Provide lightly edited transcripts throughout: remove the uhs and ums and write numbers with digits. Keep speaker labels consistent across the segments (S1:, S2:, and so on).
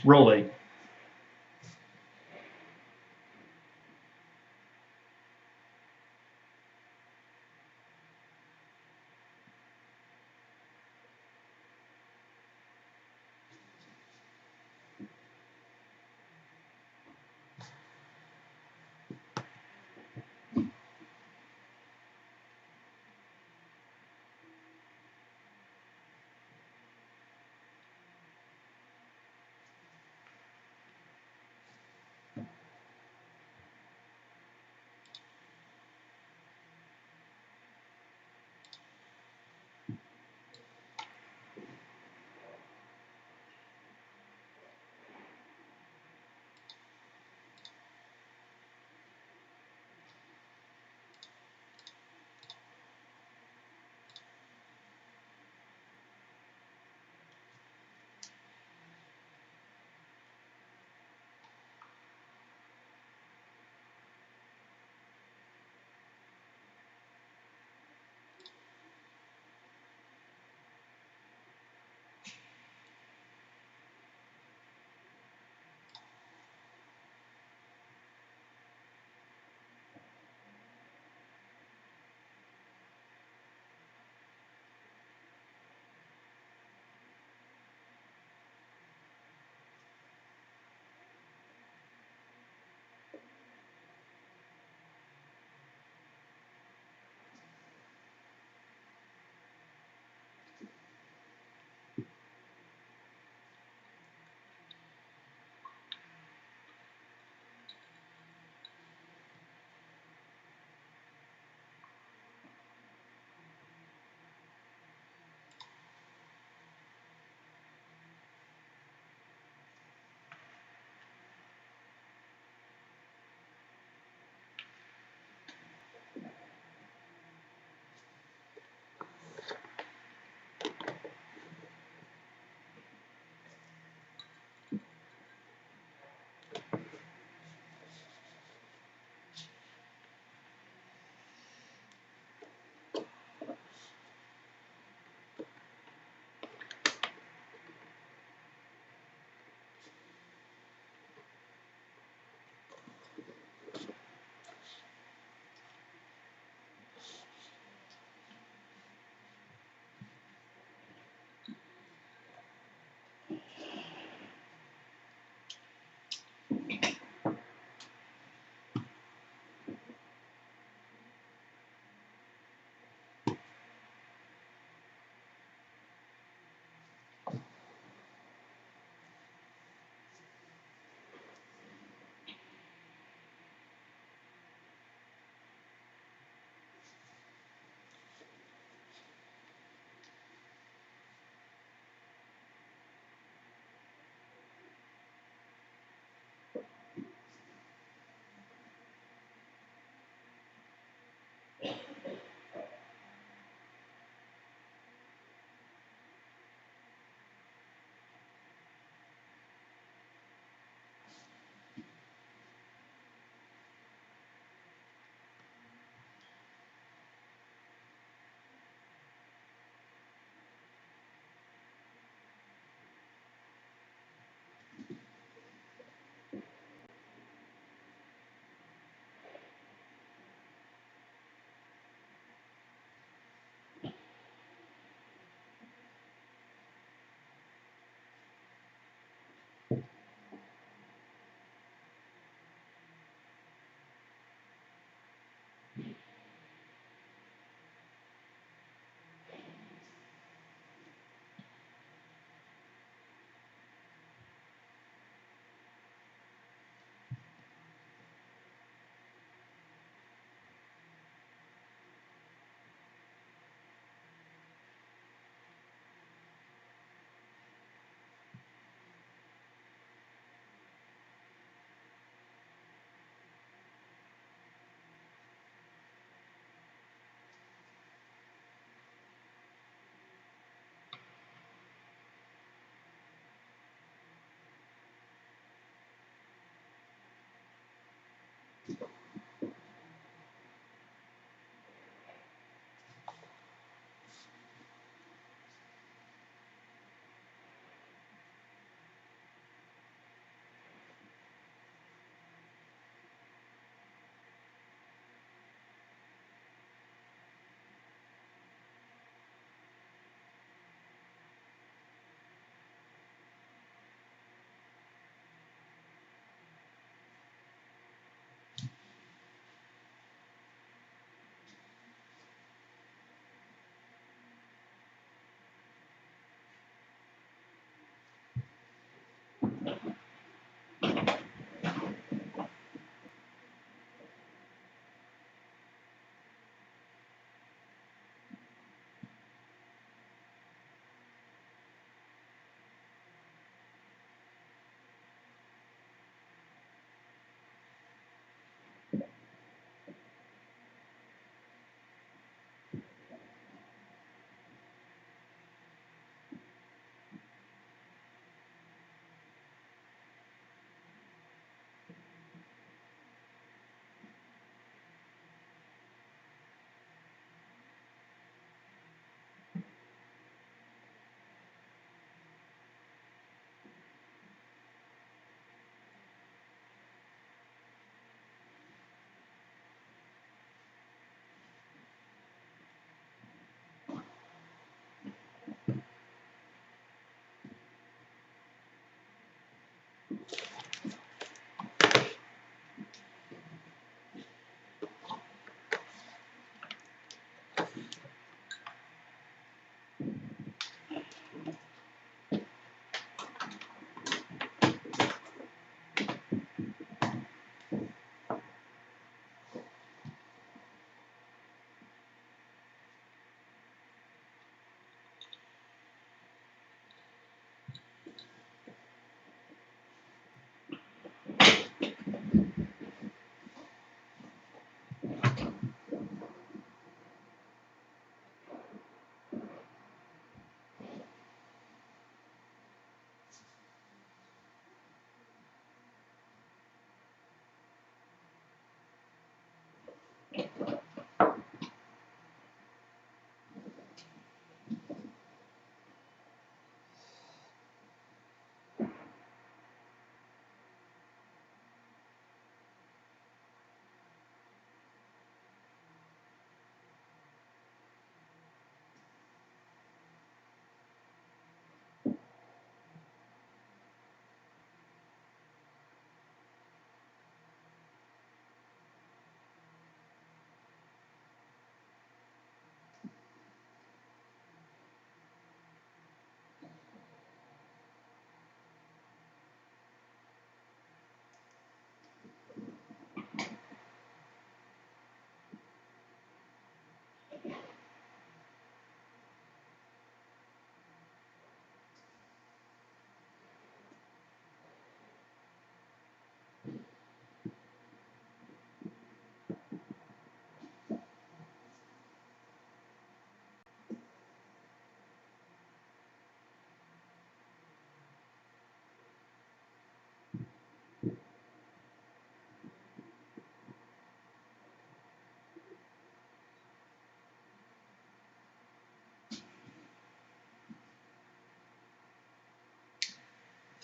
S1: Rolling.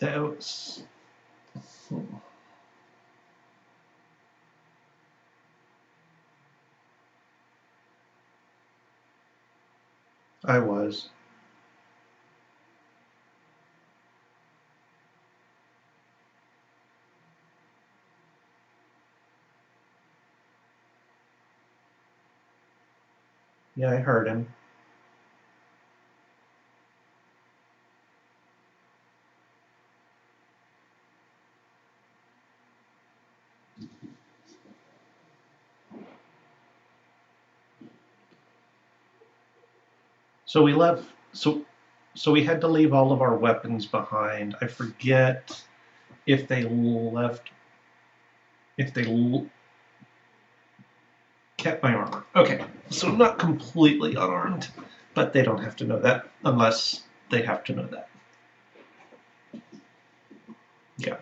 S1: Those. I was. Yeah, I heard him. So we left. So we had to leave all of our weapons behind. I forget if they left. If they kept my armor. Okay, so not completely unarmed, but they don't have to know that unless they have to know that. Yeah.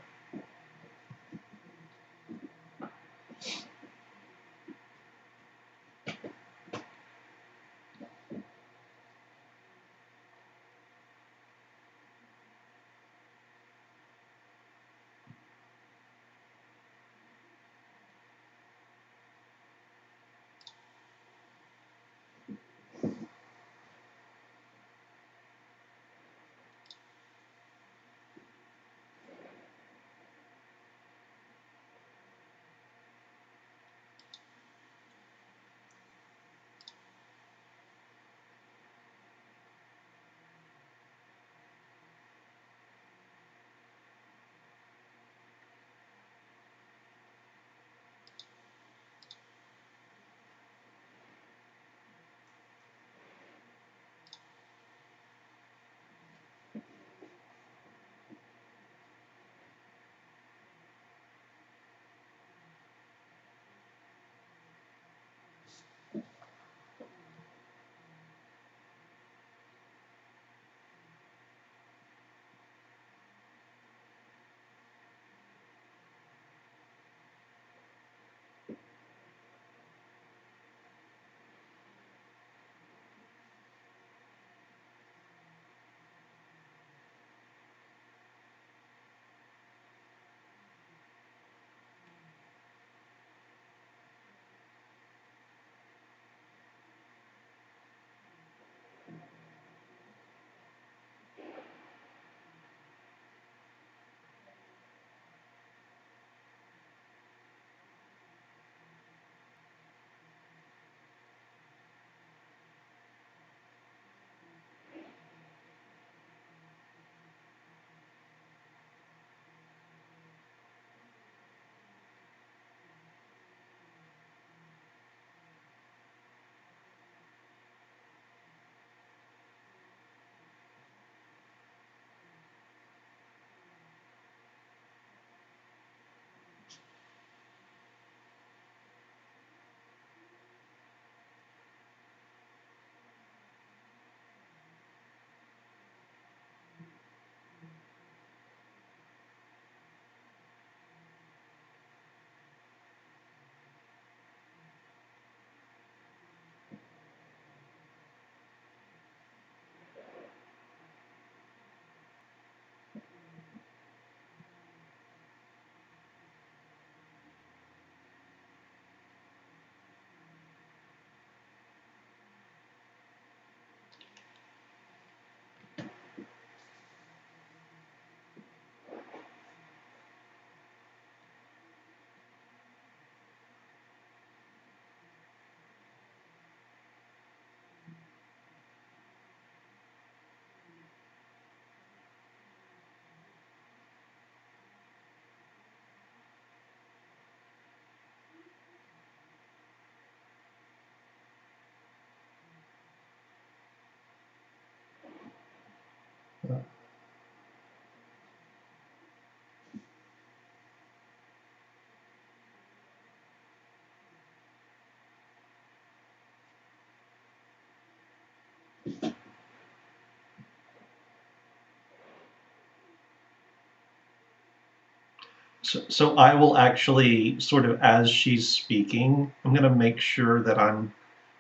S1: So I will actually sort of, as she's speaking, I'm going to make sure that I'm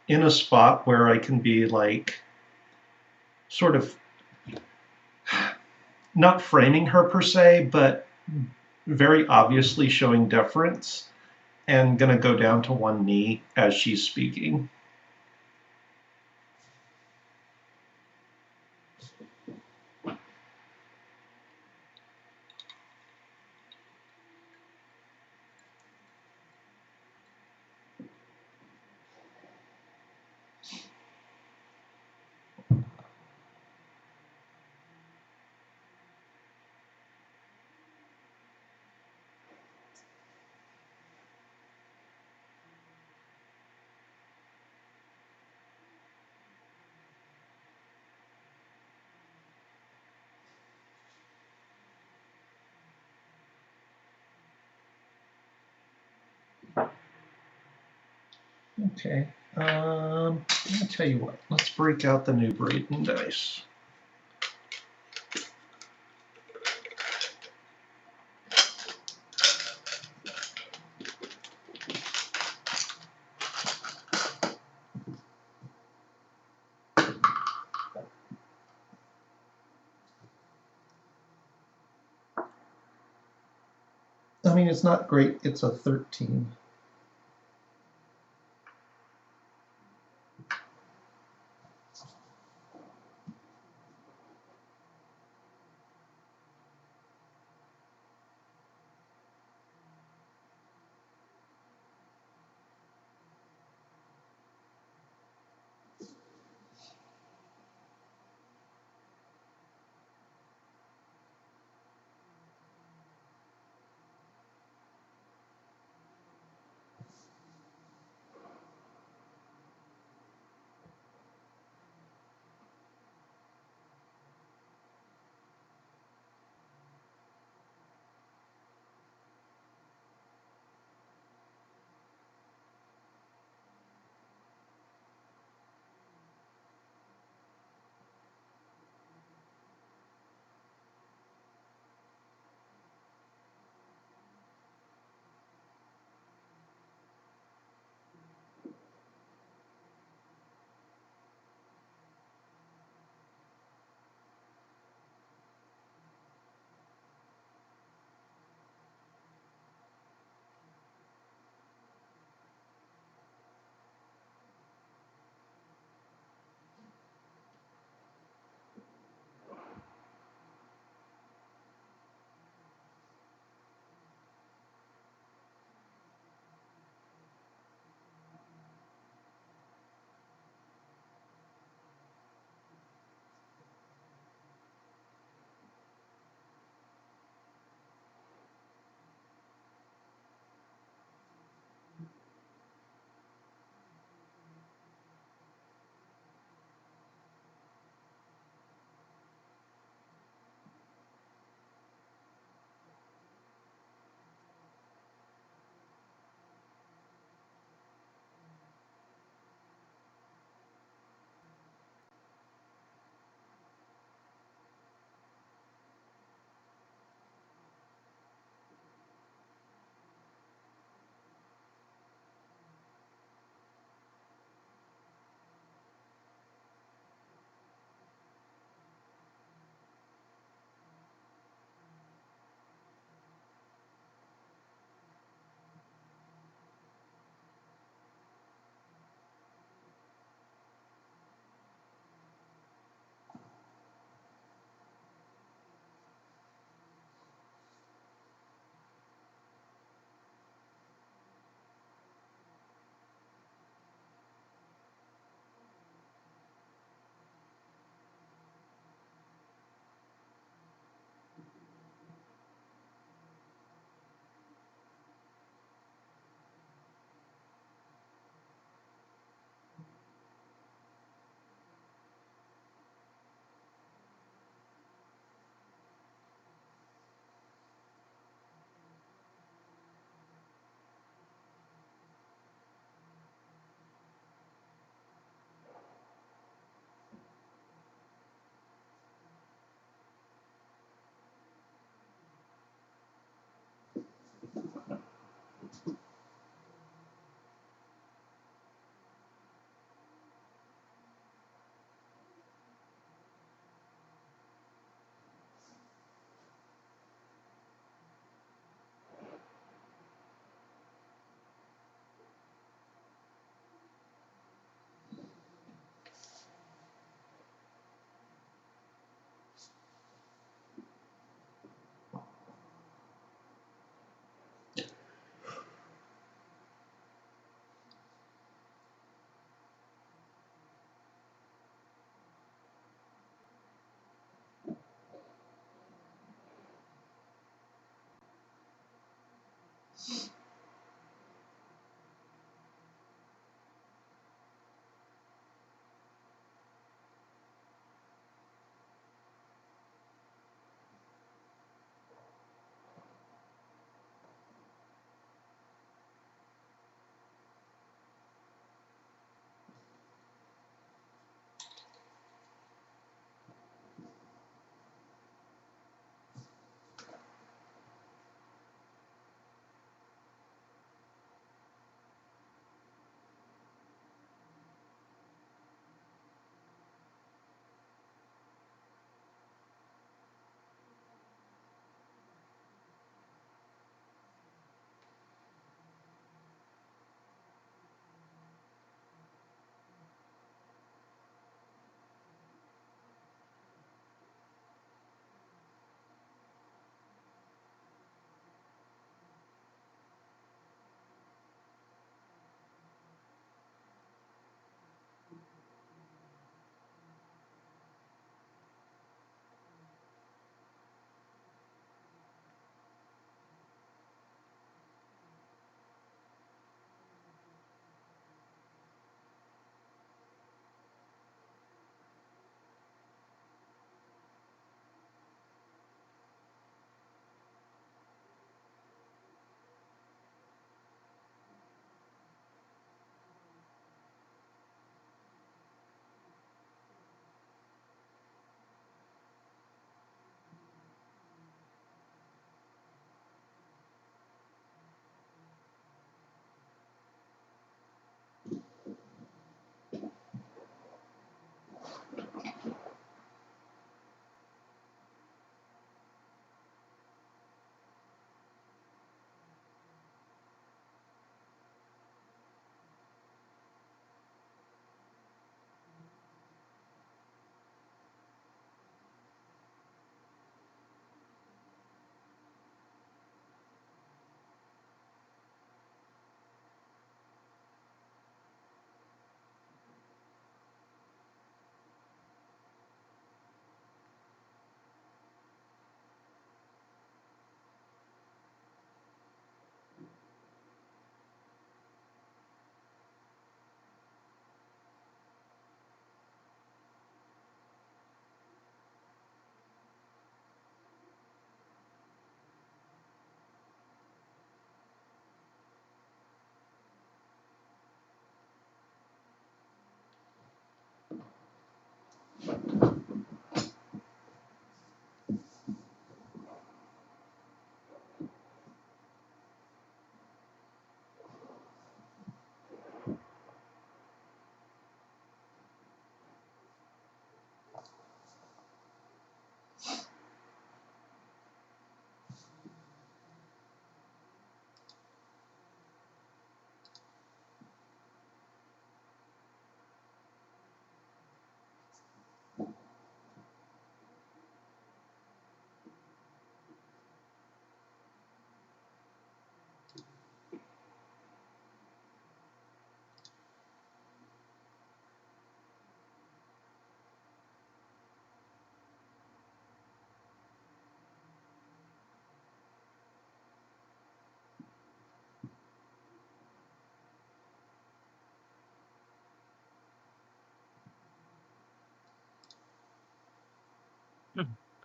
S1: in a spot where I can be like sort of not framing her per se, but very obviously showing deference and going to go down to one knee as she's speaking. Okay. I'll tell you what. Let's break out the new Braden dice. I mean, it's not great. It's a 13.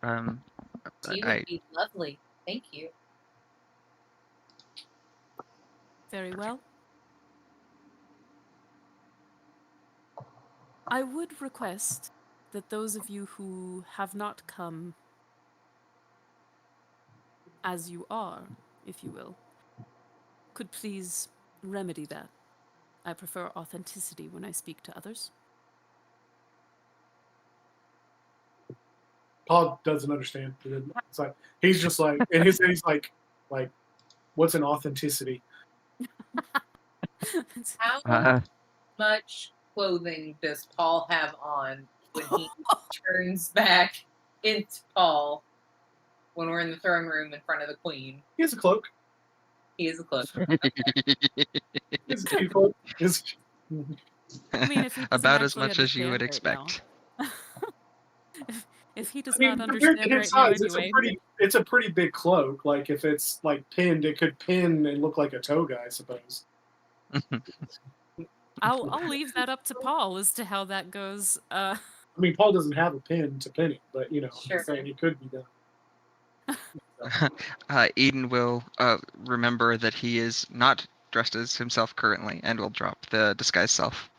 S2: Um,
S3: Tea would
S2: I
S3: be lovely. Thank you.
S4: Very well. I would request that those of you who have not come as you are, if you will, could please remedy that. I prefer authenticity when I speak to others.
S5: Paul doesn't understand. It's like he's just like in his head. He's like, what's an authenticity?
S3: How
S2: uh,
S3: much clothing does Paul have on when he turns back into Paul when we're in the throne room in front of the queen?
S5: He has a cloak.
S3: He is a cloak.
S5: He has a cute cloak.
S4: I mean, if he doesn't
S2: about as
S4: actually
S2: much as you would
S4: understand right
S2: expect.
S4: now. if he does
S5: I mean,
S4: not
S5: compared to
S4: understand
S5: his
S4: right now
S5: size,
S4: anyway.
S5: it's a pretty big cloak. Like if it's like pinned, it could pin and look like a toga, I suppose.
S4: I'll leave that up to Paul as to how that goes.
S5: I mean, Paul doesn't have a pin to pin it, but I'm
S3: Sure.
S5: just saying it could be done.
S2: Eden will remember that he is not dressed as himself currently, and will drop the disguise self.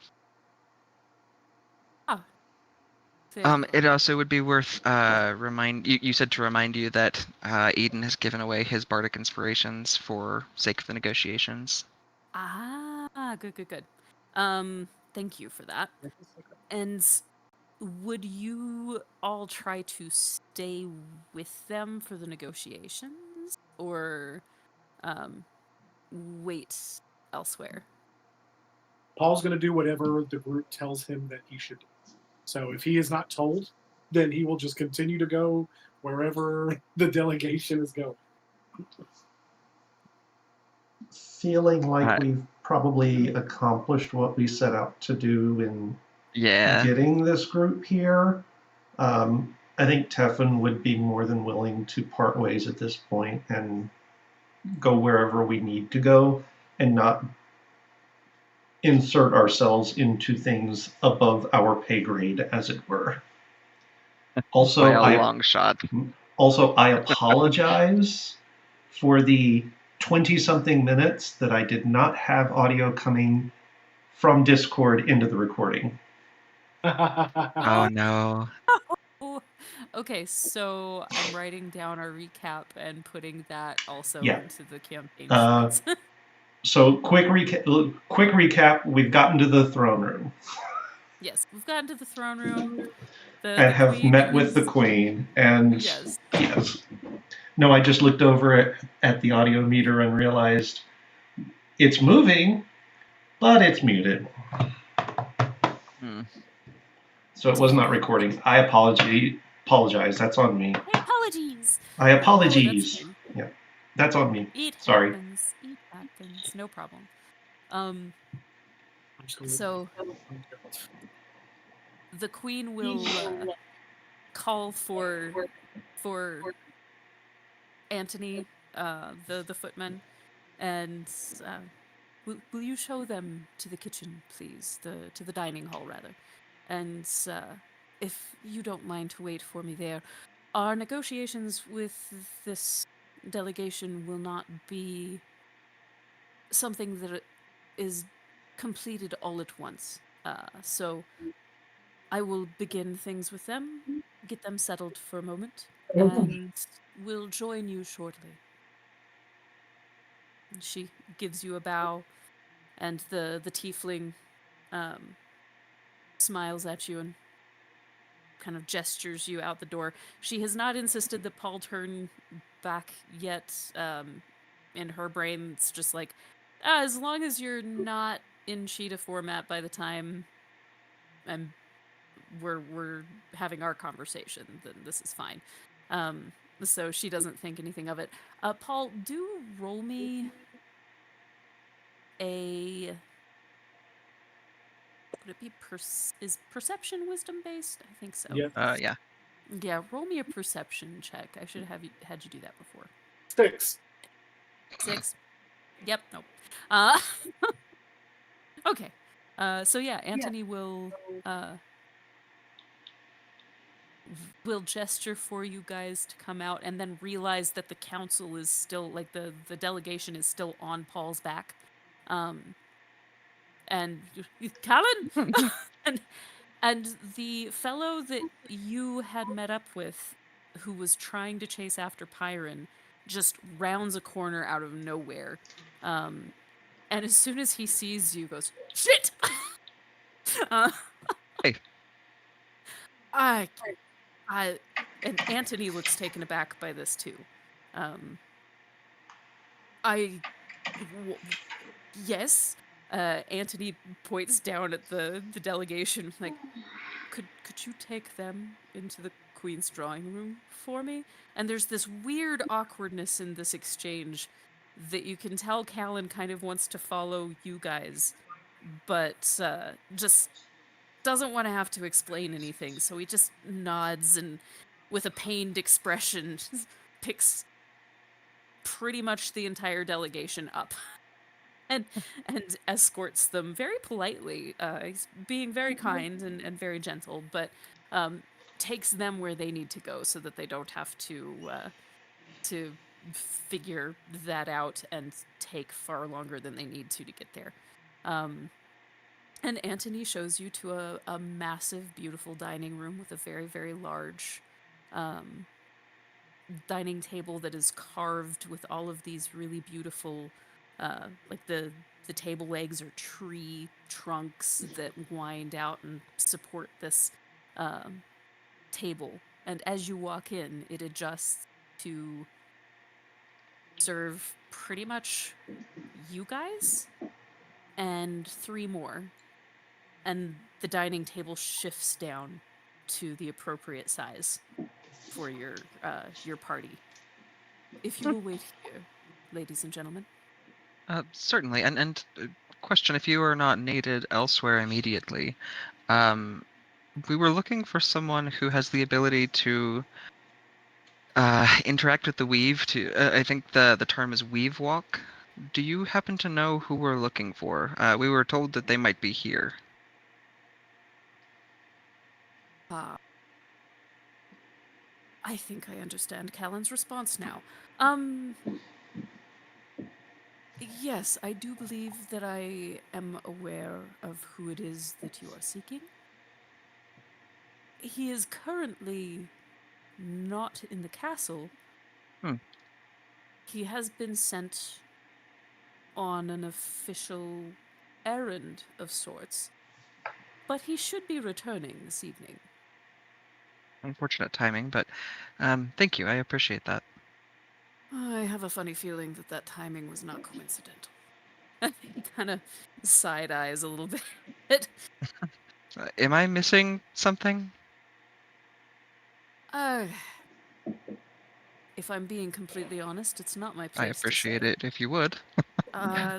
S4: Very well.
S2: It also would be worth you said to remind you that Eden has given away his bardic inspirations for sake of the negotiations.
S4: Good. Thank you for that. And would you all try to stay with them for the negotiations, or wait elsewhere?
S5: Paul's going to do whatever the group tells him that he should do. So if he is not told, then he will just continue to go wherever the delegation is going.
S1: Feeling like
S2: Uh,
S1: we've probably accomplished what we set out to do in
S2: Yeah.
S1: getting this group here. I think Tefan would be more than willing to part ways at this point and go wherever we need to go and not insert ourselves into things above our pay grade, as it were.
S2: By a long shot.
S1: Also, I apologize for the 20-something minutes that I did not have audio coming from Discord into the recording.
S2: Oh no.
S4: Okay, so I'm writing down our recap and putting that also
S1: Yeah.
S4: into the campaign
S1: Uh,
S4: sheets.
S1: So, quick recap: we've gotten to the throne room.
S4: Yes, we've gotten to the throne room.
S1: I
S4: The
S1: have
S4: queen
S1: met with the
S4: is
S1: queen, and
S4: yes.
S1: No, I just looked over at the audio meter and realized it's moving, but it's muted.
S2: Hmm.
S1: So it was not recording. I apologize. That's on me.
S4: Hey, apologies.
S1: I
S4: Oh, that's
S1: apologies.
S4: fine.
S1: Yeah, that's on me.
S4: It
S1: Sorry.
S4: happens. It happens. No problem. So the queen will call for Antony, the footman, and will you show them to the kitchen, please, to the dining hall rather, and if you don't mind to wait for me there. Our negotiations with this delegation will not be something that is completed all at once. So I will begin things with them, get them settled for a moment, and we'll join you shortly. And she gives you a bow, and the tiefling smiles at you and kind of gestures you out the door. She has not insisted that Paul turn back yet. In her brain, it's just like, as long as you're not in Cheetah format by the time I'm we're having our conversation, then this is fine. So she doesn't think anything of it. Paul, do roll me a. Would it be is perception wisdom based? I think so.
S5: Yes.
S2: Yeah.
S4: Yeah, roll me a perception check. I should have had you do that before.
S5: 6.
S4: 6. Yep. Nope. Uh, okay. So yeah, Anthony will gesture for you guys to come out, and then realize that the council is still, like, the delegation is still on Paul's back. And Callan, and the fellow that you had met up with, who was trying to chase after Pyron, just rounds a corner out of nowhere. And as soon as he sees you, goes, "Shit!" uh,
S2: Hey.
S4: I, and Anthony looks taken aback by this too. I, w- yes. Anthony points down at the delegation, like, could you take them into the Queen's drawing room for me? And there's this weird awkwardness in this exchange that you can tell Callan kind of wants to follow you guys, but just doesn't want to have to explain anything. So he just nods and, with a pained expression, picks pretty much the entire delegation up. And escorts them very politely. He's being very kind and very gentle, but takes them where they need to go so that they don't have to figure that out and take far longer than they need to get there. And Anthony shows you to a massive, beautiful dining room with a very, very large dining table that is carved with all of these really beautiful, like the table legs are tree trunks that wind out and support this table. And as you walk in, it adjusts to serve pretty much you guys and 3 more. And the dining table shifts down to the appropriate size for your party. If you will wait here, ladies and gentlemen.
S2: Certainly. And question: if you are not needed elsewhere immediately, we were looking for someone who has the ability to interact with the weave. I think the term is weave walk. Do you happen to know who we're looking for? We were told that they might be here.
S4: I think I understand Callan's response now. Yes, I do believe that I am aware of who it is that you are seeking. He is currently not in the castle.
S2: Hmm.
S4: He has been sent on an official errand of sorts, but he should be returning this evening.
S2: Unfortunate timing, but thank you. I appreciate that.
S4: I have a funny feeling that timing was not coincidental. He kind of side eyes a little bit.
S2: Am I missing something?
S4: If I'm being completely honest, it's not my
S2: I
S4: place to
S2: appreciate
S4: say.
S2: it if you would.
S4: Uh,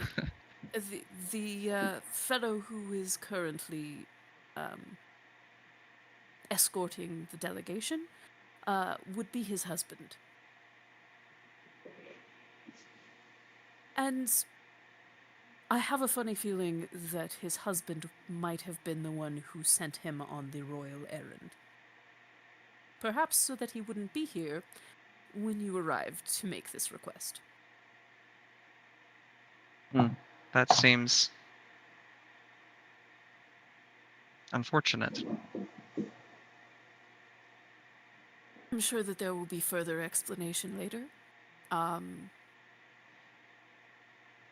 S4: the fellow who is currently escorting the delegation would be his husband. And I have a funny feeling that his husband might have been the one who sent him on the royal errand. Perhaps so that he wouldn't be here when you arrived to make this request.
S2: That seems unfortunate.
S4: I'm sure that there will be further explanation later.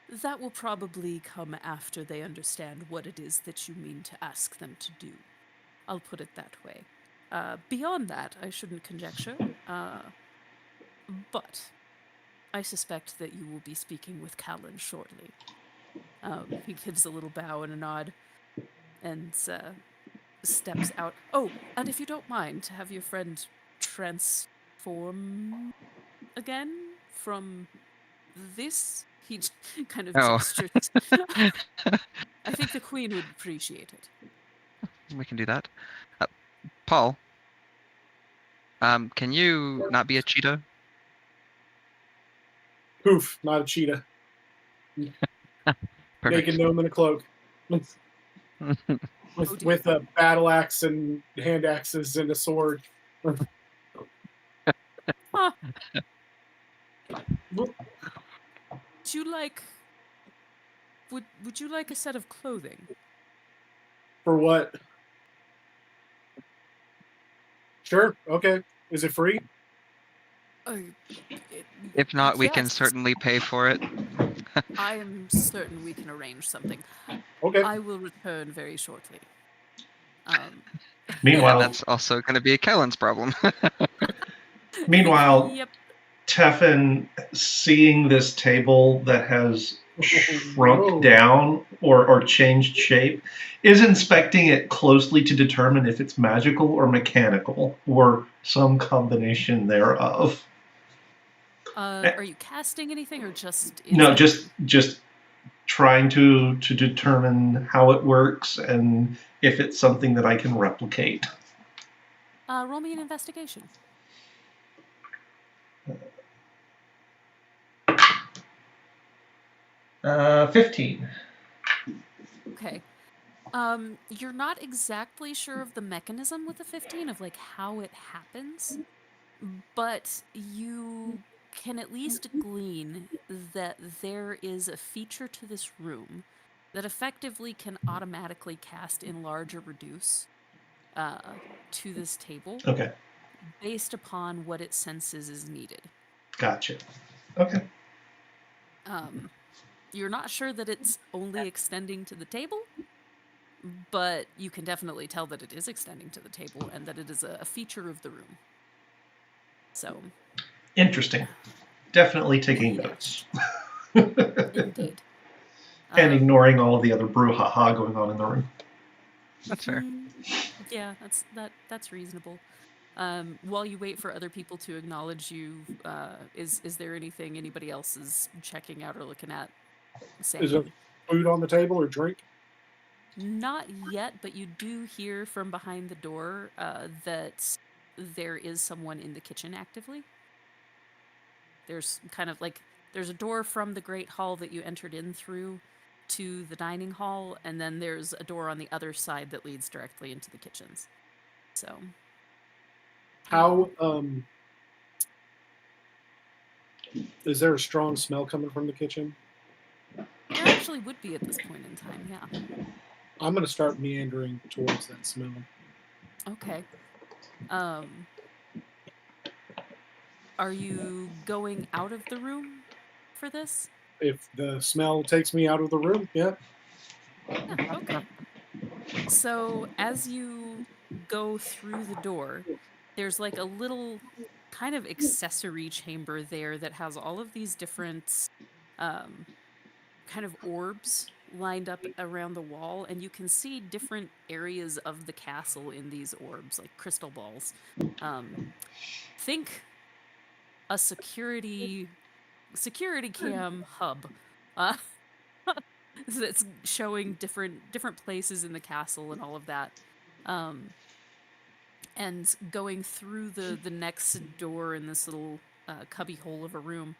S4: That will probably come after they understand what it is that you mean to ask them to do. I'll put it that way. Beyond that, I shouldn't conjecture. But I suspect that you will be speaking with Callan shortly. He gives a little bow and a nod and steps out. Oh, and if you don't mind, to have your friend transform again from this? He kind of
S2: Oh.
S4: gestures. I think the Queen would appreciate it.
S2: We can do that. Paul, can you not be a cheetah?
S5: Poof, not a cheetah. Naked
S2: Perfect.
S5: gnome in a cloak. With a battle axe and hand axes and a sword.
S4: Huh. Would you like... Would you like a set of clothing?
S5: For what? Sure, okay. Is it free?
S2: If not, we can
S4: Yes.
S2: certainly pay for it.
S4: I am certain we can arrange something.
S5: Okay.
S4: I will return very shortly.
S1: Meanwhile,
S2: That's also going to be Kellen's problem.
S1: meanwhile,
S4: Yep.
S1: Teffin, seeing this table that has shrunk
S5: Whoa.
S1: down or changed shape, is inspecting it closely to determine if it's magical or mechanical or some combination thereof.
S4: Are you casting anything or just
S1: No,
S4: inspecting?
S1: just trying to determine how it works and if it's something that I can replicate.
S4: Roll me an investigation.
S1: 15.
S4: Okay. You're not exactly sure of the mechanism with the 15 of like how it happens, but you can at least glean that there is a feature to this room that effectively can automatically cast enlarge or reduce to this table
S1: Okay,
S4: based upon what it senses is needed.
S1: gotcha. Okay.
S4: You're not sure that it's only extending to the table, but you can definitely tell that it is extending to the table and that it is a feature of the room. So,
S1: Interesting. Definitely taking
S4: yeah.
S1: notes.
S4: Indeed.
S1: And ignoring all of the other brouhaha going on in the room.
S2: That's fair.
S4: Yeah, that's reasonable. While you wait for other people to acknowledge you, is there anything anybody else is checking out or looking at?
S5: Is there
S4: Saying
S5: food on the table or drink?
S4: not yet, but you do hear from behind the door that there is someone in the kitchen actively. There's kind of like there's a door from the great hall that you entered in through to the dining hall, and then there's a door on the other side that leads directly into the kitchens. So
S5: How is there a strong smell coming from the kitchen?
S4: there actually would be at this point in time, yeah.
S5: I'm gonna start meandering towards that smell.
S4: Okay. Are you going out of the room for this?
S5: If the smell takes me out of the room, yeah.
S4: Yeah, okay. So as you go through the door, there's like a little kind of accessory chamber there that has all of these different um, kind of orbs lined up around the wall, and you can see different areas of the castle in these orbs, like crystal balls. Think a security cam hub. Uh, that's showing different places in the castle and all of that. And going through the next door in this little cubby hole of a room,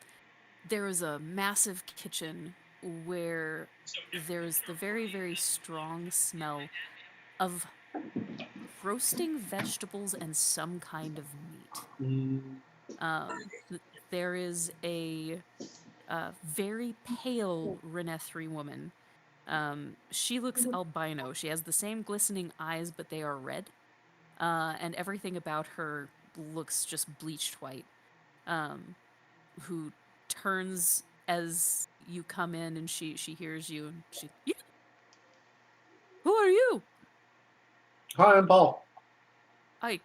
S4: there is a massive kitchen where there's the very, very strong smell of roasting vegetables and some kind of meat. There is a very pale Renethri woman. She looks albino. She has the same glistening eyes, but they are red. And everything about her looks just bleached white, who turns as you come in, and she hears you, and who are you?
S5: Hi, I'm Paul.
S4: I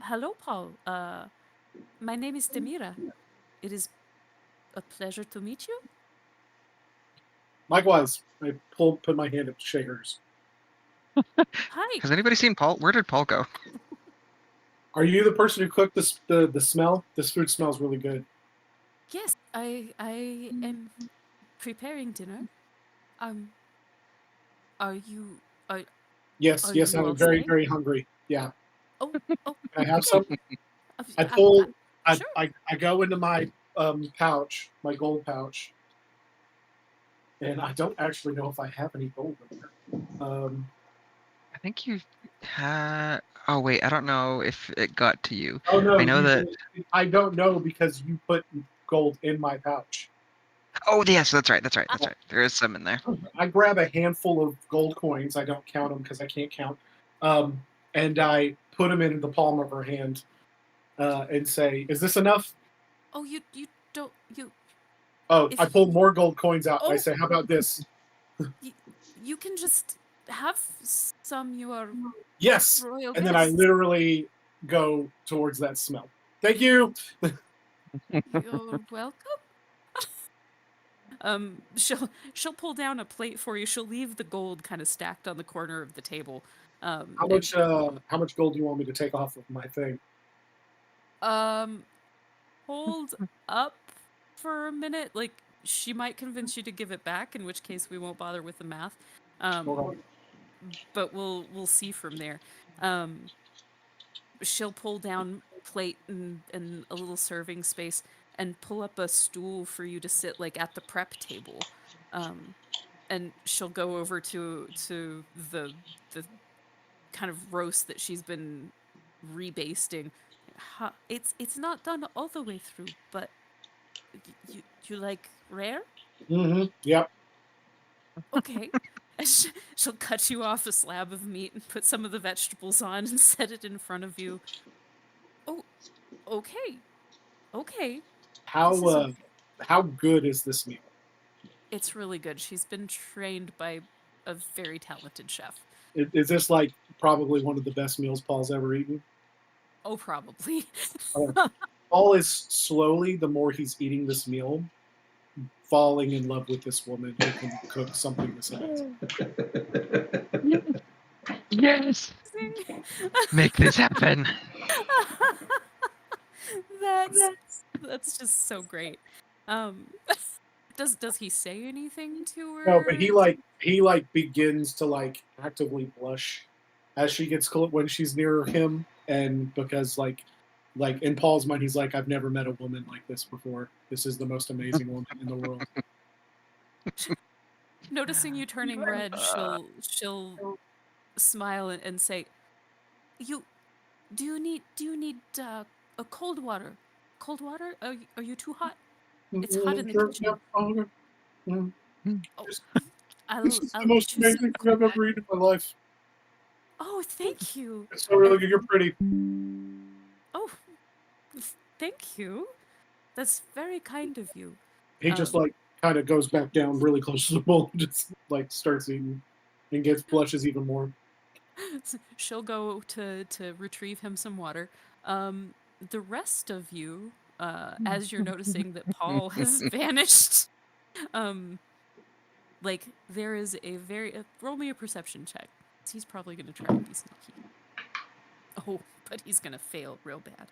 S4: hello, Paul. My name is Demira. It is a pleasure to meet you.
S5: Likewise, I put my hand up to shake hers.
S4: Hi.
S2: Has anybody seen Paul? Where did Paul go?
S5: Are you the person who cooked the smell? This food smells really good.
S4: Yes, I am preparing dinner. Um, are you are
S5: Yes,
S4: are
S5: yes,
S4: you
S5: I'm
S4: all
S5: very,
S4: staying?
S5: very hungry. Yeah.
S4: Oh, oh,
S5: Can I have
S4: okay.
S5: some? I
S4: I,
S5: pull.
S4: sure.
S5: I go into my pouch, my gold pouch, and I don't actually know if I have any gold in there.
S2: I think you had. Oh wait, I don't know if it got to you.
S5: Oh no,
S2: I know that.
S5: I don't know because you put gold in my pouch.
S2: Oh yes, that's right. That's right. That's right. There is some in there.
S5: I grab a handful of gold coins. I don't count them because I can't count. And I put them in the palm of her hand and say, "Is this enough?"
S4: Oh, you don't you
S5: Oh, I
S4: if
S5: pull more gold coins out. I
S4: oh
S5: say, "How about this?"
S4: you, you can just have some. You are
S5: Yes.
S4: royal
S5: And then I
S4: guests.
S5: literally go towards that smell. Thank you.
S4: You're welcome. She'll pull down a plate for you. She'll leave the gold kind of stacked on the corner of the table. And
S5: How much gold do you want me to take off of my thing?
S4: um hold up for a minute. Like, she might convince you to give it back, in which case we won't bother with the math.
S5: Hold
S4: Um,
S5: on.
S4: but we'll see from there. Um, she'll pull down plate and a little serving space and pull up a stool for you to sit like at the prep table. Um, and she'll go over to the kind of roast that she's been rebasting. It's not done all the way through, but you like rare?
S5: Mm-hmm. Yep.
S4: Okay. And she'll cut you off a slab of meat and put some of the vegetables on and set it in front of you. Oh, okay. Okay. This
S5: How
S4: is
S5: uh
S4: okay.
S5: how good is this meal?
S4: It's really good. She's been trained by a very talented chef.
S5: Is this like probably one of the best meals Paul's ever eaten?
S4: Oh, probably.
S5: Uh, Paul is slowly, the more he's eating this meal, falling in love with this woman who can cook something this amazing.
S2: Yes. Make this happen.
S4: that's that's just so great. Um does he say anything to
S5: No, but
S4: her?
S5: he like begins to like actively blush as she gets when she's near him, and because like in Paul's mind, he's like, I've never met a woman like this before. This is the most amazing woman in the world.
S4: Noticing you turning red,
S2: Uh,
S4: she'll smile and say, "You do you need a cold water? Cold water? Are you too hot? It's hot in the
S5: Sure,
S4: kitchen.
S5: yep, mm.
S4: Oh,
S5: This is
S4: I'll
S5: the most
S4: get you some
S5: amazing thing I've
S4: cold water.
S5: ever eaten in my life.
S4: Oh, thank you.
S5: It's so really
S4: And
S5: good. You're pretty.
S4: oh, thank you. That's very kind of you.
S5: He just
S4: Um,
S5: like kind of goes back down really close to the bowl, and just like starts eating, and gets blushes even more.
S4: she'll go to retrieve him some water. The rest of you, as you're noticing that Paul has vanished, um, like there is a very roll me a perception check. He's probably gonna try and be sneaky. Oh, but he's gonna fail real bad.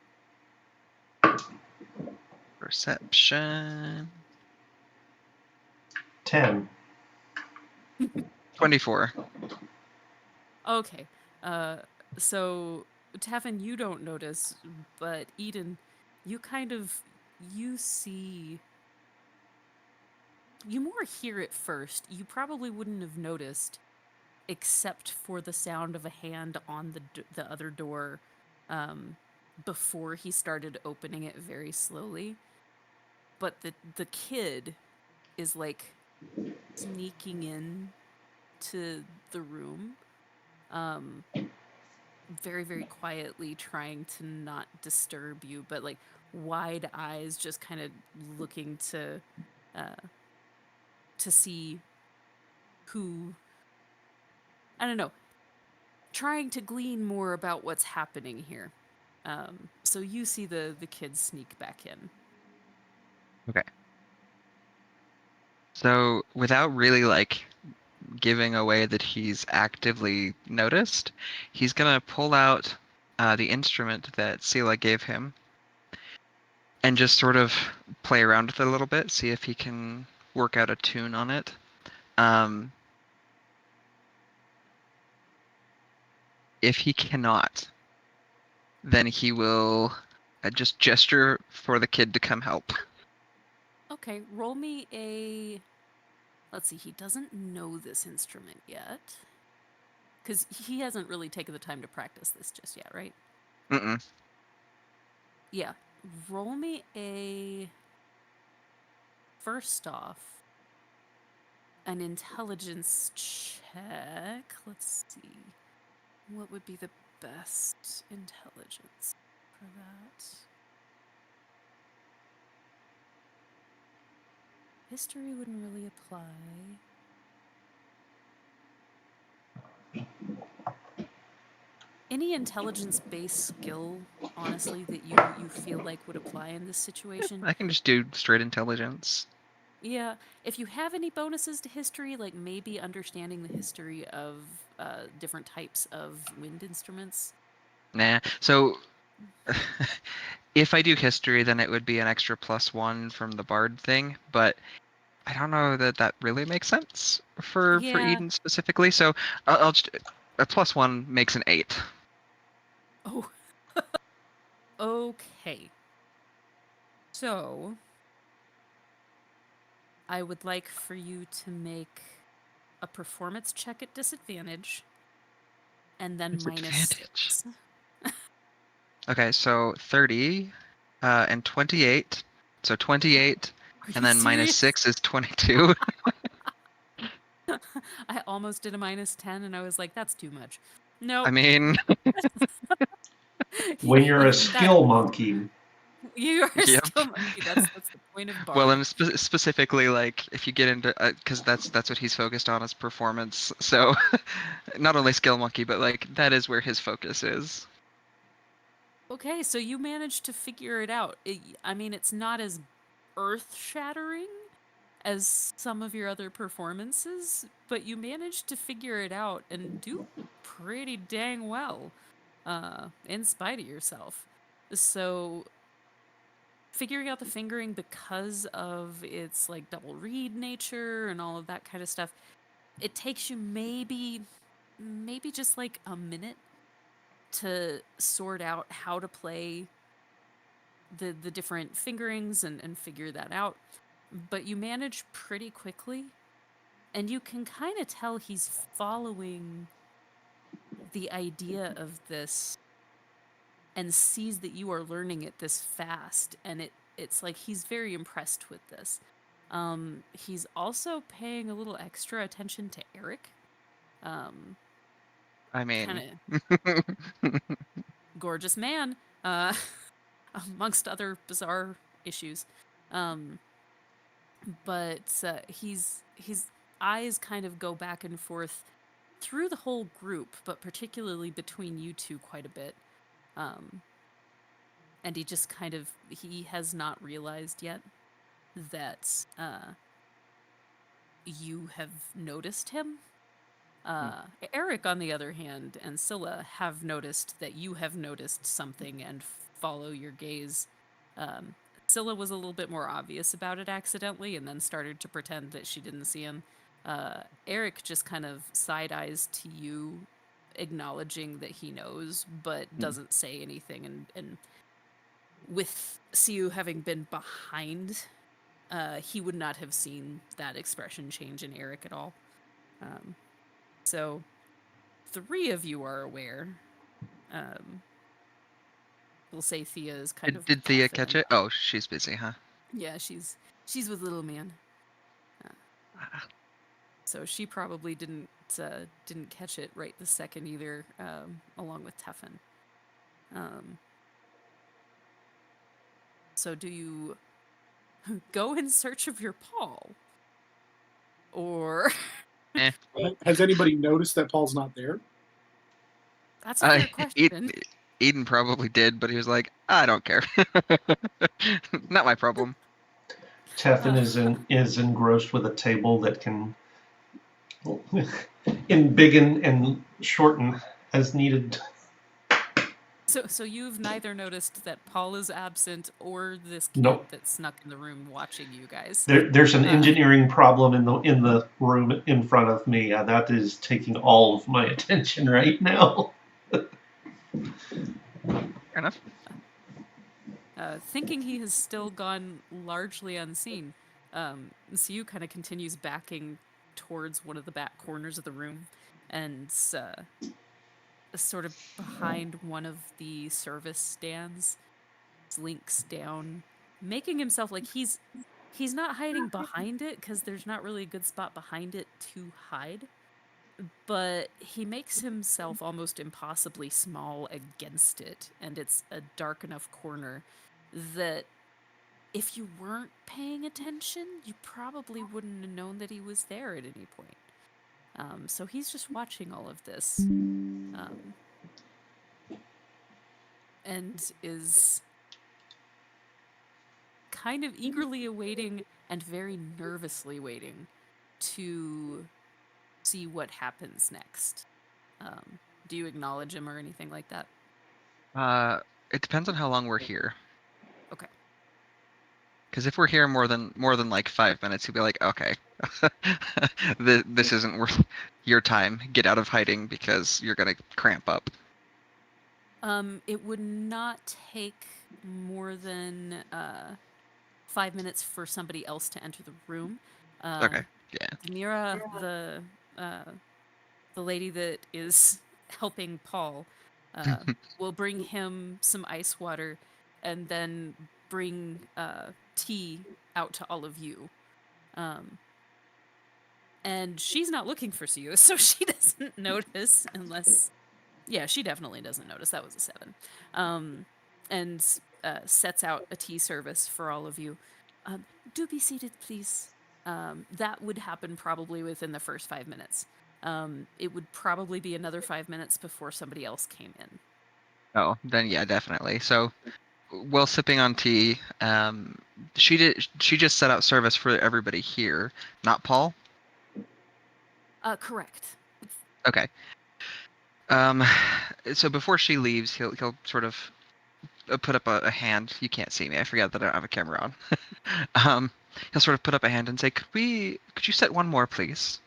S2: Perception.
S1: 10.
S2: 24.
S4: Okay. Uh, so Tavin, you don't notice, but Eden, you kind of you see you more hear it first. You probably wouldn't have noticed except for the sound of a hand on the other door um, before he started opening it very slowly. But the kid is like sneaking in to the room. Um, very, very quietly trying to not disturb you, but like wide eyes, just kind of looking to see who, I don't know, trying to glean more about what's happening here. So you see the kids sneak back in.
S2: Okay. So without really like giving away that he's actively noticed, he's gonna pull out the instrument that Sela gave him and just sort of play around with it a little bit, see if he can work out a tune on it. If he cannot, then he will just gesture for the kid to come help.
S4: Okay, roll me a. Let's see, he doesn't know this instrument yet. Because he hasn't really taken the time to practice this just yet, right?
S2: Mm-mm.
S4: Yeah. Roll me a. First off, an intelligence check. Let's see. What would be the best intelligence for that? History wouldn't really apply. Any intelligence-based skill, honestly, that you feel like would apply in this situation?
S2: I can just do straight intelligence.
S4: Yeah, if you have any bonuses to history, like maybe understanding the history of different types of wind instruments.
S2: Nah. So if I do history, then it would be an extra +1 from the bard thing, but I don't know that that really makes sense for
S4: Yeah.
S2: Eden specifically. So I'll just a +1 makes an 8.
S4: Oh. Okay. So, I would like for you to make a performance check at disadvantage, and then
S2: Disadvantage.
S4: -6.
S2: Okay, so 30 and 28. So 28
S4: Are
S2: and
S4: you
S2: then
S4: serious?
S2: -6 is 22.
S4: I almost did a -10, and I was like, that's too much. Nope.
S2: I mean,
S1: When you're a
S4: Like,
S1: skill monkey,
S4: you are
S2: Yep.
S4: still monkey. That's the point of
S2: well,
S4: bard.
S2: and specifically like if you get into because that's what he's focused on is performance. So not only skill monkey, but like that is where his focus is.
S4: Okay, so you managed to figure it out. I mean, it's not as earth-shattering as some of your other performances, but you managed to figure it out and do pretty dang well, in spite of yourself. So, figuring out the fingering because of its like double reed nature and all of that kind of stuff, it takes you maybe just like a minute to sort out how to play the different fingerings and figure that out. But you manage pretty quickly, and you can kind of tell he's following the idea of this and sees that you are learning it this fast, and it's like he's very impressed with this. He's also paying a little extra attention to Eric.
S2: I
S4: Kind
S2: mean,
S4: of gorgeous man, amongst other bizarre issues. But his eyes kind of go back and forth through the whole group, but particularly between you two quite a bit. And he just kind of he has not realized yet that you have noticed him. Eric, on the other hand, and Scylla have noticed that you have noticed something and follow your gaze. Scylla was a little bit more obvious about it accidentally and then started to pretend that she didn't see him. Eric just kind of side eyes to you, acknowledging that he knows, but doesn't say anything. And with Siu having been behind, he would not have seen that expression change in Eric at all. So 3 of you are aware. We'll say Thea is kind of
S2: did Thea catch
S4: confident.
S2: it? Oh, she's busy, huh?
S4: Yeah, she's with little man. So she probably didn't didn't catch it right this second either, along with Teffin. So do you go in search of your Paul? Or
S5: Has anybody noticed that Paul's not there?
S4: that's a fair question.
S2: Eden probably did, but he was like, I don't care. Not my problem.
S1: Teffin is engrossed with a table that can embiggen and shorten as needed.
S4: So you've neither noticed that Paul is absent or this kid
S1: Nope.
S4: that snuck in the room watching you guys.
S1: There's an engineering problem in the room in front of me. That is taking all of my attention right now.
S2: Fair enough.
S4: Thinking he has still gone largely unseen, Siu kind of continues backing towards one of the back corners of the room, and sort of behind one of the service stands, slinks down, making himself like he's not hiding behind it because there's not really a good spot behind it to hide. But he makes himself almost impossibly small against it, and it's a dark enough corner that if you weren't paying attention, you probably wouldn't have known that he was there at any point. So he's just watching all of this, and is kind of eagerly awaiting and very nervously waiting to see what happens next. Do you acknowledge him or anything like that?
S2: It depends on how long we're here.
S4: Okay.
S2: Because if we're here more than like 5 minutes, he'll be like, okay, this isn't worth your time. Get out of hiding because you're gonna cramp up.
S4: It would not take more than 5 minutes for somebody else to enter the room.
S2: Okay, yeah.
S4: Mira, the lady that is helping Paul, will bring him some ice water and then bring tea out to all of you. And she's not looking for you, so she doesn't notice unless... Yeah, she definitely doesn't notice. That was a 7. And sets out a tea service for all of you. Do be seated, please. That would happen probably within the first 5 minutes. It would probably be another 5 minutes before somebody else came in.
S2: Oh, then yeah, definitely. So, while sipping on tea, she just set out service for everybody here, not Paul.
S4: Correct.
S2: Okay. So before she leaves, he'll sort of put up a hand. You can't see me. I forgot that I don't have a camera on. He'll sort of put up a hand and say, could you set one more, please?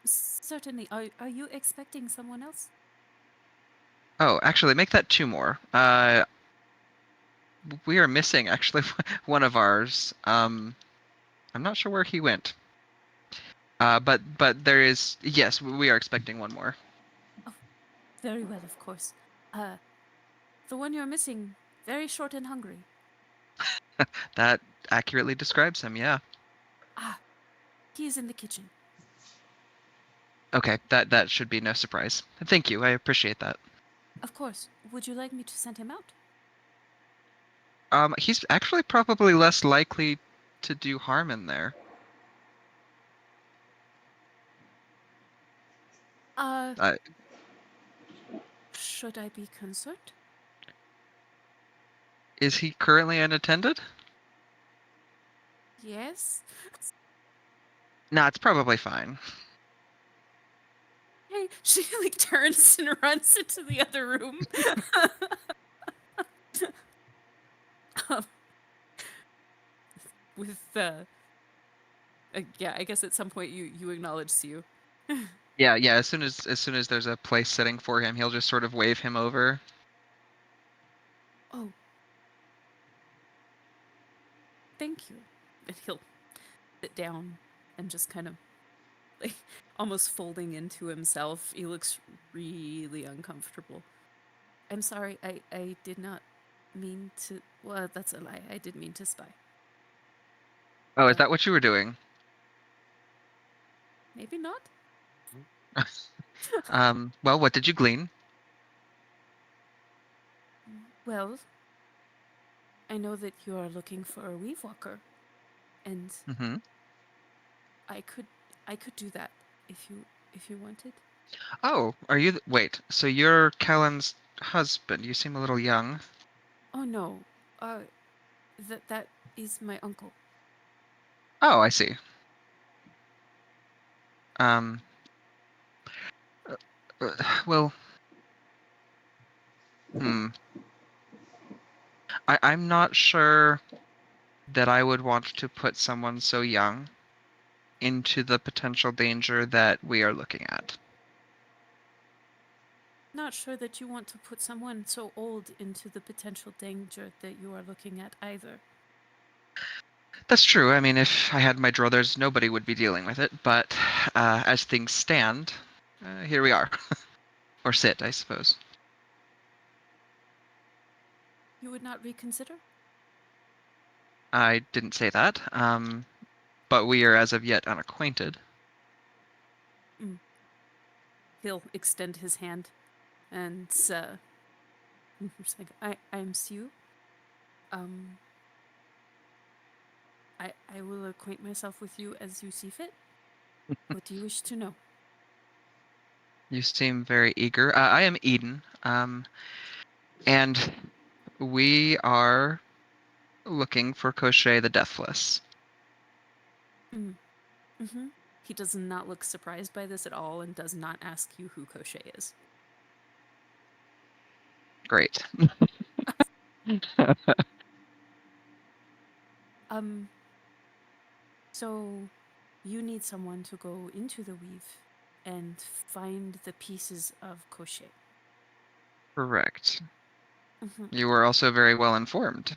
S4: Certainly. Are you expecting someone else?
S2: Oh, actually, make that 2 more. We are missing actually one of ours. I'm not sure where he went. But there is, yes, we are expecting one more.
S4: Oh, very well, of course. The one you're missing, very short and hungry.
S2: That accurately describes him, yeah.
S4: He is in the kitchen.
S2: Okay, that should be no surprise. Thank you, I appreciate that.
S4: Of course. Would you like me to send him out?
S2: He's actually probably less likely to do harm in there.
S4: Should I be concerned?
S2: Is he currently unattended?
S4: Yes.
S2: Nah, it's probably fine.
S4: Hey, she like turns and runs into the other room. With yeah, I guess at some point you acknowledge Siu.
S2: Yeah. As soon as there's a place sitting for him, he'll just sort of wave him over.
S4: Oh, thank you. And he'll sit down and just kind of like almost folding into himself. He looks really uncomfortable. I'm sorry. I did not mean to. Well, that's a lie. I didn't mean to spy.
S2: Oh, is that what you were doing?
S4: Maybe not.
S2: Well, what did you glean?
S4: Well, I know that you are looking for a weave walker, and
S2: Mm-hmm.
S4: I could do that if you wanted.
S2: Oh, are you? Wait, so you're Callan's husband? You seem a little young.
S4: Oh no, uh, that is my uncle.
S2: Oh, I see. Um, well, hmm. I'm not sure that I would want to put someone so young into the potential danger that we are looking at.
S4: Not sure that you want to put someone so old into the potential danger that you are looking at either.
S2: That's true. I mean, if I had my druthers, nobody would be dealing with it. But as things stand, here we are. Or sit, I suppose.
S4: You would not reconsider?
S2: I didn't say that. But we are as of yet unacquainted.
S4: He'll extend his hand, and he's like, I'm Sue. Um, I will acquaint myself with you as you see fit. What do you wish to know?
S2: You seem very eager. I am Eden. And we are looking for Cochet the Deathless.
S4: Mm-hmm. He does not look surprised by this at all and does not ask you who Cochet is.
S2: Great.
S4: So you need someone to go into the weave and find the pieces of Cochet.
S2: Correct.
S4: Mm-hmm.
S2: You were also very well informed.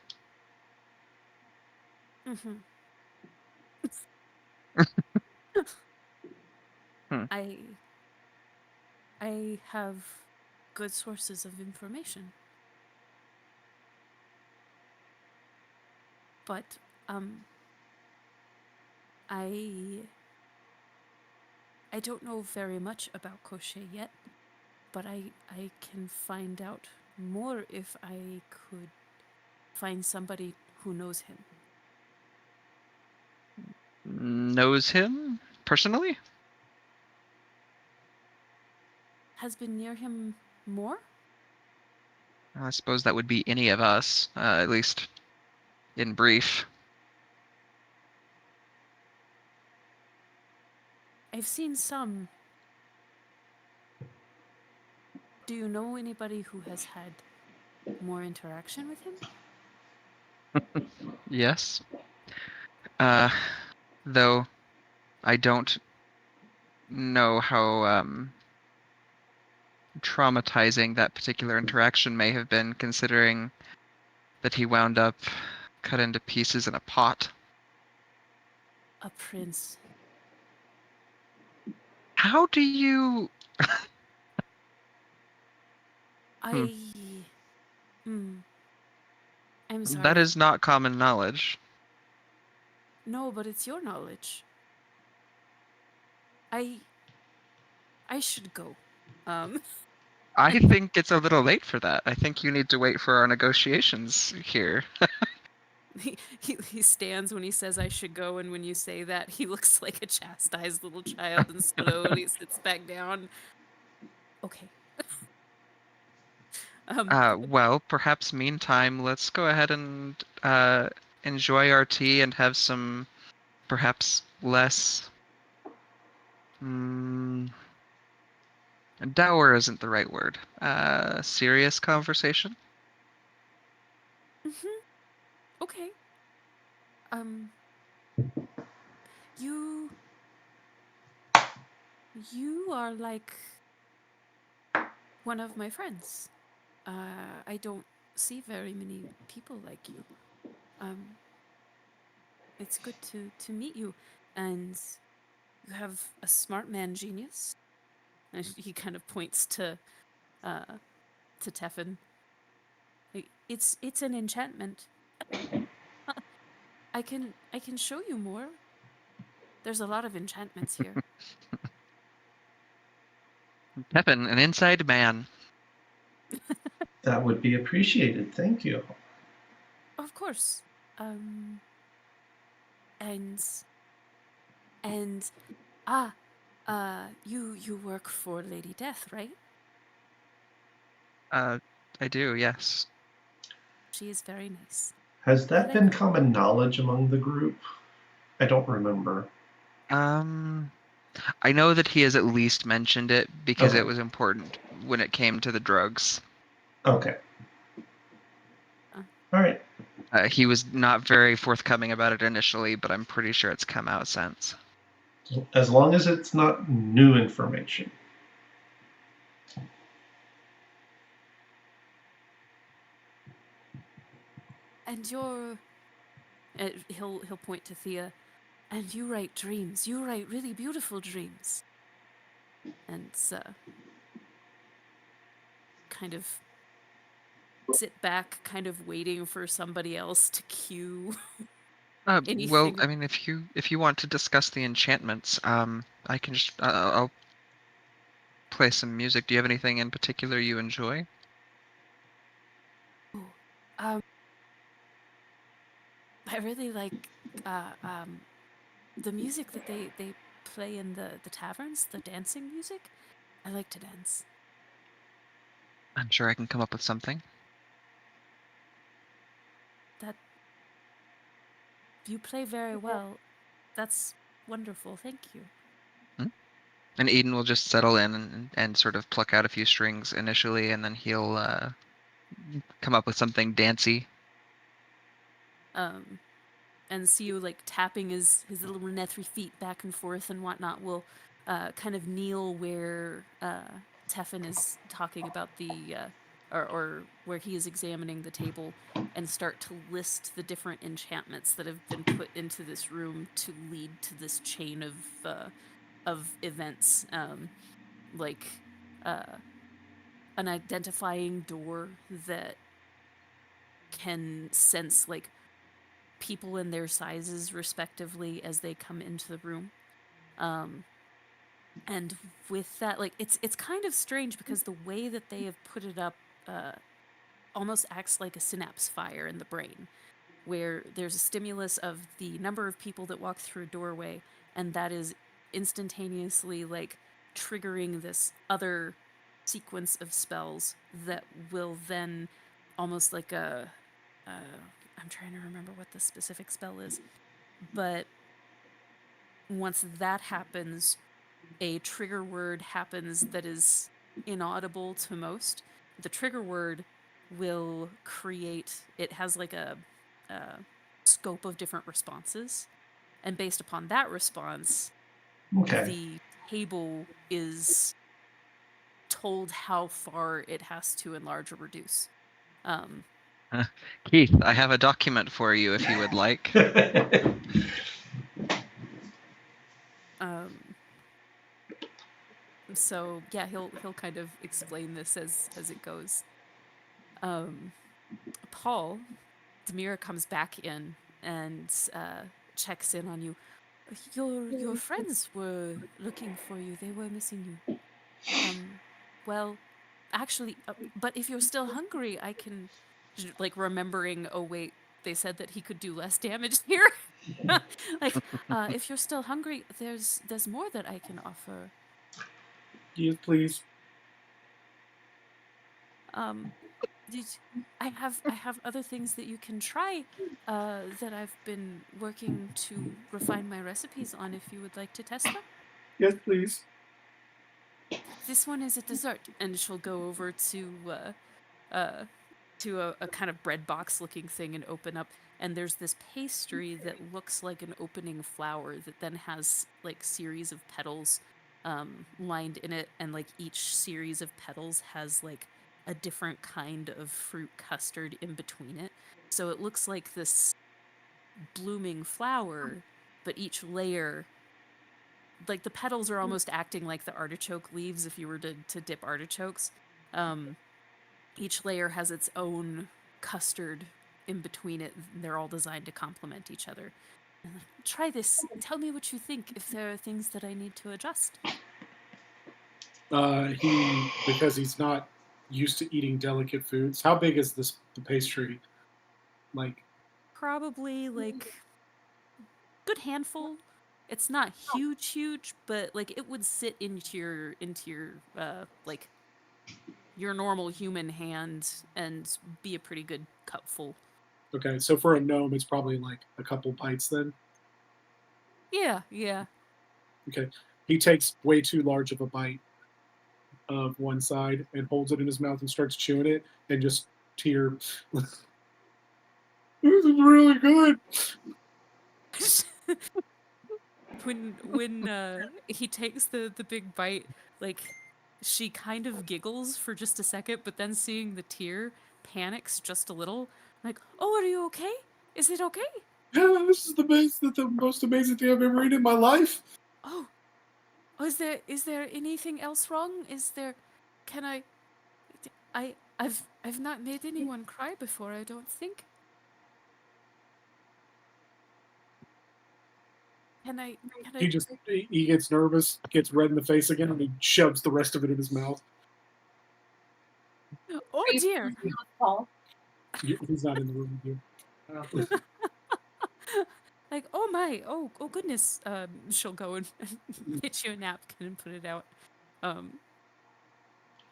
S4: Mm-hmm.
S2: Hmm.
S4: I have good sources of information. But I don't know very much about Cochet yet, but I can find out more if I could find somebody who knows him.
S2: Knows him personally?
S4: Has been near him more?
S2: I suppose that would be any of us, at least in brief.
S4: I've seen some. Do you know anybody who has had more interaction with him?
S2: Yes. Uh, though I don't know how traumatizing that particular interaction may have been, considering that he wound up cut into pieces in a pot.
S4: A prince.
S2: How do you? Hmm.
S4: I. I'm
S2: That
S4: sorry.
S2: is not common knowledge.
S4: No, but it's your knowledge. I. I should go. Um,
S2: I think it's a little late for that. I think you need to wait for our negotiations here.
S4: he stands when he says I should go, and when you say that, he looks like a chastised little child and slowly sits back down. Okay. Um,
S2: Well, perhaps meantime, let's go ahead and enjoy our tea and have some perhaps less. Mm, dour isn't the right word. Serious conversation?
S4: mhm, okay. Um, you you are like one of my friends. I don't see very many people like you. Um, it's good to meet you, and you have a smart man genius. And he kind of points uh to Teffin. Like, it's an enchantment. I can show you more. There's a lot of enchantments here.
S2: Pepin, an inside man.
S1: That would be appreciated. Thank you.
S4: Of course. Um, and and ah, you work for Lady Death, right?
S2: I do, yes.
S4: She is very nice.
S1: Has
S4: I
S1: that
S4: like
S1: been
S4: her.
S1: common knowledge among the group? I don't remember.
S2: Um, I know that he has at least mentioned it because it
S1: Okay.
S2: was important when it came to the drugs.
S1: Okay.
S4: Uh.
S1: All right.
S2: He was not very forthcoming about it initially, but I'm pretty sure it's come out since.
S1: As long as it's not new information.
S4: And you're he'll point to Thea. And you write dreams. You write really beautiful dreams. And kind of sit back, kind of waiting for somebody else to cue
S2: Well,
S4: anything.
S2: I mean, if you want to discuss the enchantments, I can just I'll play some music. Do you have anything in particular you enjoy?
S4: Ooh, um, I really like the music that they play in the taverns, the dancing music. I like to dance.
S2: I'm sure I can come up with something.
S4: That you play very well. That's wonderful. Thank you.
S2: Hmm? And Eden will just settle in and sort of pluck out a few strings initially, and then he'll come up with something dancey.
S4: Um, and see you like tapping his little Renethri feet back and forth and whatnot will kind of kneel where Teffin is talking about the or where he is examining the table and start to list the different enchantments that have been put into this room to lead to this chain of events, like uh, an identifying door that can sense like people in their sizes respectively as they come into the room. Um, and with that, like it's kind of strange because the way that they have put it up uh, almost acts like a synapse fire in the brain, where there's a stimulus of the number of people that walk through a doorway, and that is instantaneously like triggering this other sequence of spells that will then almost like a I'm trying to remember what the specific spell is, but once that happens, a trigger word happens that is inaudible to most. The trigger word will create, it has like a scope of different responses. And based upon that response,
S1: Okay.
S4: the table is told how far it has to enlarge or reduce. Um,
S2: Keith, I have a document for you if you would like.
S4: um, so yeah, he'll kind of explain this as it goes. Um, Paul, Demira comes back in and checks in on you. Your friends were looking for you. They were missing you. Um, well, actually, but if you're still hungry, I can like remembering. Oh wait, they said that he could do less damage here. Like, if you're still hungry, there's more that I can offer.
S5: Yes, please.
S4: Um, did I have other things that you can try that I've been working to refine my recipes on if you would like to test them.
S5: Yes, please.
S4: This one is a dessert, and she'll go over uh to a kind of bread box looking thing and open up, and there's this pastry that looks like an opening flower that then has like series of petals lined in it, and like each series of petals has like a different kind of fruit custard in between it. So it looks like this blooming flower, but each layer, like the petals are almost acting like the artichoke leaves if you were to dip artichokes. Um, each layer has its own custard in between it. They're all designed to complement each other. Try this. Tell me what you think, if there are things that I need to adjust.
S5: Because he's not used to eating delicate foods. How big is the pastry? Like,
S4: Probably like good handful. It's not huge, but like it would sit into your like your normal human hand and be a pretty good cupful.
S5: okay, so for a gnome, it's probably like a couple bites then.
S4: Yeah.
S5: Okay, he takes way too large of a bite of one side and holds it in his mouth and starts chewing it and just tear. This is really good.
S4: when he takes the big bite, like she kind of giggles for just a second, but then seeing the tear, panics just a little. Like, oh, are you okay? Is it okay?
S5: Yeah, this is the most amazing thing I've ever eaten in my life.
S4: Oh, is there anything else wrong? Is there? Can I've not made anyone cry before, I don't think. Can I
S5: He gets nervous, gets red in the face again, and he shoves the rest of it in his mouth.
S4: Oh dear.
S3: Paul.
S5: He's not in the room with you.
S4: Like, oh my, oh goodness. She'll go and get you a napkin and put it out.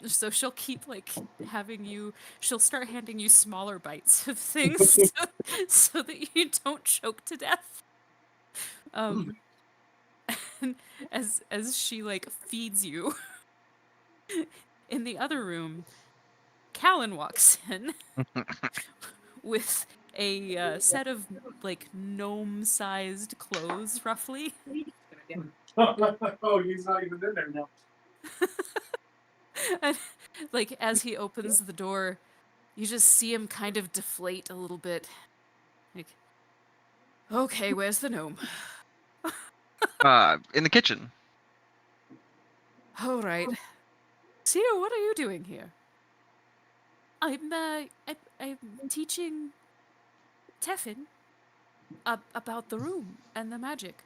S4: So she'll keep like having you. She'll start handing you smaller bites of things so that you don't choke to death. And as she like feeds you, in the other room, Callan walks in with a set of like gnome-sized clothes, roughly.
S5: Oh, he's not even in there now.
S4: And, like as he opens the door, you just see him kind of deflate a little bit. Like, okay, where's the gnome?
S2: In the kitchen.
S4: All right. Sio, what are you doing here? I'm teaching Teffin about the room and the magic.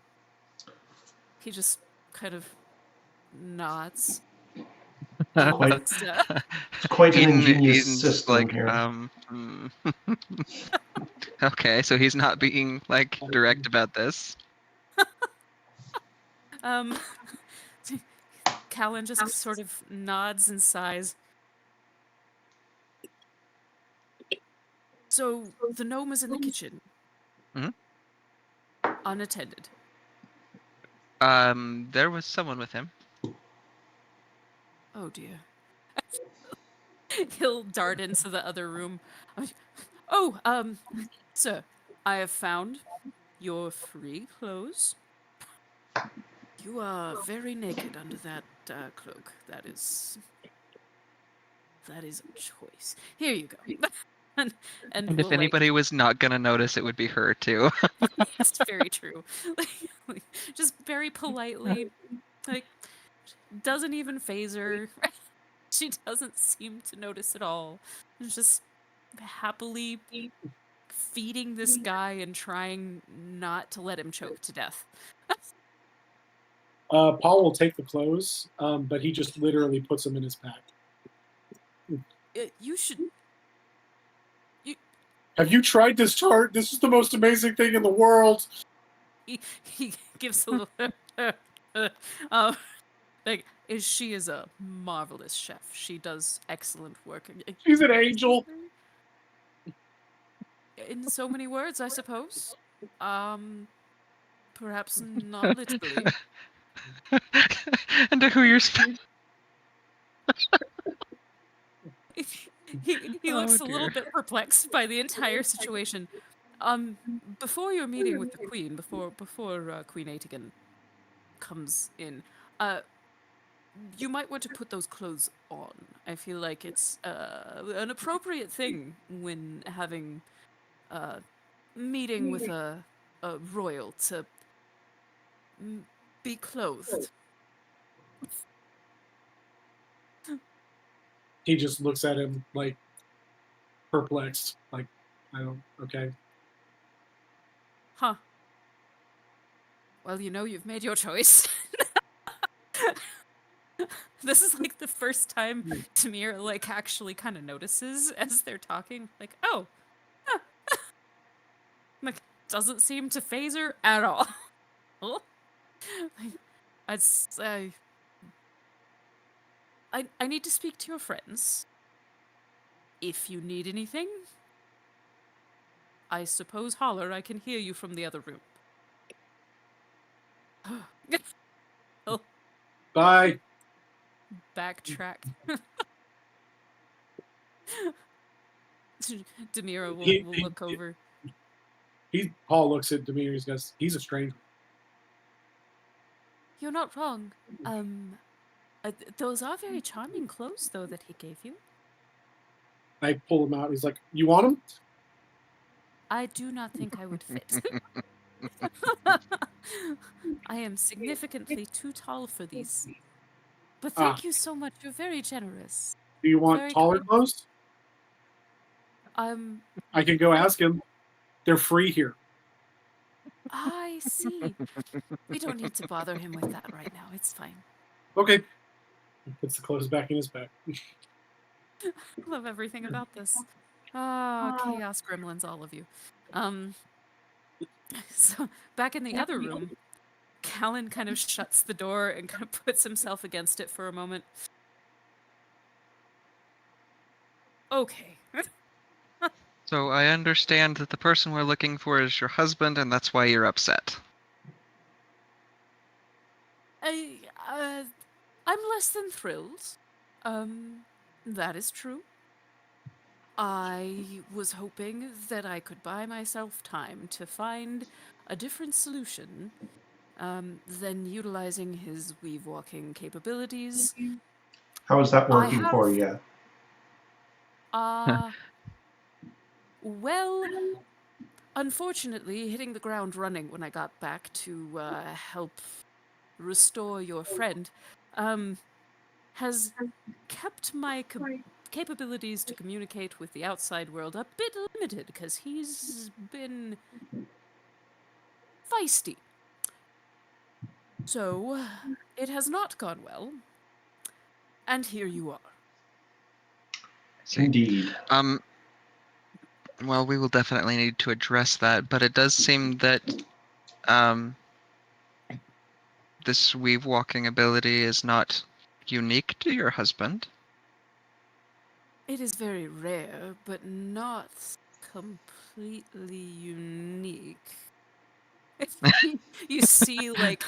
S4: He just kind of nods. And,
S1: It's quite an ingenious system
S2: like
S1: here.
S2: Okay, so he's not being like direct about this.
S4: Callan just sort of nods and sighs. So the gnome is in the kitchen.
S2: Mhm.
S4: Unattended.
S2: There was someone with him.
S4: Oh dear. He'll dart into the other room. Oh, sir, I have found your free clothes. You are very naked under that cloak. That is a choice. Here you go. and
S2: And if
S4: we'll like.
S2: anybody was not gonna notice, it would be her too.
S4: It's very true. Like, just very politely, like, doesn't even phase her. She doesn't seem to notice at all. Just happily feeding this guy and trying not to let him choke to death.
S5: Paul will take the clothes, but he just literally puts them in his pack.
S4: You should.
S5: Have you tried this tart? This is the most amazing thing in the world.
S4: He gives a little. Like, she is a marvelous chef. She does excellent work.
S5: She's an angel.
S4: In so many words, I suppose. Perhaps not literally.
S2: And to who you're speaking.
S4: He looks a little bit perplexed by the entire situation. Before your meeting with the queen, before Queen Aitigan comes in, you might want to put those clothes on. I feel like it's an appropriate thing when having meeting with a royal to be clothed.
S5: He just looks at him like perplexed. Like, I don't. Okay.
S4: Huh. Well, you've made your choice. This is like the first time Tamir like actually kind of notices as they're talking, like, oh, huh. Like doesn't seem to phase her at all. Like, I'd say I need to speak to your friends. If you need anything, I suppose holler. I can hear you from the other room. Oh,
S5: Bye.
S4: backtrack. Demira will
S5: He,
S4: look over.
S5: Paul looks at Demetrius and goes, he's a stranger.
S4: You're not wrong. Those are very charming clothes, though, that he gave you.
S5: I pull him out. He's like, you want him?
S4: I do not think I would fit. I am significantly too tall for these. But thank you so much. You're very generous.
S5: Do you want
S4: Very
S5: taller
S4: kind.
S5: clothes?
S4: I
S5: can go ask him. They're free here.
S4: I see. We don't need to bother him with that right now. It's fine.
S5: Okay. He puts the clothes back in his bag.
S4: Love everything about this. Ah, chaos gremlins, all of you. So back in the other room, Callan kind of shuts the door and kind of puts himself against it for a moment. Okay.
S2: So I understand that the person we're looking for is your husband, and that's why you're upset.
S4: I'm less than thrilled. That is true. I was hoping that I could buy myself time to find a different solution than utilizing his weave-walking capabilities.
S1: How is that
S4: I
S1: working
S4: have...
S1: for you?
S4: Well, unfortunately, hitting the ground running when I got back to help restore your friend has kept my capabilities to communicate with the outside world a bit limited because he's been feisty. So, it has not gone well. And here you are.
S1: Indeed.
S2: Well, we will definitely need to address that, but it does seem that this weave walking ability is not unique to your husband.
S4: It is very rare, but not completely unique. You see, like,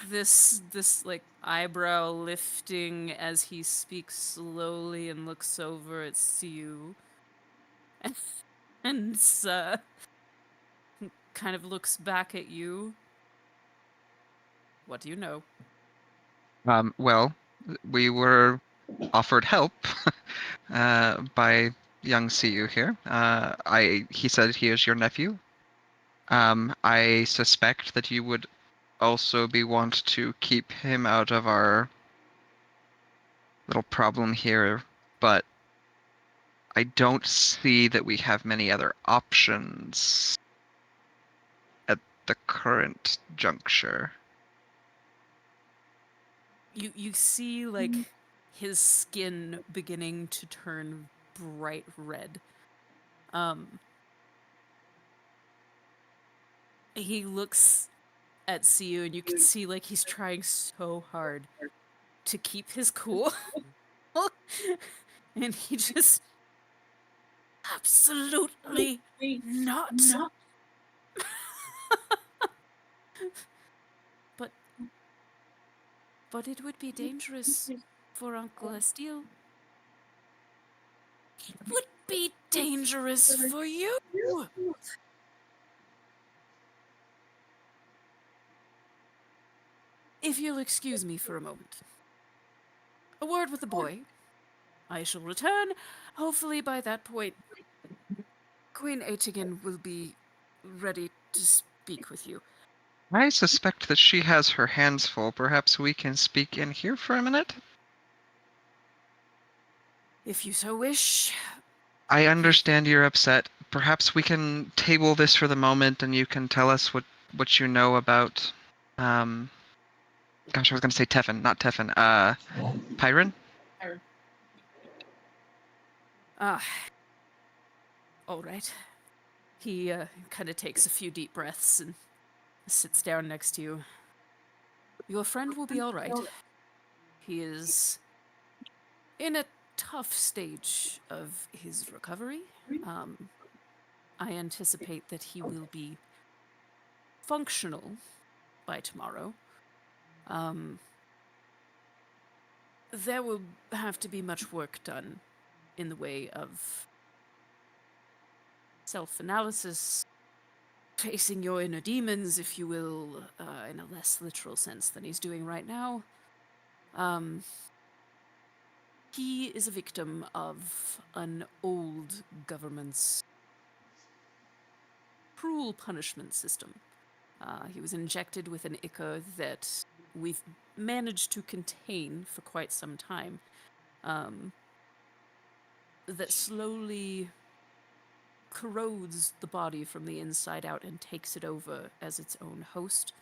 S4: this like eyebrow lifting as he speaks slowly and looks over at you, and kind of looks back at you. What do you know?
S2: Well, we were offered help by young CU here. He said he is your nephew. I suspect that you would also be want to keep him out of our little problem here, but I don't see that we have many other options at the current juncture.
S4: You see, like, his skin beginning to turn bright red. He looks at Siu, and you can see, like, he's trying so hard to keep his cool. And he just... Absolutely not. But it would be dangerous for Uncle Estiel. It would be dangerous for you. If you'll excuse me for a moment. A word with the boy. I shall return. Hopefully by that point, Queen Aitigan will be ready to speak with you.
S2: I suspect that she has her hands full. Perhaps we can speak in here for a minute?
S4: If you so wish.
S2: I understand you're upset. Perhaps we can table this for the moment and you can tell us what you know about Gosh, I was gonna say Teffin, not Teffin. Pyron?
S4: Ah, all right. He kind of takes a few deep breaths and sits down next to you. Your friend will be all right. He is in a tough stage of his recovery. I anticipate that he will be functional by tomorrow. There will have to be much work done in the way of self-analysis, facing your inner demons, if you will, in a less literal sense than he's doing right now. He is a victim of an old government's cruel punishment system. He was injected with an ichor that we've managed to contain for quite some time, that slowly corrodes the body from the inside out and takes it over as its own host,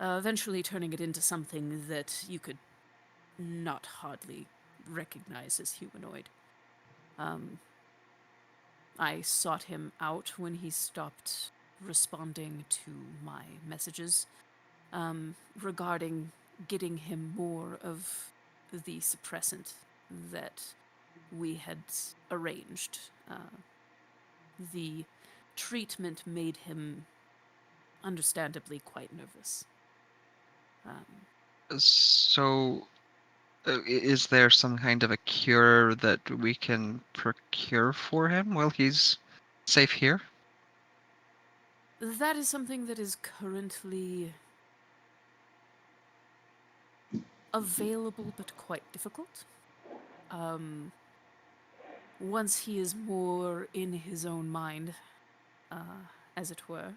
S4: eventually turning it into something that you could not hardly recognize as humanoid. I sought him out when he stopped responding to my messages regarding getting him more of the suppressant that we had arranged. The treatment made him understandably quite nervous.
S2: So, is there some kind of a cure that we can procure for him while he's safe here?
S4: That is something that is currently available but quite difficult. Once he is more in his own mind, as it were,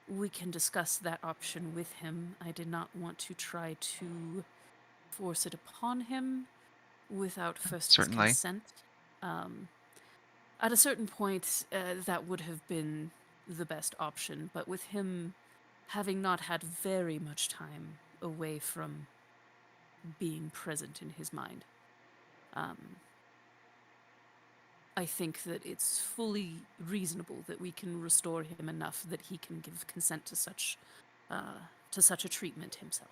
S4: we can discuss that option with him. I did not want to try to force it upon him without first his
S2: Certainly.
S4: consent. At a certain point, that would have been the best option, but with him having not had very much time away from being present in his mind, I think that it's fully reasonable that we can restore him enough that he can give consent to such a treatment himself.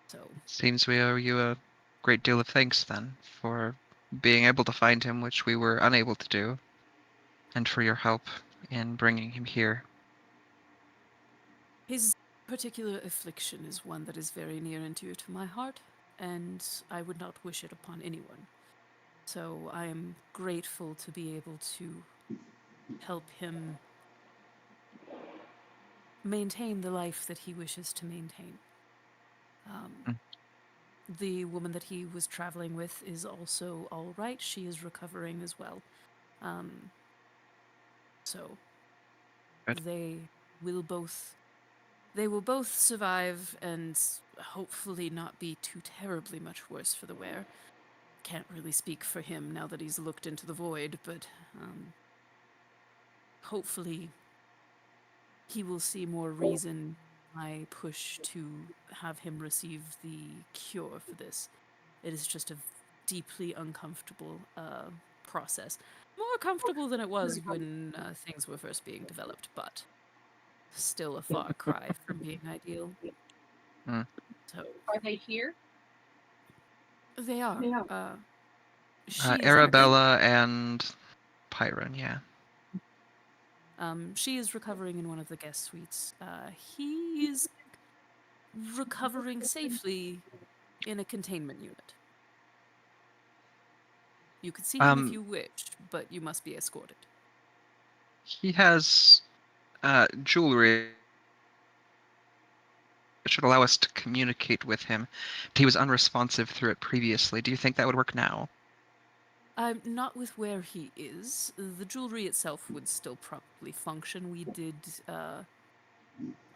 S4: So
S2: Seems we owe you a great deal of thanks then for being able to find him, which we were unable to do, and for your help in bringing him here.
S4: his particular affliction is one that is very near and dear to my heart, and I would not wish it upon anyone. So I am grateful to be able to help him maintain the life that he wishes to maintain.
S2: Mm.
S4: The woman that he was traveling with is also all right. She is recovering as well. So
S2: Good.
S4: they will both survive and hopefully not be too terribly much worse for the wear. Can't really speak for him now that he's looked into the void, but hopefully he will see more reason I push to have him receive the cure for this. It is just a deeply uncomfortable process. More comfortable than it was when things were first being developed, but still a far cry from being ideal.
S2: Mm.
S4: So
S3: Are they here?
S4: they are. She is
S2: Arabella and Pyron, yeah.
S4: she is recovering in one of the guest suites. He is recovering safely in a containment unit. You could see him if you wish, but you must be escorted.
S2: He has jewelry that should allow us to communicate with him. But he was unresponsive through it previously. Do you think that would work now?
S4: Not with where he is. The jewelry itself would still probably function. We did.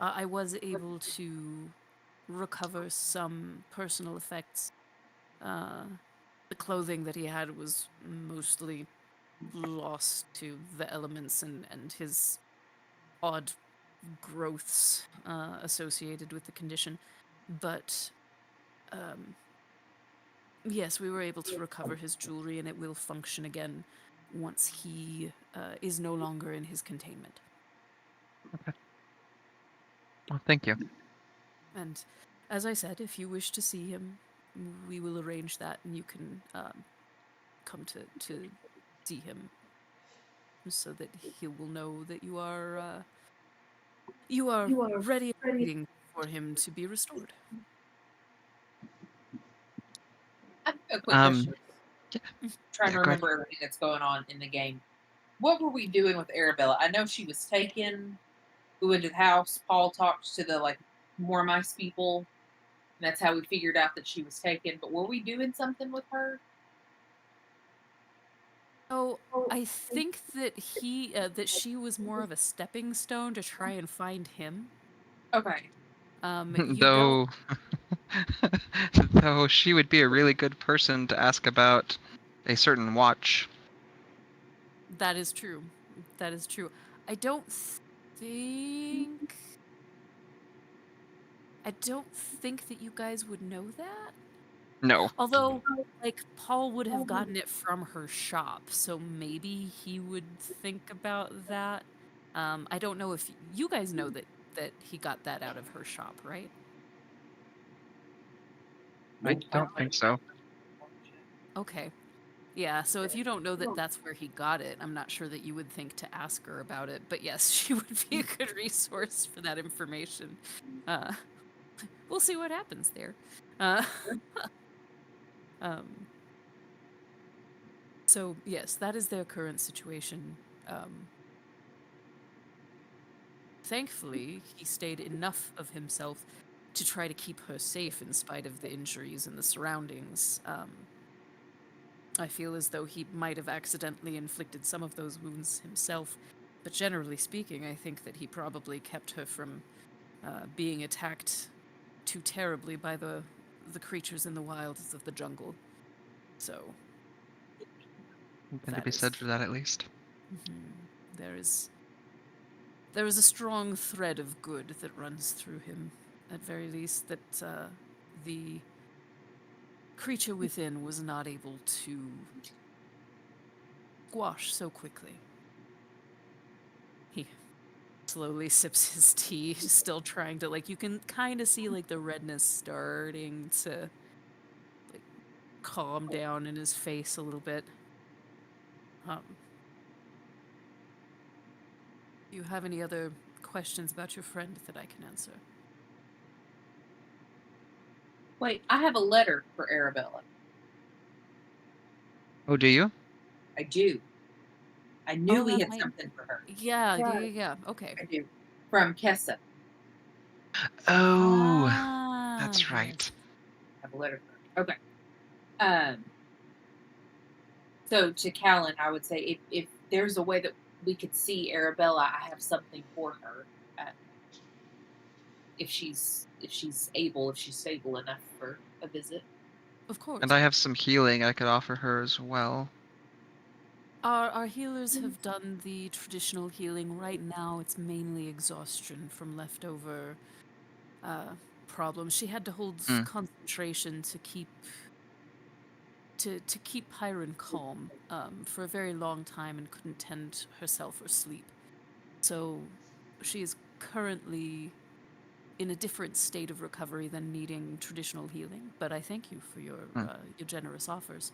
S4: I was able to recover some personal effects. The clothing that he had was mostly lost to the elements and his odd growths associated with the condition, but yes, we were able to recover his jewelry, and it will function again once he is no longer in his containment.
S2: Well, thank you.
S4: And as I said, if you wish to see him, we will arrange that, and you can come to see him, so that he will know that you are ready and waiting for him to be restored.
S3: I have a quick
S2: Um,
S3: question.
S2: yeah,
S3: Trying
S2: yeah,
S3: to
S2: go ahead.
S3: remember everything that's going on in the game. What were we doing with Arabella? I know she was taken. We went to the house. Paul talked to the more mice people. And that's how we figured out that she was taken. But were we doing something with her?
S4: Oh, I think that that she was more of a stepping stone to try and find him.
S3: Okay.
S4: You don't.
S2: Though, though she would be a really good person to ask about a certain watch.
S4: That is true. That is true. I don't think. I don't think that you guys would know that.
S2: No.
S4: Although, Paul would have gotten it from her shop, so maybe he would think about that. I don't know if you guys know that he got that out of her shop, right?
S2: I don't think so.
S4: Okay. Yeah, so if you don't know that that's where he got it, I'm not sure that you would think to ask her about it. But yes, she would be a good resource for that information. Uh, we'll see what happens there. Uh, um, so yes, that is their current situation. Thankfully, he stayed enough of himself to try to keep her safe in spite of the injuries and the surroundings. I feel as though he might have accidentally inflicted some of those wounds himself, but generally speaking, I think that he probably kept her from being attacked too terribly by the creatures in the wilds of the jungle. So
S2: Nothing to
S4: that
S2: be said
S4: is
S2: for that, at least.
S4: there is a strong thread of good that runs through him, at very least, that the creature within was not able to squash so quickly. He slowly sips his tea, still trying to, you can kind of see, the redness starting to, calm down in his face a little bit. Do you have any other questions about your friend that I can answer?
S3: Wait, I have a letter for Arabella.
S2: Oh, do you?
S3: I do. I knew
S4: Oh,
S3: we
S4: that
S3: had
S4: might.
S3: something for her.
S4: Yeah. Okay.
S3: I do. From Kessa.
S2: Oh, that's
S4: Yes.
S2: right.
S3: I have a letter for her. Okay. So to Callan, I would say if there's a way that we could see Arabella, I have something for her. If she's able, if she's stable enough for a visit.
S4: Of course.
S2: And I have some healing I could offer her as well.
S4: Our healers have done the traditional healing. Right now, it's mainly exhaustion from leftover problems. She had to hold
S2: Mm.
S4: concentration to keep Hiron calm for a very long time and couldn't tend herself or sleep. So she is currently in a different state of recovery than needing traditional healing. But I thank you for your
S2: Mm.
S4: generous offers.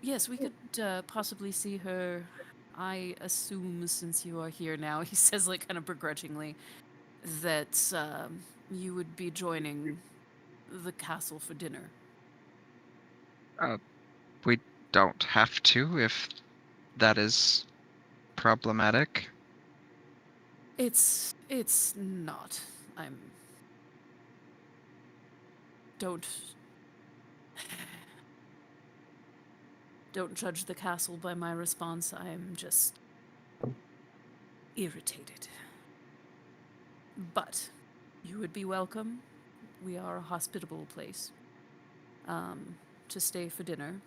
S4: Yes, we could possibly see her. I assume, since you are here now, he says, kind of begrudgingly, that you would be joining the castle for dinner.
S2: We don't have to if that is problematic.
S4: It's not. I'm. Don't judge the castle by my response. I'm just irritated. But you would be welcome. We are a hospitable place. To stay for dinner.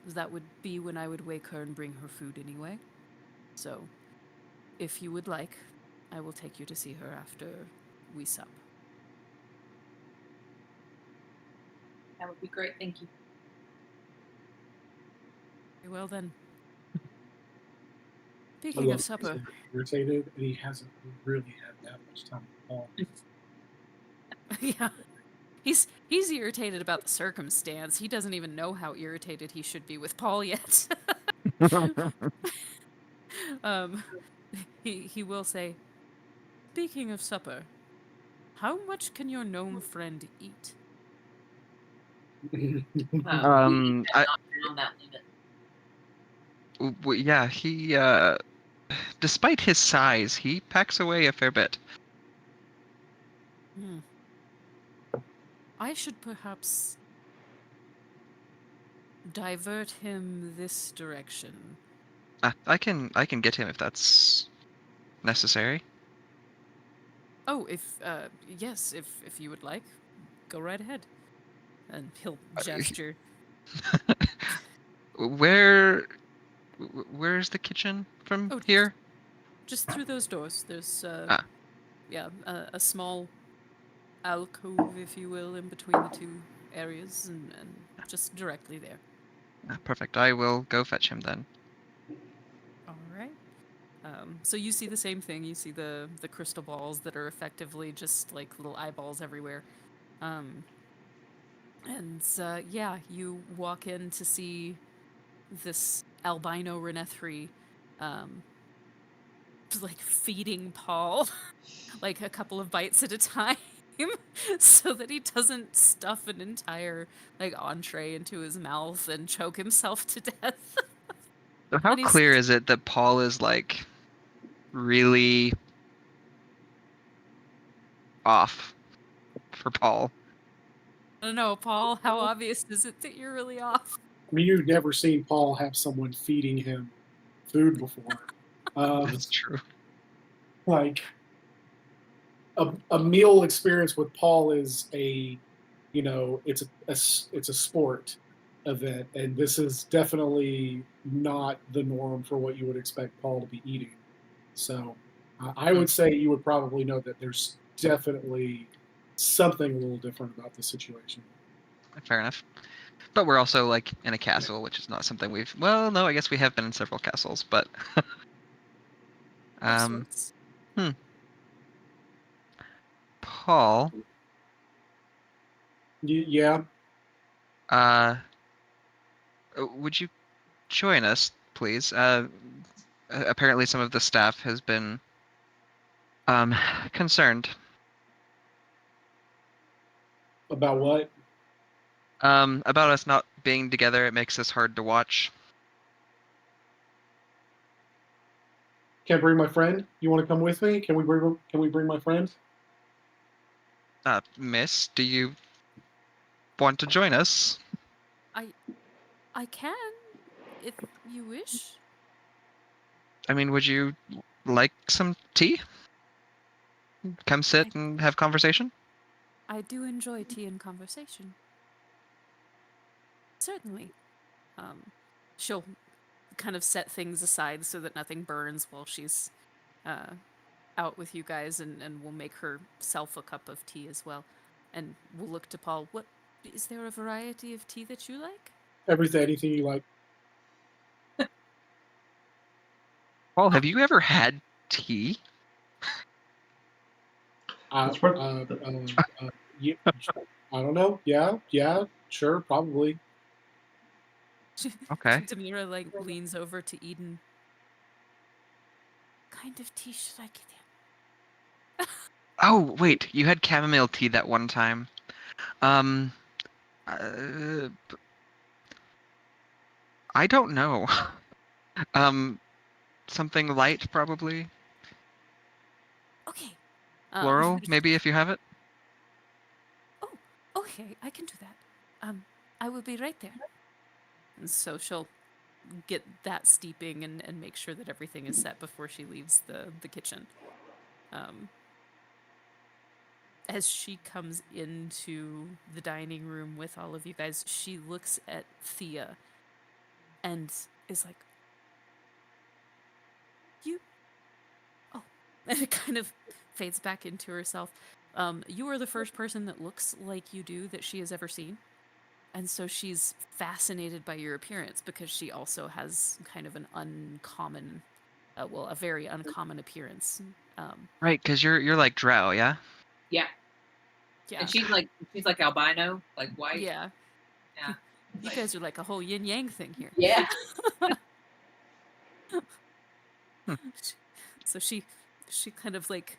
S4: That would be when I would wake her and bring her food anyway. So, if you would like, I will take you to see her after we sup.
S3: That would be great. Thank you.
S4: Very well then.
S5: I
S4: Speaking
S5: love
S4: of supper,
S5: he's irritated, and he hasn't really had that much time at all.
S4: yeah, he's irritated about the circumstance. He doesn't even know how irritated he should be with Paul yet. um, he will say, speaking of supper, how much can your gnome friend eat?
S3: We
S2: I
S3: have not found that limit.
S2: yeah, he despite his size, he packs away a fair bit.
S4: Hmm. I should perhaps divert him this direction.
S2: I can get him if that's necessary.
S4: Oh, yes, if you would like, go right ahead. And he'll gesture.
S2: Where where's the kitchen from
S4: Oh,
S2: here?
S4: just through those doors. There's
S2: Ah,
S4: yeah, a small alcove, if you will, in between the two areas, and just directly there.
S2: perfect. I will go fetch him then.
S4: All right. So you see the same thing. You see the crystal balls that are effectively just like little eyeballs everywhere. Um, and yeah, you walk in to see this albino Renethri, um, like feeding Paul, like a couple of bites at a time, so that he doesn't stuff an entire like entree into his mouth and choke himself to death.
S2: So how
S4: And he's,
S2: clear is it that Paul is like really off for Paul?
S4: I don't know, Paul, how obvious is it that you're really off?
S5: I mean, you've never seen Paul have someone feeding him food before.
S2: That's true.
S5: Like a meal experience with Paul is it's a sport event, and this is definitely not the norm for what you would expect Paul to be eating. So I would say you would probably know that there's definitely something a little different about the situation.
S2: Fair enough. But we're also like in a castle, which is not something we've. Well, no, I guess we have been in several castles, but
S4: Of
S2: um,
S4: sorts.
S2: hmm. Paul,
S5: Yeah,
S2: would you join us, please? Apparently, some of the staff has been concerned.
S5: about what?
S2: About us not being together. It makes us hard to watch.
S5: Can't bring my friend. You want to come with me? Can we bring my friend?
S2: Miss, do you want to join us?
S4: I can, if you wish.
S2: I mean, would you like some tea? Come sit and have conversation?
S4: I do enjoy tea and conversation. Certainly. Um, she'll kind of set things aside so that nothing burns while she's uh, out with you guys, and we'll make herself a cup of tea as well. And we'll look to Paul. What is there a variety of tea that you like?
S5: Anything you like.
S2: Paul, have you ever had tea?
S1: That's what
S5: Yeah, I don't know. Yeah, sure, probably.
S2: Okay.
S4: Demira like leans over to Eden. What kind of tea should I get him?
S2: Oh, wait, you had chamomile tea that one time. Um, uh, I don't know. Um, something light, probably.
S4: Okay.
S2: Floral, maybe if you have it.
S4: Oh, okay, I can do that. I will be right there. And so she'll get that steeping and make sure that everything is set before she leaves the kitchen. Um, as she comes into the dining room with all of you guys, she looks at Thea and is like, "You, oh, And it kind of fades back into herself. You are the first person that looks like you do that she has ever seen. And so she's fascinated by your appearance because she also has kind of an uncommon, a very uncommon appearance.
S2: Right, because you're like Drow, yeah?
S3: Yeah.
S4: Yeah.
S3: And she's like albino, like white.
S4: Yeah.
S3: Yeah.
S4: You guys are like a whole yin yang thing here.
S3: Yeah.
S4: So she kind of like,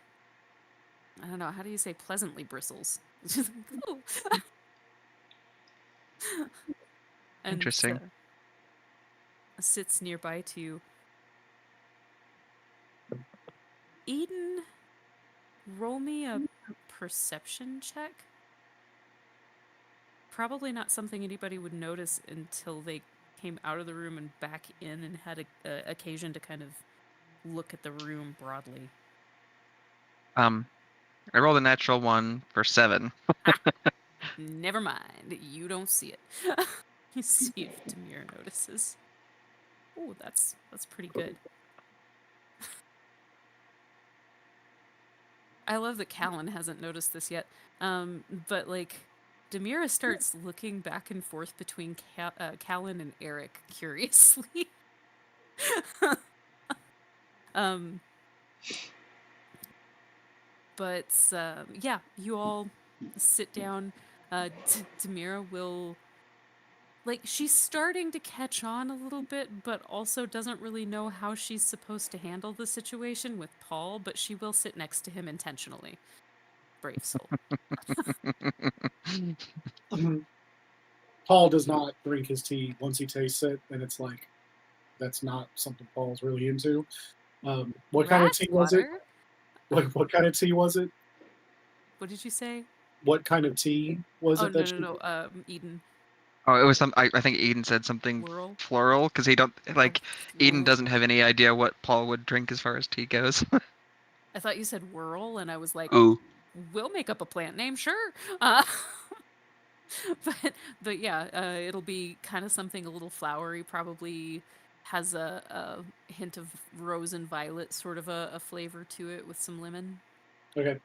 S4: I don't know, how do you say pleasantly bristles? She's like, oh. And
S2: Interesting.
S4: sits nearby to you. Eden, roll me a perception check. Probably not something anybody would notice until they came out of the room and back in and had a occasion to kind of look at the room broadly.
S2: I rolled a natural 1 for 7.
S4: Never mind, you don't see it. You see if Demir notices. Oh, that's pretty good. I love that Callan hasn't noticed this yet. But like, Demira starts looking back and forth between Callan and Eric curiously. um, but yeah, you all sit down. Demira will, like, she's starting to catch on a little bit, but also doesn't really know how she's supposed to handle the situation with Paul, but she will sit next to him intentionally. Brave soul.
S5: Paul does not drink his tea once he tastes it, and it's like that's not something Paul's really into. What kind of tea was it? What kind of tea was it?
S4: What did you say?
S5: What kind of tea was
S4: Oh,
S5: it that
S4: no. Eden.
S2: Oh, it was some. I think Eden said something
S4: Whirl.
S2: floral because he don't like. Eden
S4: Whirl.
S2: doesn't have any idea what Paul would drink as far as tea goes.
S4: I thought you said whirl, and I was like,
S2: Ooh,
S4: we'll make up a plant name, sure. But yeah, it'll be kind of something a little flowery, probably has a hint of rose and violet, sort of a flavor to it with some lemon.
S5: Okay.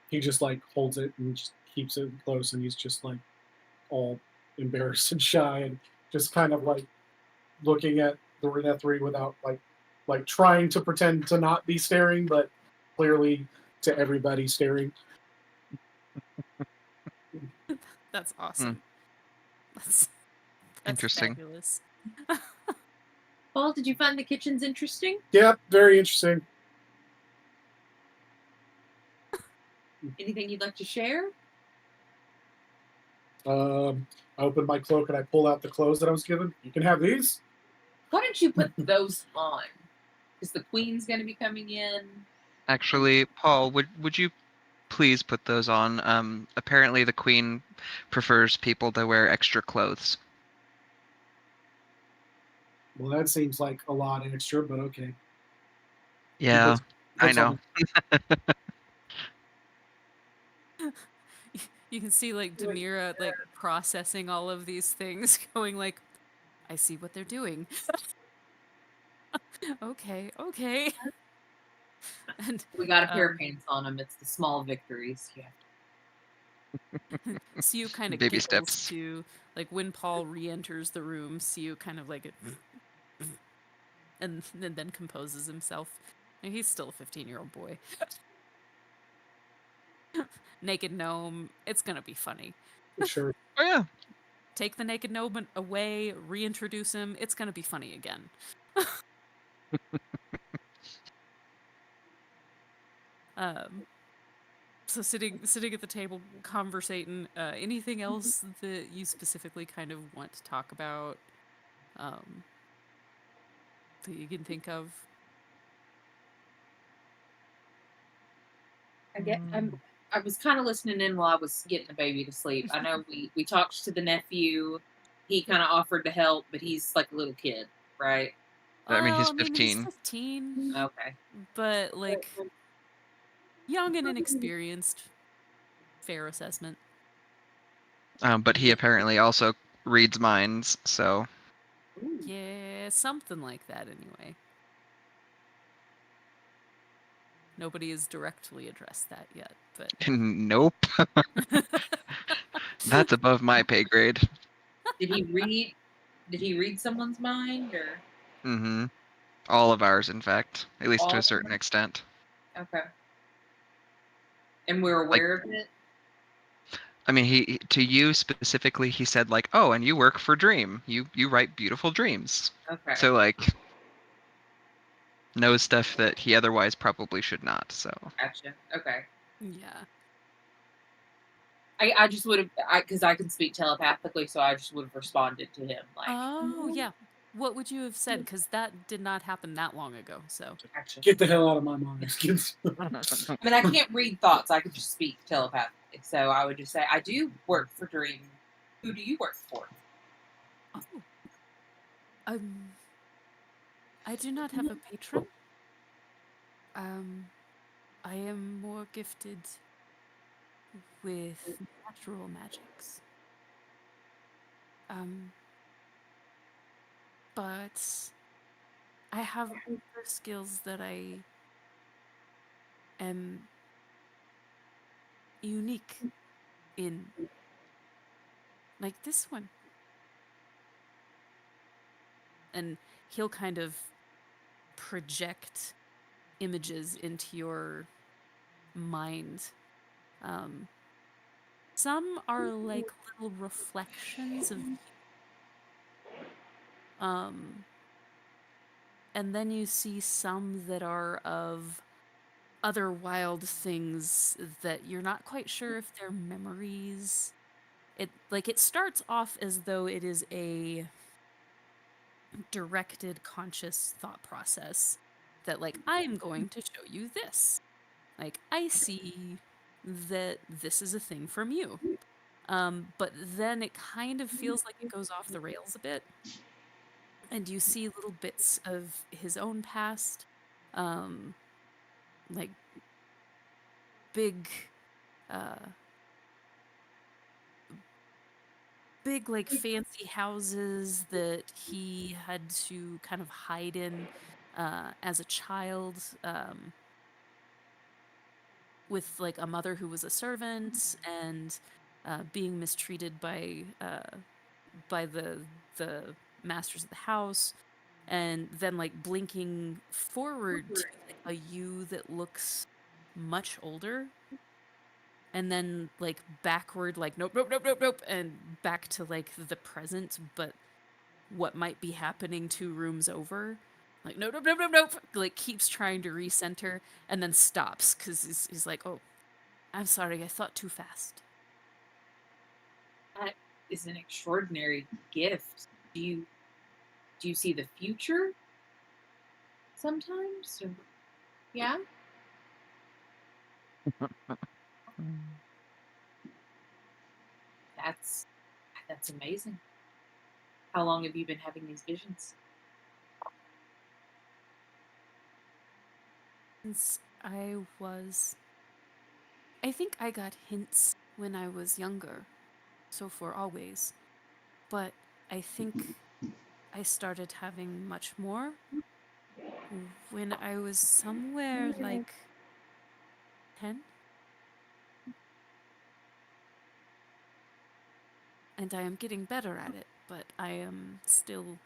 S5: He just like holds it and just keeps it close, and he's just like all embarrassed and shy, and just kind of like looking at the Renethri without like trying to pretend to not be staring, but clearly to everybody staring.
S4: That's awesome. That's
S2: interesting.
S4: fabulous.
S3: Paul, did you find the kitchens interesting?
S5: Yeah, very interesting.
S3: Anything you'd like to share?
S5: I open my cloak and I pull out the clothes that I was given. You can have these.
S3: Why don't you put those on? Because the queen's going to be coming in.
S2: Actually, Paul, would you please put those on? Apparently the queen prefers people to wear extra clothes.
S5: Well, that seems like a lot extra, but okay.
S2: Yeah, I know.
S4: You can see like Demira like processing all of these things, going like, I see what they're doing. Okay. And
S3: We got a pair of pants on them. It's the small victories. Yeah.
S4: Siu kind of
S2: Baby
S4: giggles
S2: steps.
S4: to, like, when Paul re-enters the room, Siu kind of like and then composes himself. And he's still a 15-year-old boy. Naked gnome, it's gonna be funny.
S5: Sure.
S2: Oh yeah.
S4: Take the naked gnome away, reintroduce him, it's gonna be funny again. So sitting at the table, conversating. Anything else that you specifically kind of want to talk about? That you can think of?
S3: I was kind of listening in while I was getting the baby to sleep. I know we talked to the nephew. He kind of offered to help, but he's like a little kid, right?
S2: I mean, he's
S4: I mean, he's
S2: 15.
S4: 15,
S3: Okay.
S4: but like young and inexperienced. Fair assessment.
S2: But he apparently also reads minds, so
S4: Yeah, something like that anyway. Nobody has directly addressed that yet, but
S2: Nope. That's above my pay grade.
S3: Did he read? Did he read someone's mind, or
S2: Mm-hmm. All of ours, in fact, at least to
S3: all
S2: a
S3: of
S2: certain
S3: them?
S2: extent.
S3: Okay. And we're
S2: Like,
S3: aware of it.
S2: I mean, to you specifically, he said like, "Oh, and you work for Dream. You write beautiful dreams."
S3: Okay.
S2: So like, knows stuff that he otherwise probably should not. So
S3: Gotcha. Okay.
S4: yeah.
S3: I just would have, because I can speak telepathically, so I just would have responded to him like,
S4: Oh, yeah. What would you have said? Because that did not happen that long ago. So
S3: "Gotcha."
S5: Get the hell out of my mind.
S3: I mean, I can't read thoughts. I can just speak telepathically. So I would just say, I do work for Dream. Who do you work for?
S4: oh, um, I do not have a patron. I am more gifted with natural magics. Um, but I have other skills that I am unique in, like this one. And he'll kind of project images into your mind. Um, some are like little reflections of um, and then you see some that are of other wild things that you're not quite sure if they're memories. It starts off as though it is a directed conscious thought process that like I'm going to show you this. Like I see that this is a thing from you. But then it kind of feels like it goes off the rails a bit, and you see little bits of his own past, um, like big, uh, big like fancy houses that he had to kind of hide in as a child, with like a mother who was a servant and being mistreated by the masters of the house, and then like blinking forward to like a you that looks much older, and then like backward, like nope, nope, nope, nope, nope, and back to like the present, but what might be happening 2 rooms over. Like nope, nope, nope, nope, nope. Like keeps trying to recenter and then stops because he's like, oh, I'm sorry, I thought too fast.
S3: That is an extraordinary gift. Do you see the future sometimes? Or, yeah. That's that's amazing. How long have you been having these visions?
S4: Since I think I got hints when I was younger, so for always. But I think I started having much more when I was somewhere like 10. And I am getting better at it, but I am still.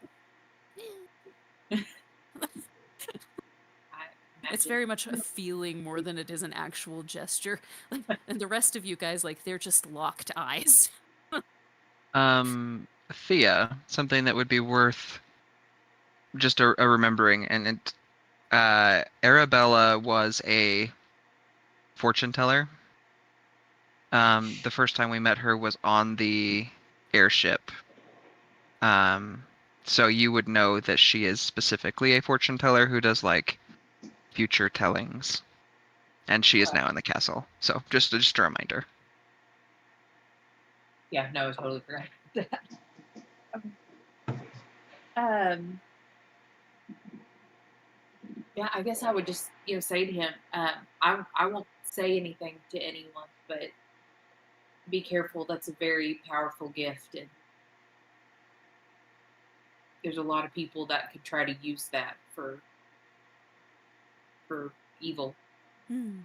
S3: I
S4: It's
S3: imagine.
S4: very much a feeling more than it is an actual gesture. And the rest of you guys, like, they're just locked eyes.
S2: Thea, something that would be worth just a remembering, and Arabella was a fortune teller. The first time we met her was on the airship. So you would know that she is specifically a fortune teller who does like future tellings, and she is now in the castle. So just a reminder.
S3: Yeah, no, I totally forgot that. Okay. Um, yeah, I guess I would just say to him, I won't say anything to anyone, but be careful. That's a very powerful gift, and there's a lot of people that could try to use that for evil.
S4: Hmm.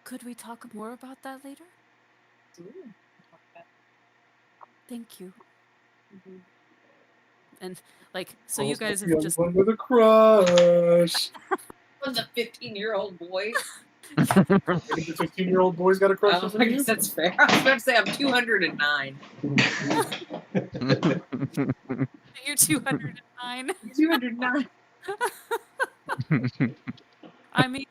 S4: Could we talk more about that later?
S3: Ooh.
S4: Thank you.
S3: Mhm.
S4: And like, so
S5: Also,
S4: you guys have
S5: young
S4: just
S5: one with a crush.
S3: Was a 15-year-old boy.
S5: Maybe the 15-year-old boy's got a crush
S3: Oh,
S5: on
S3: I
S5: you.
S3: guess that's fair. I was about to say I'm 209.
S4: you're 209.
S3: 209.
S4: I mean,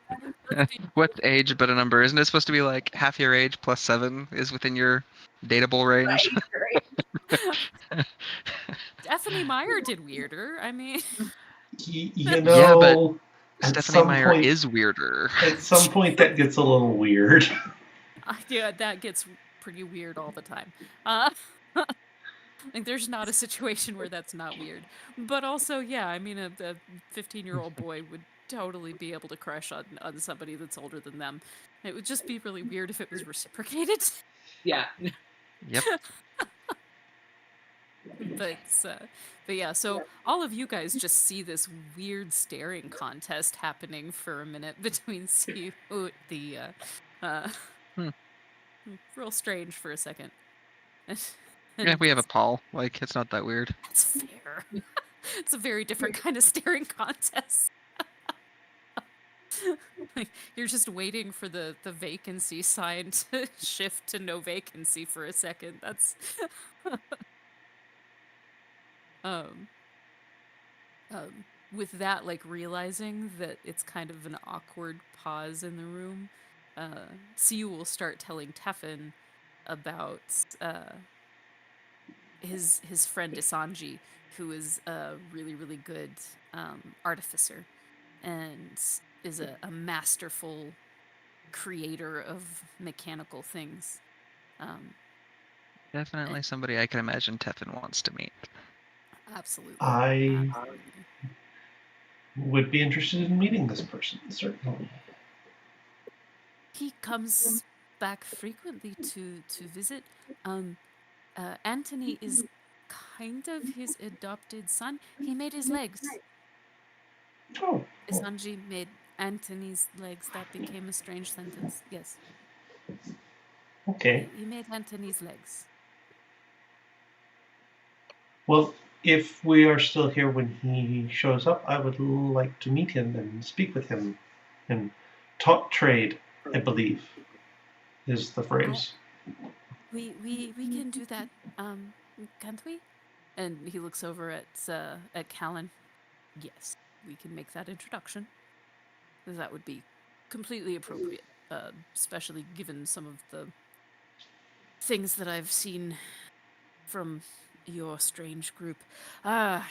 S4: let's be
S2: What's age but a number? Isn't it supposed to be like half your age plus 7 is within your dateable range?
S3: Right.
S4: Stephanie Meyer did weirder. I mean,
S1: You
S2: Yeah, but
S1: know, at
S2: Stephanie
S1: some
S2: Meyer
S1: point,
S2: is weirder.
S1: that gets a little weird.
S4: yeah, that gets pretty weird all the time. Like, there's not a situation where that's not weird. But also, yeah, I mean, a 15-year-old boy would totally be able to crush on somebody that's older than them. It would just be really weird if it was reciprocated.
S3: Yeah.
S2: Yep.
S4: but but yeah, so all of you guys just see this weird staring contest happening for a minute between Siu uh
S2: Hmm.
S4: real strange for a second.
S2: Yeah,
S4: and
S2: we have a Paul. Like, it's not that weird.
S4: that's fair. It's a very different kind of staring contest. Like, you're just waiting for the vacancy sign to shift to no vacancy for a second. That's um with that, like, realizing that it's kind of an awkward pause in the room, Siu will start telling Teffin about his friend Isanji, who is a really, really good artificer and is a masterful creator of mechanical things. Um,
S2: Definitely
S4: and
S2: somebody I can imagine Teffin wants to meet.
S4: absolutely,
S1: I
S4: absolutely.
S1: would be interested in meeting this person, certainly.
S4: He comes back frequently to visit. Um, Anthony is kind of his adopted son. He made his legs.
S1: Oh, well,
S4: Isanji made Anthony's legs. That became a strange sentence. Yes,
S1: okay.
S4: he made Anthony's legs.
S1: Well, if we are still here when he shows up, I would like to meet him and speak with him and talk trade, I believe, is the
S4: I,
S1: phrase.
S4: we can do that, can't we? And he looks over at Callan. Yes, we can make that introduction. That would be completely appropriate, especially given some of the things that I've seen from your strange group. Ah,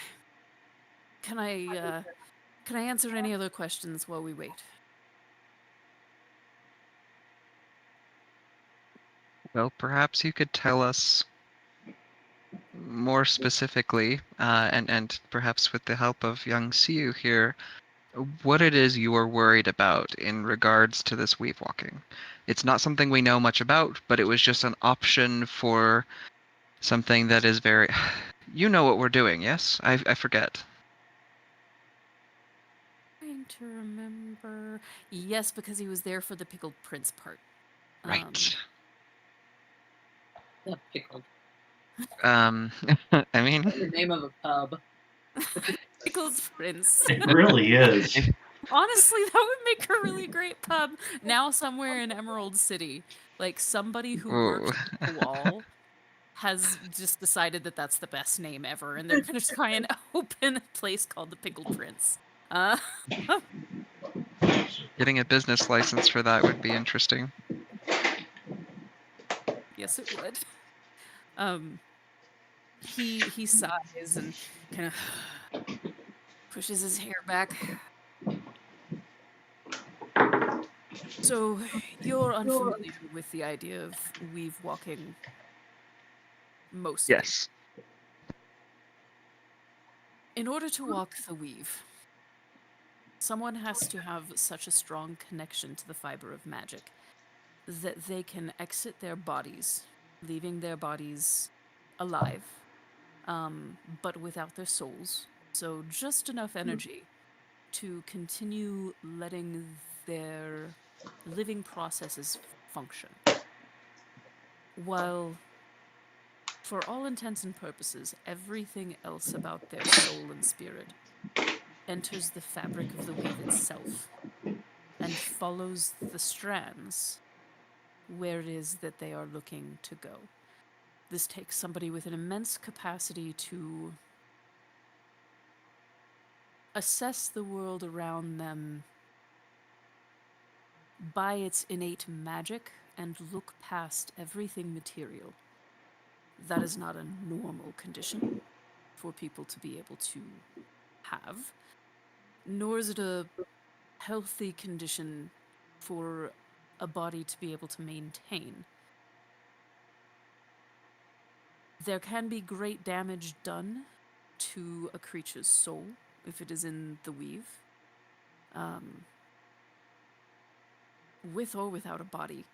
S4: can I answer any other questions while we wait?
S2: Well, perhaps you could tell us more specifically, and perhaps with the help of young Siu here, what it is you are worried about in regards to this weave walking. It's not something we know much about, but it was just an option for something that is very. You know what we're doing, yes? I forget.
S4: Trying to remember. Yes, because he was there for the pickled prince part.
S2: Right.
S3: The pickled.
S2: I mean,
S3: The name of a pub.
S4: Pickled prince.
S1: It really is.
S4: Honestly, that would make a really great pub. Now somewhere in Emerald City, like somebody who
S2: ooh.
S4: works at the wall has just decided that that's the best name ever, and they're gonna try and open a place called the Pickled Prince. Uh,
S2: Getting a business license for that would be interesting.
S4: yes, it would. Um, he sighs and kind of pushes his hair back. So you're unfamiliar with the idea of weave walking, mostly.
S2: Yes.
S4: In order to walk the weave, someone has to have such a strong connection to the fiber of magic that they can exit their bodies, leaving their bodies alive, but without their souls. So just enough energy to continue letting their living processes function. While, for all intents and purposes, everything else about their soul and spirit enters the fabric of the weave itself and follows the strands where it is that they are looking to go. This takes somebody with an immense capacity to assess the world around them by its innate magic and look past everything material. That is not a normal condition for people to be able to have, nor is it a healthy condition for a body to be able to maintain. There can be great damage done to a creature's soul if it is in the weave, with or without a body.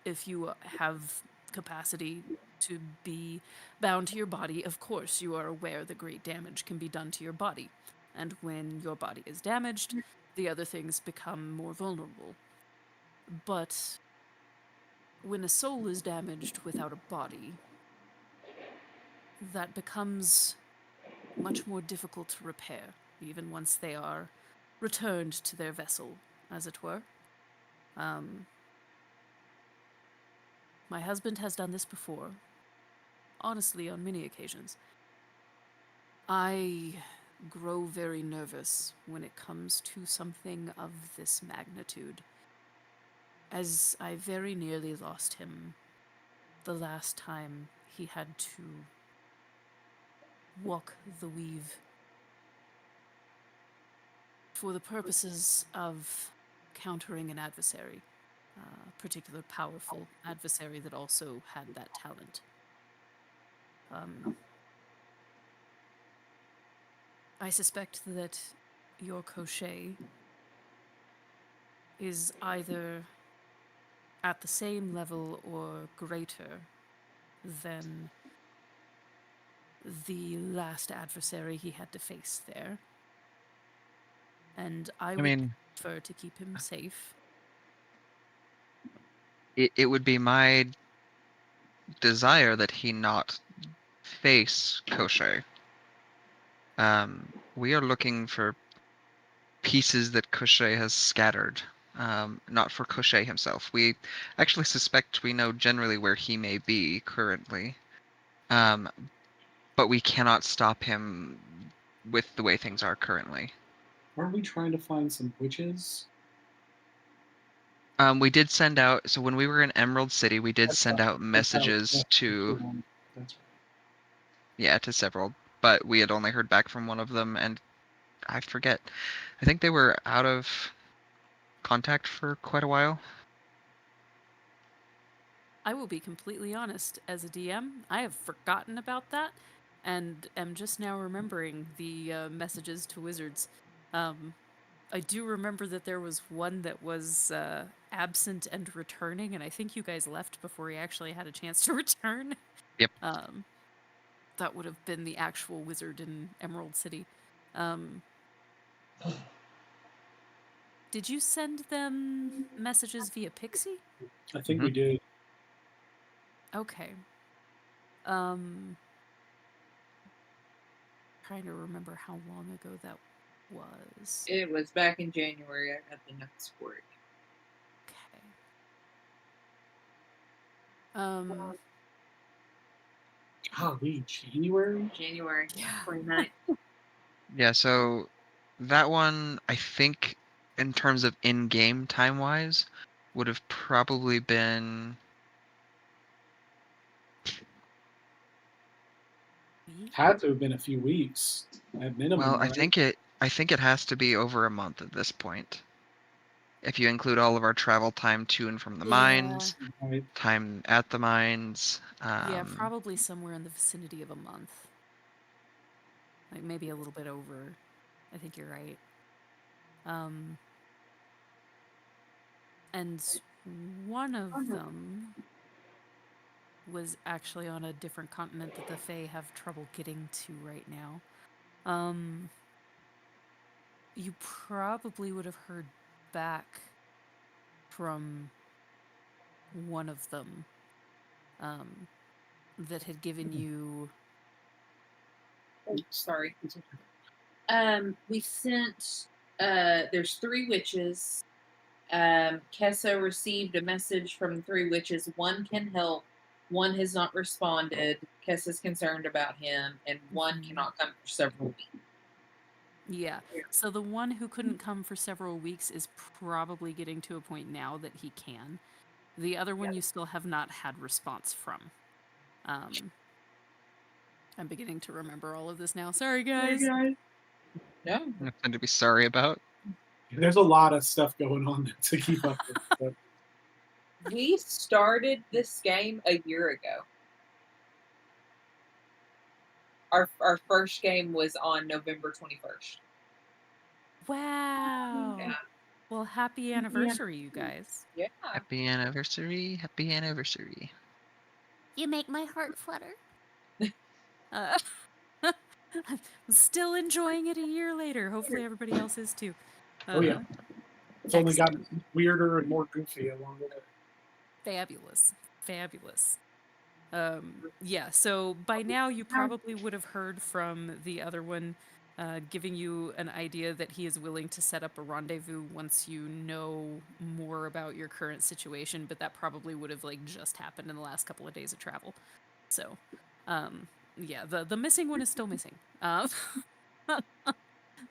S4: If you have capacity to be bound to your body, of course you are aware that great damage can be done to your body. And when your body is damaged, the other things become more vulnerable. But when a soul is damaged without a body, that becomes much more difficult to repair, even once they are returned to their vessel, as it were. My husband has done this before, honestly, on many occasions. I grow very nervous when it comes to something of this magnitude, as I very nearly lost him the last time he had to walk the weave for the purposes of countering an adversary, a particular powerful adversary that also had that talent. I suspect that your crochet is either at the same level or greater than the last adversary he had to face there. And I
S2: I
S4: would
S2: mean,
S4: prefer to keep him safe.
S2: it would be my desire that he not face Kosher. We are looking for pieces that Kosher has scattered, not for Kosher himself. We actually suspect we know generally where he may be currently, but we cannot stop him with the way things are currently.
S5: Aren't we trying to find some witches?
S2: We did send out, so when we were in Emerald City, we did
S5: That's
S2: send
S5: right.
S2: out messages to,
S5: That's right.
S2: yeah, to several, but we had only heard back from one of them, and I forget. I think they were out of contact for quite a while.
S4: I will be completely honest, as a DM, I have forgotten about that and am just now remembering the messages to wizards. I do remember that there was one that was absent and returning, and I think you guys left before he actually had a chance to return.
S2: Yep.
S4: That would have been the actual wizard in Emerald City. Did you send them messages via Pixie?
S5: I think
S2: Mhm.
S5: we did.
S4: Okay. Trying to remember how long ago that was.
S3: It was back in January. I got the notes for it.
S4: Okay.
S5: Golly, January?
S3: January
S4: Yeah.
S3: 29th.
S2: Yeah, so that one, I think, in terms of in-game time-wise, would have probably been.
S5: Had to have been a few weeks at minimum,
S2: Well, I
S5: right?
S2: think it has to be over a month at this point. If you include all of our travel time to and from the mines,
S5: Right.
S2: time at the mines.
S4: Yeah, probably somewhere in the vicinity of a month. Like maybe a little bit over. I think you're right. And one of them was actually on a different continent that the Fae have trouble getting to right now. you probably would have heard back from one of them that had given you.
S3: Oh, sorry. We sent. There's 3 witches. Kessa received a message from 3 witches. One can help. One has not responded. Kessa's concerned about him, and one cannot come for several weeks.
S4: Yeah. So the one who couldn't come for several weeks is probably getting to a point now that he can. The other one you still have not had response from. I'm beginning to remember all of this now. Sorry, guys.
S3: No.
S2: Nothing to be sorry about.
S5: There's a lot of stuff going on to keep up with. So.
S3: We started this game a year ago. Our first game was on November 21st.
S4: Wow.
S3: Yeah.
S4: Well, happy anniversary, you guys.
S3: Yeah.
S2: Happy anniversary. Happy anniversary.
S4: You make my heart flutter. I'm still enjoying it a year later. Hopefully everybody else is too.
S5: Oh yeah. It's only gotten weirder and more goofy along the way.
S4: Fabulous. Fabulous. Yeah, so by now you probably would have heard from the other one, giving you an idea that he is willing to set up a rendezvous once you know more about your current situation, but that probably would have like just happened in the last couple of days of travel. So, yeah, the missing one is still missing.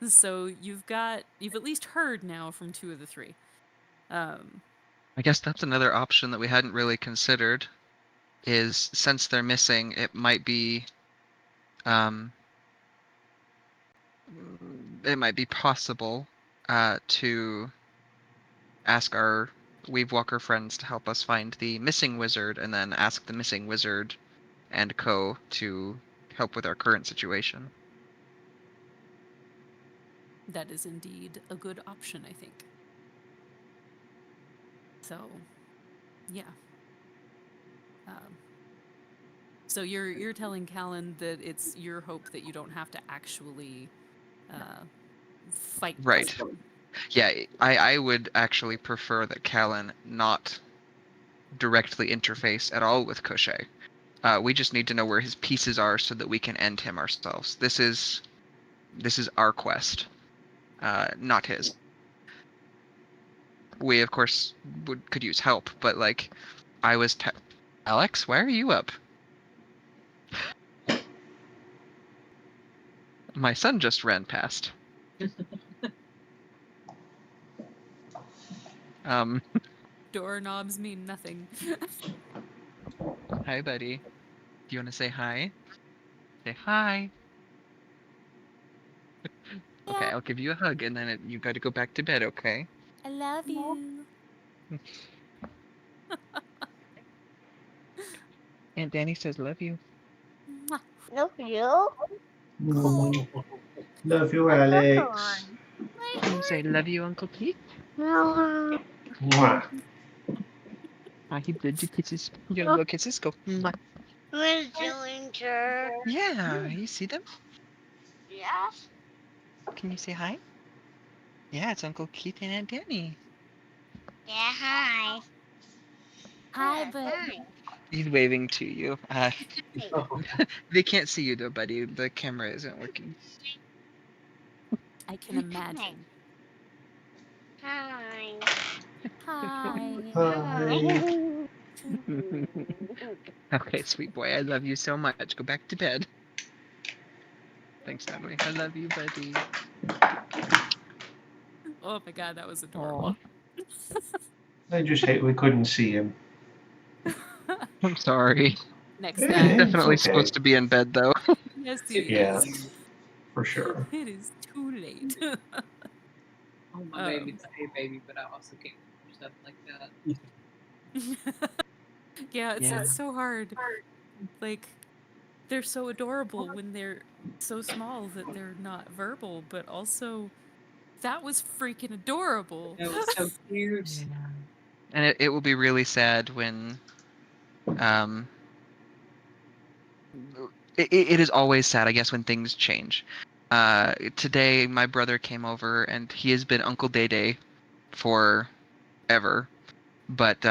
S4: So you've at least heard now from 2 of the 3.
S2: I guess that's another option that we hadn't really considered. Is since they're missing, it might be possible to ask our Weavewalker friends to help us find the missing wizard, and then ask the missing wizard and co to help with our current situation.
S4: That is indeed a good option, I think. So, yeah. So you're telling Callan that it's your hope that you don't have to actually fight.
S2: Right. Yeah, I would actually prefer that Callan not directly interface at all with Cochet. We just need to know where his pieces are so that we can end him ourselves. This is our quest, not his. We of course could use help, but like, Alex, why are you up? My son just ran past.
S4: Doorknobs mean nothing.
S2: Hi, buddy. Do you want to say hi? Say hi. Okay, I'll give you a hug, and then you got to go back to bed, okay?
S4: I love you.
S2: Aunt Danny says love you.
S4: Mwah.
S6: Love you.
S1: Love you, Alex.
S2: Can you say love you, Uncle Pete?
S6: No.
S1: Mwah.
S2: He did your kisses. Your little kisses. Go. Mwah.
S6: We're doing her.
S2: Yeah, you see them?
S6: Yes.
S2: Can you say hi? Yeah, it's Uncle Keith and Aunt Danny.
S6: Yeah. Hi.
S4: Hi,
S6: Hi.
S4: but
S2: He's waving to you.
S5: Oh,
S2: They can't see you though, buddy. The camera isn't working.
S4: I can imagine.
S6: Hi.
S4: Hi.
S1: Hi.
S2: Okay, sweet boy. I love you so much. Go back to bed. Thanks, Emily. I love you, buddy.
S4: Oh my god, that was adorable.
S1: I just hate we couldn't see him.
S2: I'm sorry.
S4: Next
S1: Eh,
S4: time.
S1: it's
S2: Definitely
S1: okay.
S2: supposed to be in bed though.
S4: Yes, he
S1: Yeah,
S4: is.
S1: for sure.
S4: It is too late.
S3: Oh, my baby's a baby, but I also can't do stuff like that.
S4: Yeah, it's
S2: Yeah.
S4: so hard. Like, they're so adorable when they're so small that they're not verbal, but also that was freaking adorable.
S3: It was so cute.
S2: And it will be really sad when it is always sad, I guess, when things change. Today my brother came over and he has been Uncle Day Day forever. But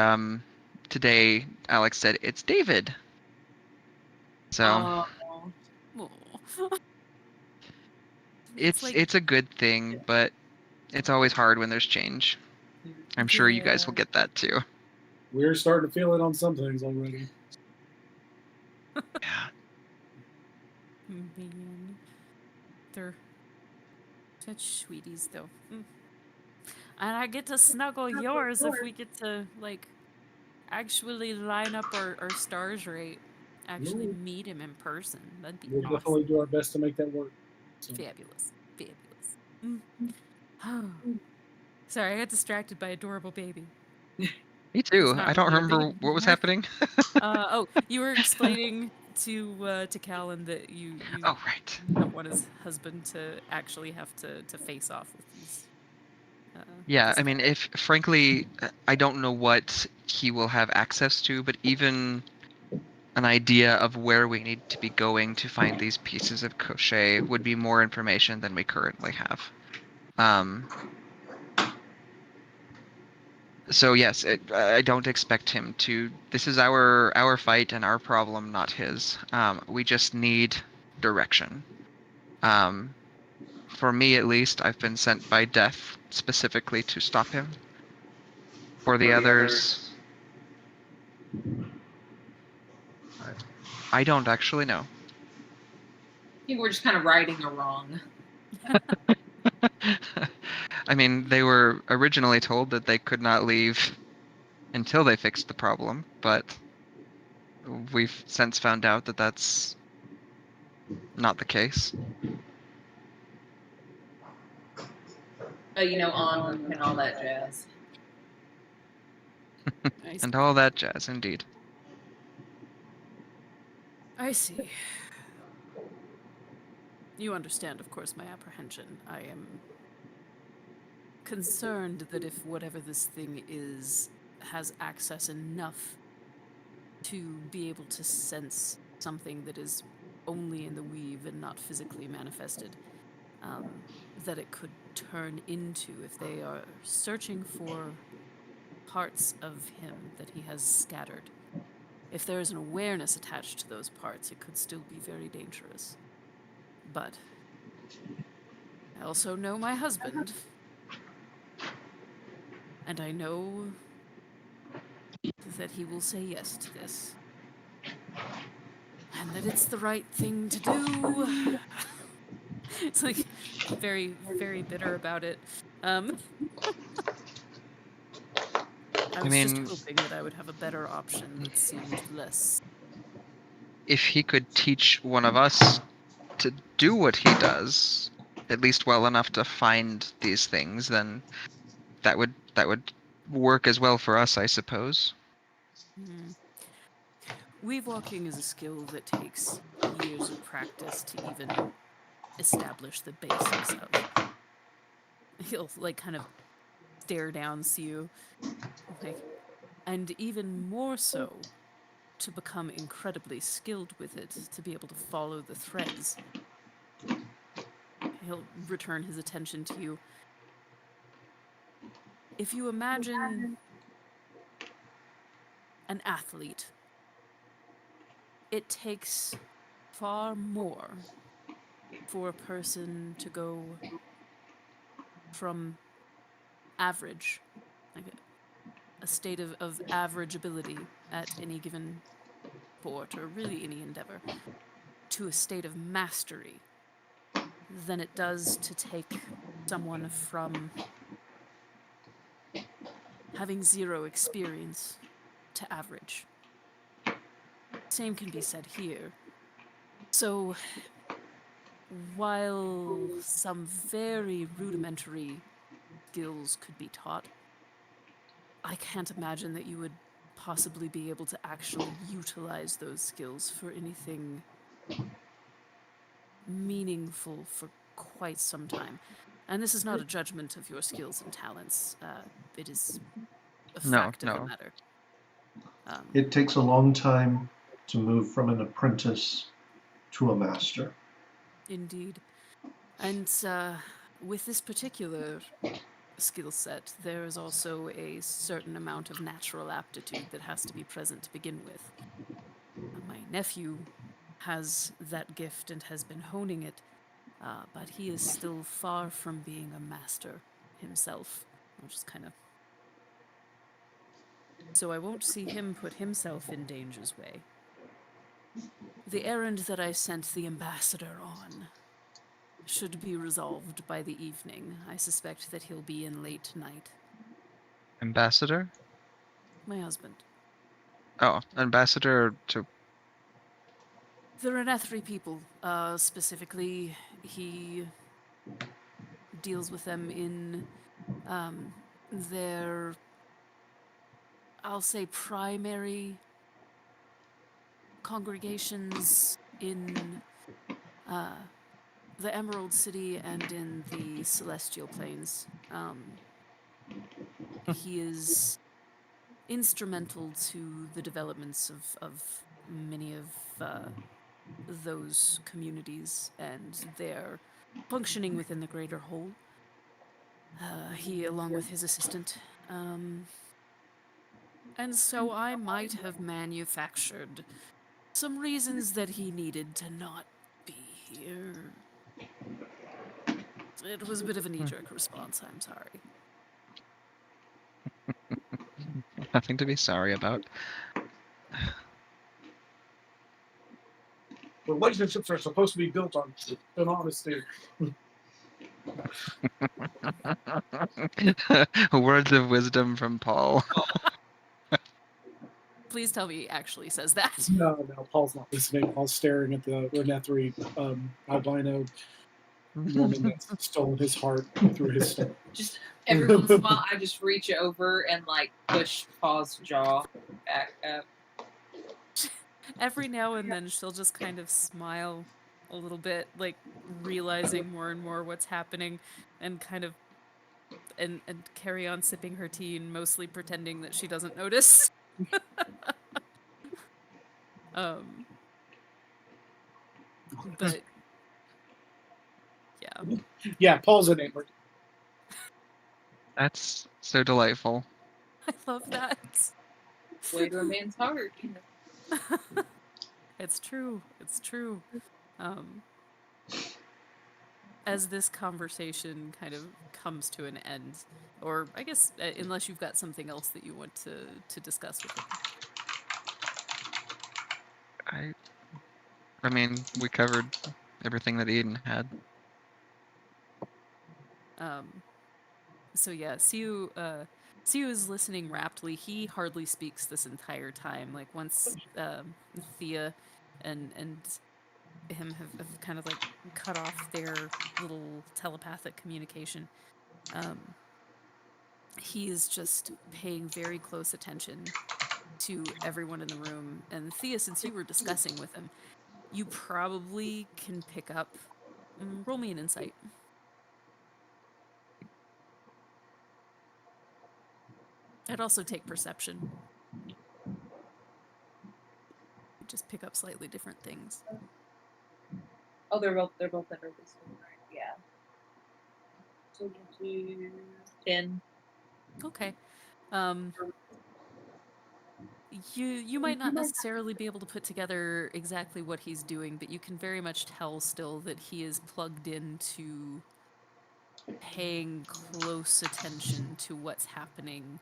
S2: today Alex said it's David. So
S3: Oh,
S4: Oh.
S2: it's a good thing, but it's always hard when there's change. I'm sure you guys will get that too.
S5: We're starting to feel it on some things already.
S2: Yeah.
S4: Man. They're such sweeties, though. And I get to snuggle yours if we get to, like, actually line up our stars right. Actually
S5: We'll,
S4: meet him in person. That'd be
S5: we'll
S4: awesome.
S5: definitely do our best to make that work. So.
S4: Fabulous. Fabulous. Sorry, I got distracted by adorable baby.
S2: Me too.
S4: not
S2: I don't
S4: really a
S2: remember
S4: baby
S2: what was
S4: anymore.
S2: happening.
S4: You were explaining to Callan that you
S2: Oh, right.
S4: don't want his husband to actually have to face off with these.
S2: Yeah,
S4: this
S2: I mean, if frankly, I don't know what he will have access to, but even an idea of where we need to be going to find these pieces of crochet would be more information than we currently have. So yes, I don't expect him to. This is our fight and our problem, not his. We just need direction. For me at least, I've been sent by Death specifically to stop him. For the others, I don't actually know.
S3: I think we're just kind of righting a wrong.
S2: I mean, they were originally told that they could not leave until they fixed the problem, but we've since found out that that's not the case.
S3: Onward and all that jazz.
S2: And all that jazz, indeed.
S4: I see. You understand, of course, my apprehension. I am concerned that if whatever this thing is has access enough to be able to sense something that is only in the weave and not physically manifested, that it could turn into, if they are searching for parts of him that he has scattered. If there is an awareness attached to those parts, it could still be very dangerous. But I also know my husband, and I know that he will say yes to this. And that it's the right thing to do. It's like very, very bitter about it. I was just
S2: mean,
S4: hoping that I would have a better option that seemed less.
S2: if he could teach one of us to do what he does, at least well enough to find these things, then that would work as well for us, I suppose.
S4: Hmm. Weave walking is a skill that takes years of practice to even establish the basics of. He'll like kind of stare down, see you, like, and even more so to become incredibly skilled with it, to be able to follow the threads. He'll return his attention to you. If you imagine an athlete, it takes far more for a person to go from average, like a state of average ability at any given sport or really any endeavor, to a state of mastery than it does to take someone from having zero experience to average. Same can be said here. So, while some very rudimentary skills could be taught, I can't imagine that you would possibly be able to actually utilize those skills for anything meaningful for quite some time. And this is not a judgment of your skills and talents. It is a fact of the
S2: No.
S4: matter.
S1: It takes a long time to move from an apprentice to a master.
S4: Indeed. And with this particular skill set, there is also a certain amount of natural aptitude that has to be present to begin with. My nephew has that gift and has been honing it, but he is still far from being a master himself. I'll just kind of. So I won't see him put himself in danger's way. The errand that I sent the ambassador on should be resolved by the evening. I suspect that he'll be in late tonight.
S2: Ambassador?
S4: My husband.
S2: Oh, ambassador to.
S4: The Renethri people, specifically, he deals with them in their, I'll say, primary congregations in the Emerald City and in the Celestial Plains. He is instrumental to the developments of many of those communities and their functioning within the greater whole. He, along with his assistant. And so I might have manufactured some reasons that he needed to not be here. It was a bit of a knee-jerk response, I'm sorry.
S2: Nothing to be sorry about.
S5: Relationships are supposed to be built on honesty.
S2: Words of wisdom from Paul.
S4: Please tell me he actually says that.
S5: No, Paul's not listening. Paul's staring at the Renethri albino woman that's stolen his heart through his stomach.
S3: Just every once in a while, I just reach over and like push Paul's jaw back up.
S4: Every now and then she'll just kind of smile a little bit, like realizing more and more what's happening, and kind of and carry on sipping her tea and mostly pretending that she doesn't notice. But yeah.
S5: Yeah, Paul's an Amber.
S2: That's so delightful.
S4: I love that.
S3: Way to a man's heart, you know.
S4: It's true. It's true. As this conversation kind of comes to an end, or I guess unless you've got something else that you want to discuss with him.
S2: I mean, we covered everything that Eden had.
S4: So yeah, Siu is listening raptly. He hardly speaks this entire time. Like once Thea and him have kind of like cut off their little telepathic communication. He is just paying very close attention to everyone in the room. And Thea, since you were discussing with him, you probably can pick up. Roll me an insight. I'd also take perception. Just pick up slightly different things.
S3: Oh, they're both under this one, right? Yeah. So we'll do 10.
S4: Okay. You might not necessarily be able to put together exactly what he's doing, but you can very much tell still that he is plugged into paying close attention to what's happening,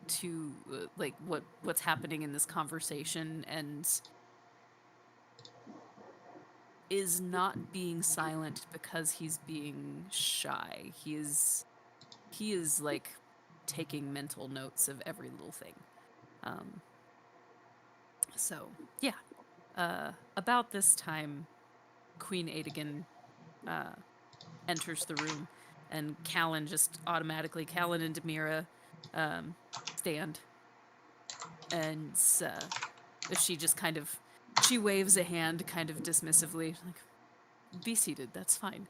S4: to like what's happening in this conversation, and is not being silent because he's being shy. He is like taking mental notes of every little thing. So yeah, about this time, Queen Aedigan enters the room, and Callan and Demira stand, and she just kind of she waves a hand kind of dismissively, like, "Be seated. That's fine."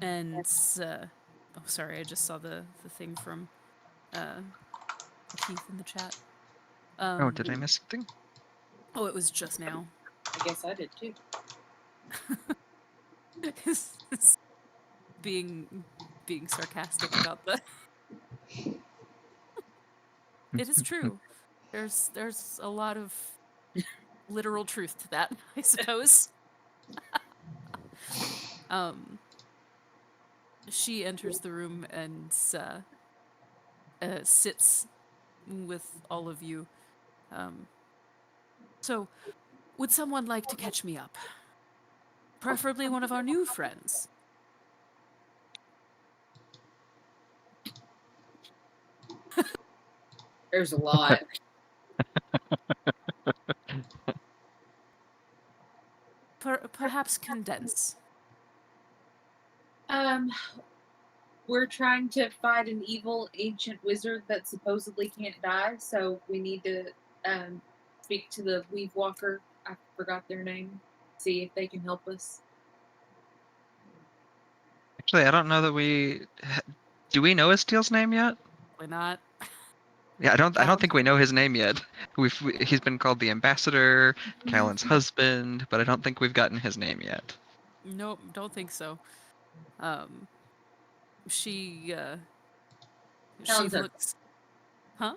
S4: And oh, sorry, I just saw the thing from Keith in the chat.
S2: Oh, did I miss something?
S4: Oh, it was just now.
S3: I guess I did too.
S4: Is being sarcastic about the. It is true. There's a lot of literal truth to that, I suppose. Um, she enters the room and sits with all of you. So, would someone like to catch me up? Preferably one of our new friends.
S3: There's a lot.
S4: Perhaps condense.
S3: Um, we're trying to fight an evil ancient wizard that supposedly can't die, so we need to speak to the Weave Walker. I forgot their name. See if they can help us.
S2: Actually, I don't know that do we know Esteel's name yet?
S4: Why not?
S2: Yeah, I don't
S4: Cal-
S2: think we know his name yet. He's been called the ambassador, Callan's husband, but I don't think we've gotten his name yet.
S4: Nope, don't think so. Um, she
S3: Callan's husband.
S4: looks. Huh?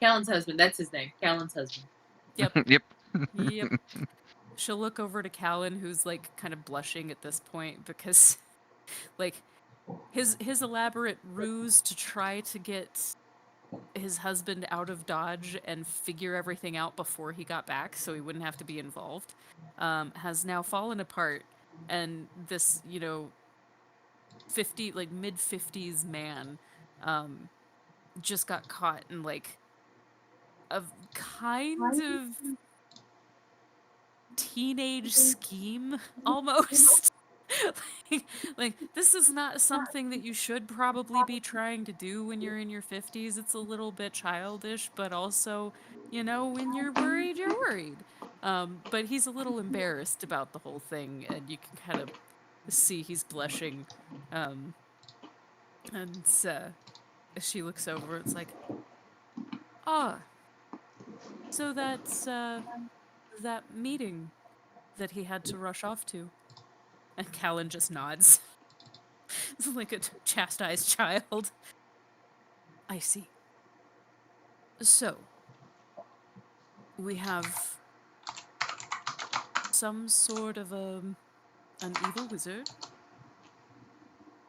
S3: Callan's husband. That's his name. Callan's husband.
S4: Yep.
S2: Yep.
S4: Yep. She'll look over to Callan, who's like kind of blushing at this point because, like, his elaborate ruse to try to get his husband out of Dodge and figure everything out before he got back, so he wouldn't have to be involved, has now fallen apart, and this mid-50s man, just got caught in like a kind of teenage scheme almost. like this is not something that you should probably be trying to do when you're in your 50s. It's a little bit childish, but also, when you're worried, you're worried. But he's a little embarrassed about the whole thing, and you can kind of see he's blushing. And as she looks over, it's like, ah, so that's that meeting that he had to rush off to. And Callan just nods. It's like a chastised child. I see. So, we have some sort of an evil wizard,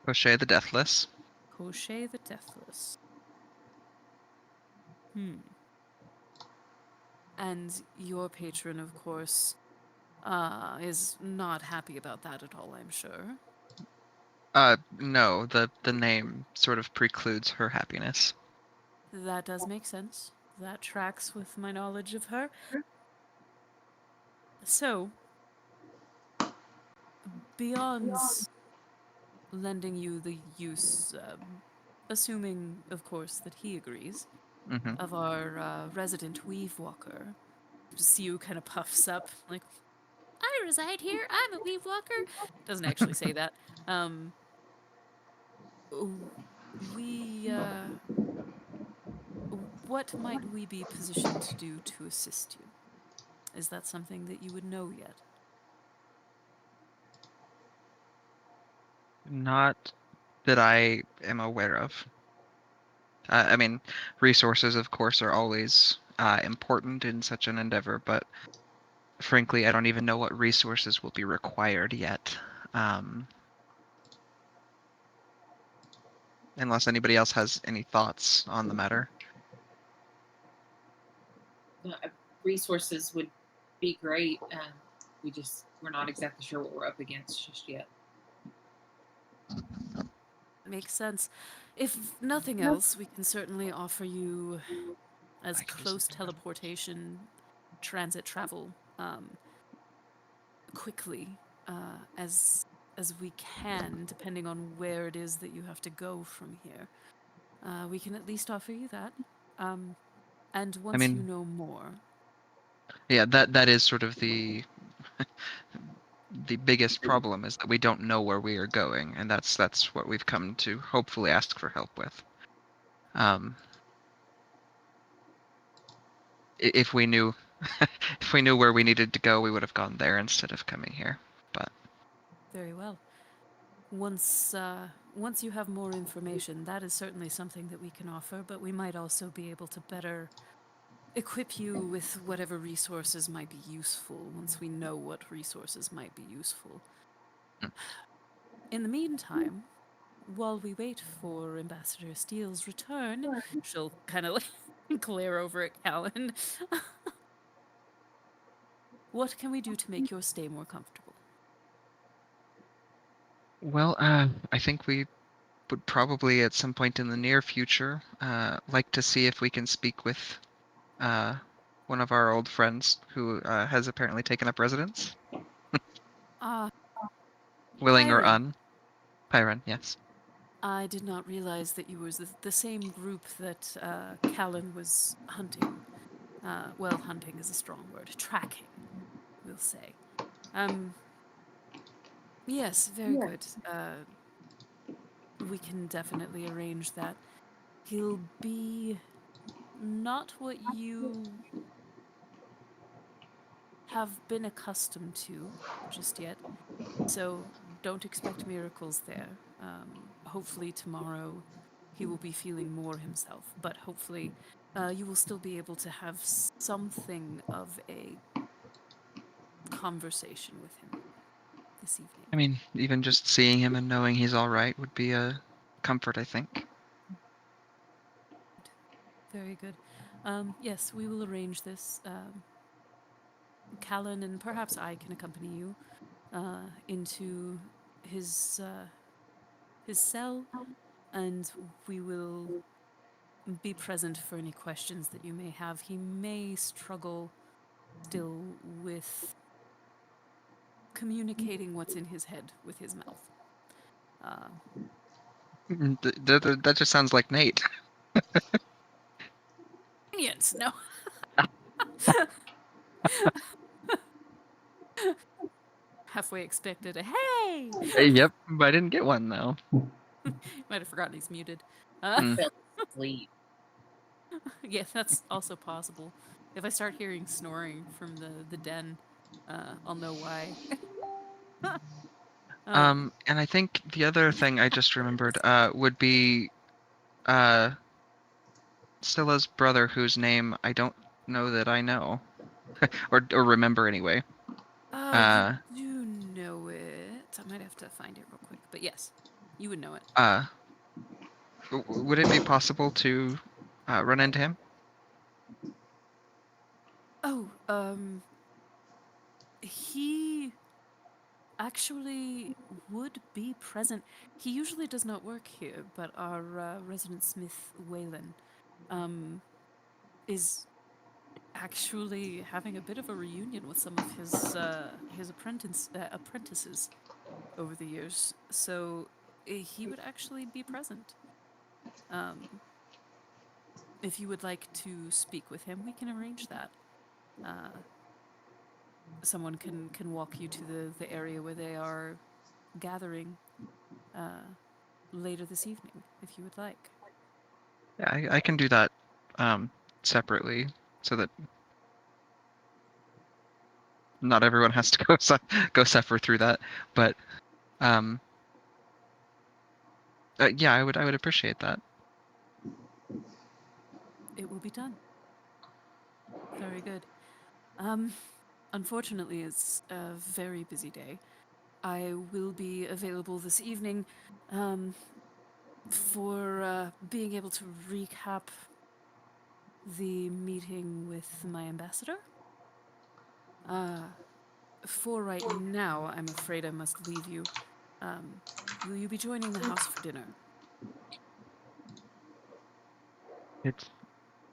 S2: Crochet the Deathless.
S4: Crochet the Deathless. And your patron, of course, is not happy about that at all, I'm sure.
S2: No, the name sort of precludes her happiness.
S4: That does make sense. That tracks with my knowledge of her. So, beyond lending you the use, assuming, of course, that he agrees,
S2: Mm-hmm.
S4: of our resident weave walker, see you kind of puffs up, like, I reside here, I'm a weave walker. Doesn't actually say that. We, what might we be positioned to do to assist you? Is that something that you would know yet?
S2: Not that I am aware of. I mean, resources, of course, are always important in such an endeavor, but frankly, I don't even know what resources will be required yet. Unless anybody else has any thoughts on the matter.
S3: Resources would be great. We're not exactly sure what we're up against just yet.
S4: Makes sense. If nothing else, we can certainly offer you as close teleportation, transit travel, quickly as we can, depending on where it is that you have to go from here. We can at least offer you that. And once you know more,
S2: yeah, that is sort of the biggest problem is that we don't know where we are going, and that's what we've come to hopefully ask for help with. If we knew if we knew where we needed to go, we would have gone there instead of coming here. But
S4: Very well. Once you have more information, that is certainly something that we can offer, but we might also be able to better equip you with whatever resources might be useful once we know what resources might be useful.
S2: Mm.
S4: In the meantime, while we wait for Ambassador Steele's return, she'll kind of like glare over at Callan. What can we do to make your stay more comfortable?
S2: well, I think we would probably at some point in the near future like to see if we can speak with one of our old friends who has apparently taken up residence,
S4: Ah,
S2: willing or
S4: Pyron.
S2: un. Pyron, yes.
S4: I did not realize that you were the same group that Callan was hunting. Well, hunting is a strong word. Tracking, we'll say. Um, yes, very good. We can definitely arrange that. He'll be not what you have been accustomed to just yet, so don't expect miracles there. Hopefully tomorrow he will be feeling more himself, but hopefully you will still be able to have something of a conversation with him this evening.
S2: I mean, even just seeing him and knowing he's all right would be a comfort, I think.
S4: Very good. Yes, we will arrange this. Callan and perhaps I can accompany you into his cell, and we will be present for any questions that you may have. He may struggle still with communicating what's in his head with his mouth. Uh,
S2: That just sounds like Nate.
S4: Convenience, no. Halfway expected a hey.
S2: Yep, but I didn't get one though.
S4: Might have forgotten he's muted.
S2: Hmm.
S3: Fell asleep.
S4: Yeah, that's also possible. If I start hearing snoring from the den, I'll know why.
S2: And I think the other thing I just remembered would be Scylla's brother, whose name I don't know that I know or remember anyway.
S4: You
S2: Uh,
S4: do know it. I might have to find it real quick, but yes, you would know it.
S2: uh, would it be possible to run into him?
S4: Oh, he actually would be present. He usually does not work here, but our resident smith, Waylon, um, is actually having a bit of a reunion with some of his apprentices over the years. So he would actually be present. Um, if you would like to speak with him, we can arrange that. Uh, Someone can walk you to the area where they are gathering later this evening, if you would like.
S2: Yeah, I can do that separately so that not everyone has to go suffer through that. But um, yeah, I would appreciate that.
S4: It will be done. Very good. Unfortunately, it's a very busy day. I will be available this evening for being able to recap the meeting with my ambassador. Uh, for right now, I'm afraid I must leave you. Um, will you be joining the house for dinner?
S2: It's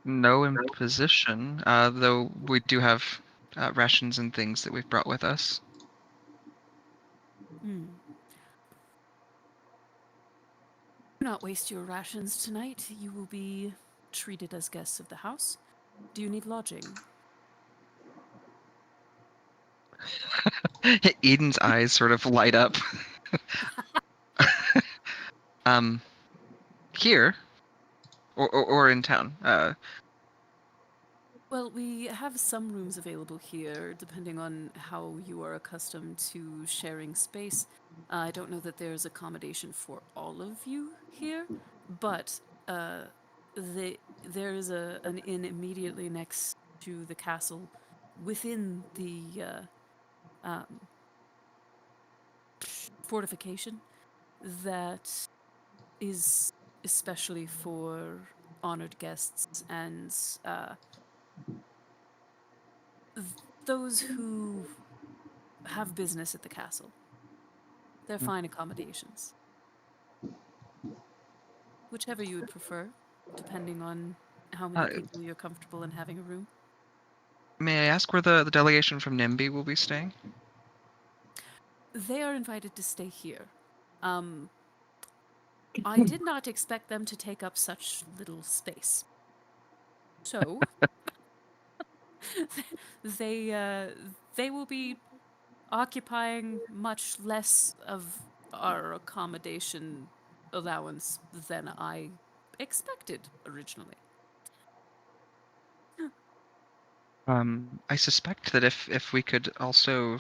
S2: no imposition, though we do have rations and things that we've brought with us.
S4: Hmm. Do not waste your rations tonight. You will be treated as guests of the house. Do you need lodging?
S2: Eden's eyes sort of light up. um, Here or in town.
S4: Well, we have some rooms available here, depending on how you are accustomed to sharing space. I don't know that there's accommodation for all of you here, but uh, there is an inn immediately next to the castle within the um, fortification that is especially for honored guests and uh, those who have business at the castle. They're
S2: Hmm.
S4: fine accommodations. Whichever you would prefer, depending on how many
S2: Uh,
S4: people you're comfortable in having a room.
S2: may I ask where the delegation from NIMBY will be staying?
S4: They are invited to stay here. Um, I did not expect them to take up such little space. So, they they will be occupying much less of our accommodation allowance than I expected originally.
S2: I suspect that if we could also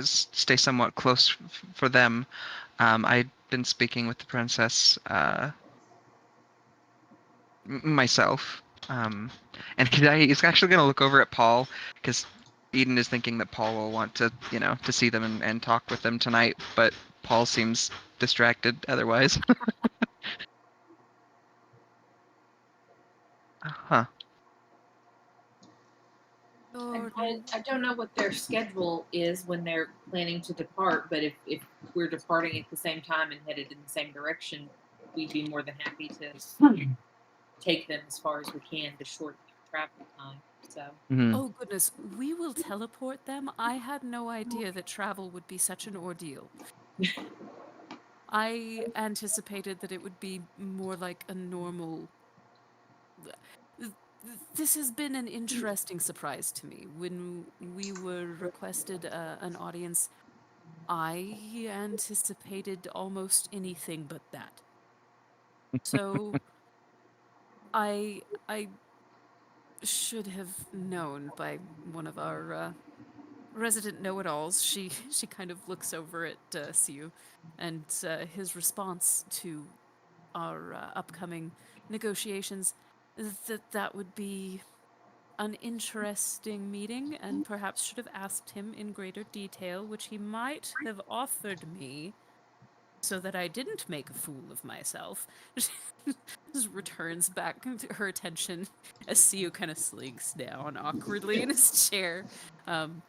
S2: stay somewhat close for them, I'd been speaking with the princess myself, and he's actually going to look over at Paul because Eden is thinking that Paul will want to, to see them and talk with them tonight, but Paul seems distracted otherwise. Huh.
S4: Lord,
S3: I don't know what their schedule is when they're planning to depart, but if we're departing at the same time and headed in the same direction, we'd be more than happy to take them as far as we can to shorten their travel time. So
S2: Mhm.
S4: oh goodness, we will teleport them. I had no idea that travel would be such an ordeal. I anticipated that it would be more like a normal. This has been an interesting surprise to me. When we were requested an audience, I anticipated almost anything but that. So I should have known by one of our resident know-it-alls. She kind of looks over at Siu, and his response to our upcoming negotiations that would be an interesting meeting, and perhaps should have asked him in greater detail, which he might have offered me, so that I didn't make a fool of myself. Just returns back her attention as Siu kind of slinks down awkwardly in his chair. Um,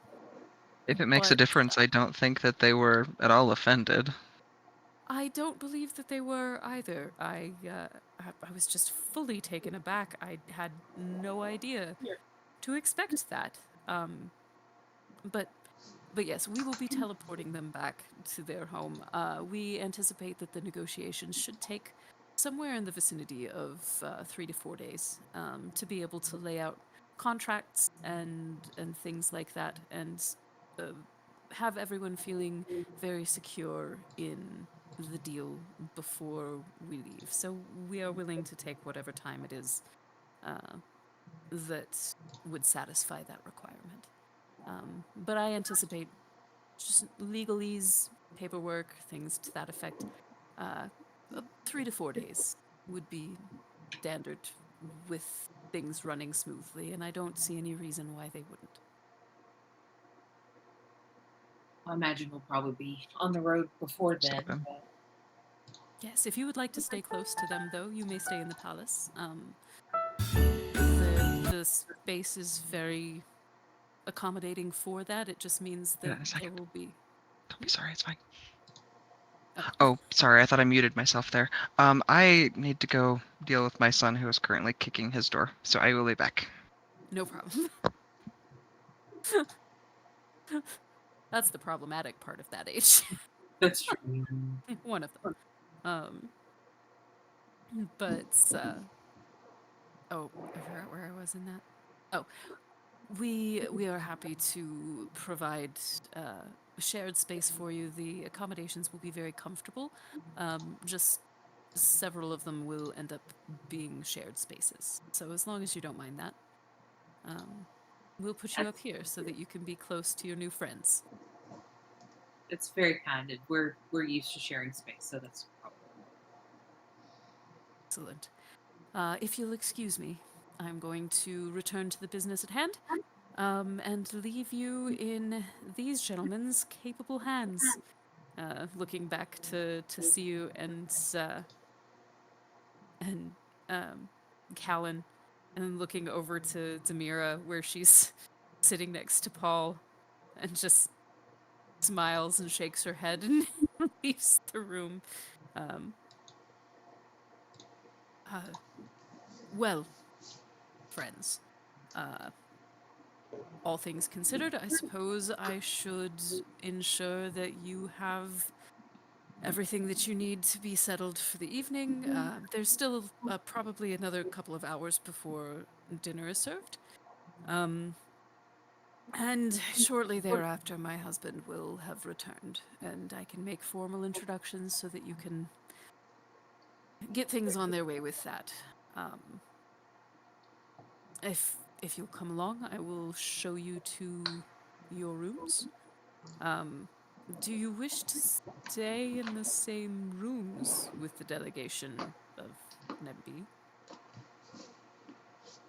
S2: If it makes a
S4: but
S2: difference, I don't think that they were at all offended.
S4: I don't believe that they were either. I was just fully taken aback. I had no idea to expect that. Um, but but yes, we will be teleporting them back to their home. We anticipate that the negotiations should take somewhere in the vicinity of 3 to 4 days to be able to lay out contracts and things like that, and uh, have everyone feeling very secure in the deal before we leave. So we are willing to take whatever time it is uh, that would satisfy that requirement. But I anticipate just legalese, paperwork, things to that effect. Uh, 3 to 4 days would be standard with things running smoothly, and I don't see any reason why they wouldn't.
S3: I imagine we'll probably be on the road before
S2: So,
S3: then. But
S4: Yes, if you would like to stay close to them, though, you may stay in the palace. The space is very accommodating for that. It just means
S2: yeah,
S4: that
S2: a
S4: there
S2: second.
S4: will be.
S2: Don't be sorry, it's fine.
S4: Oh,
S2: Oh, sorry, I thought I muted myself there. I need to go deal with my son who is currently kicking his door, so I will be back.
S4: no problem. That's the problematic part of that age.
S3: that's true.
S4: One of them. Um, but oh, I forgot where I was in that. Oh, we are happy to provide shared space for you. The accommodations will be very comfortable. Just several of them will end up being shared spaces. So as long as you don't mind that, we'll put you up here so that you can be close to your new friends.
S3: It's very kind, and we're used to sharing space, so that's no problem.
S4: Excellent. If you'll excuse me, I'm going to return to the business at hand, and leave you in these gentlemen's capable hands. Looking back to see you and Callan, and then looking over to Demira where she's sitting next to Paul, and just smiles and shakes her head and leaves the room. Um, well, friends, uh, all things considered, I suppose I should ensure that you have everything that you need to be settled for the evening. There's still probably another couple of hours before dinner is served. And shortly thereafter, my husband will have returned, and I can make formal introductions so that you can get things on their way with that. Um, if you'll come along, I will show you to your rooms. Um, do you wish to stay in the same rooms with the delegation of Nebby?
S3: I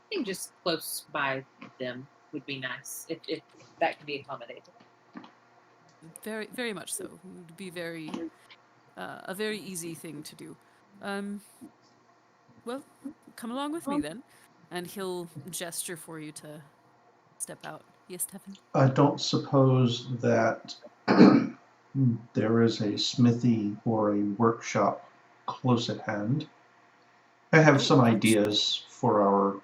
S3: think just close by them would be nice if that can be accommodated.
S4: Very, very much so. It would be a very easy thing to do. Well, come along with me then, and he'll gesture for you to step out. Yes, Tevin?
S1: I don't suppose that there is a smithy or a workshop close at hand. I have some ideas for our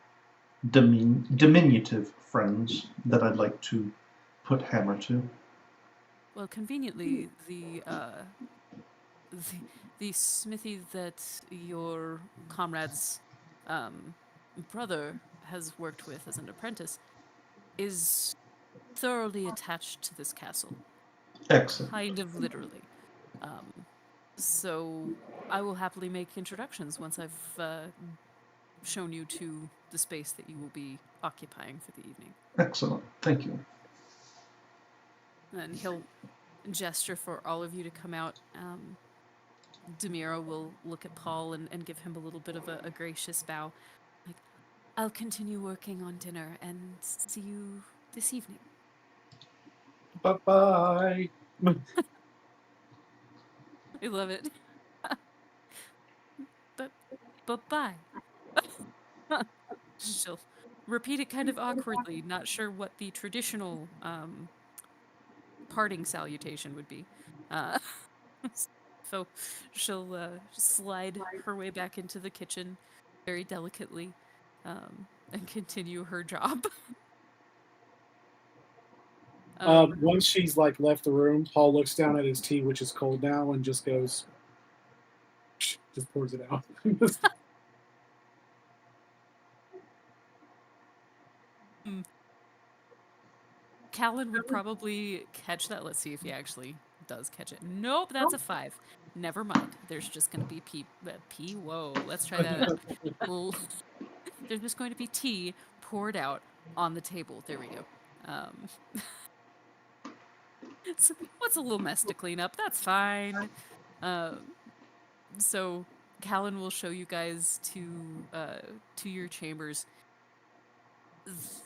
S1: diminutive friends that I'd like to put hammer to.
S4: Well, conveniently, the smithy that your comrade's brother has worked with as an apprentice is thoroughly attached to this castle,
S1: Excellent.
S4: kind of literally. Um, so I will happily make introductions once I've shown you to the space that you will be occupying for the evening.
S1: Excellent. Thank you.
S4: And he'll gesture for all of you to come out. Demira will look at Paul and give him a little bit of a gracious bow. Like, I'll continue working on dinner and see you this evening.
S5: Bye-bye.
S4: I love it. But bye. She'll repeat it kind of awkwardly, not sure what the traditional parting salutation would be. Uh, so she'll slide her way back into the kitchen very delicately and continue her job.
S5: Once she's like left the room, Paul looks down at his tea, which is cold now, and just goes, just pours it out.
S4: Callan would probably catch that. Let's see if he actually does catch it. Nope, that's a 5. Never mind. There's just going to be pee. Whoa, let's try that. There's just going to be tea poured out on the table. There we go. It's what's a little mess to clean up. That's fine. So Callan will show you guys to your chambers.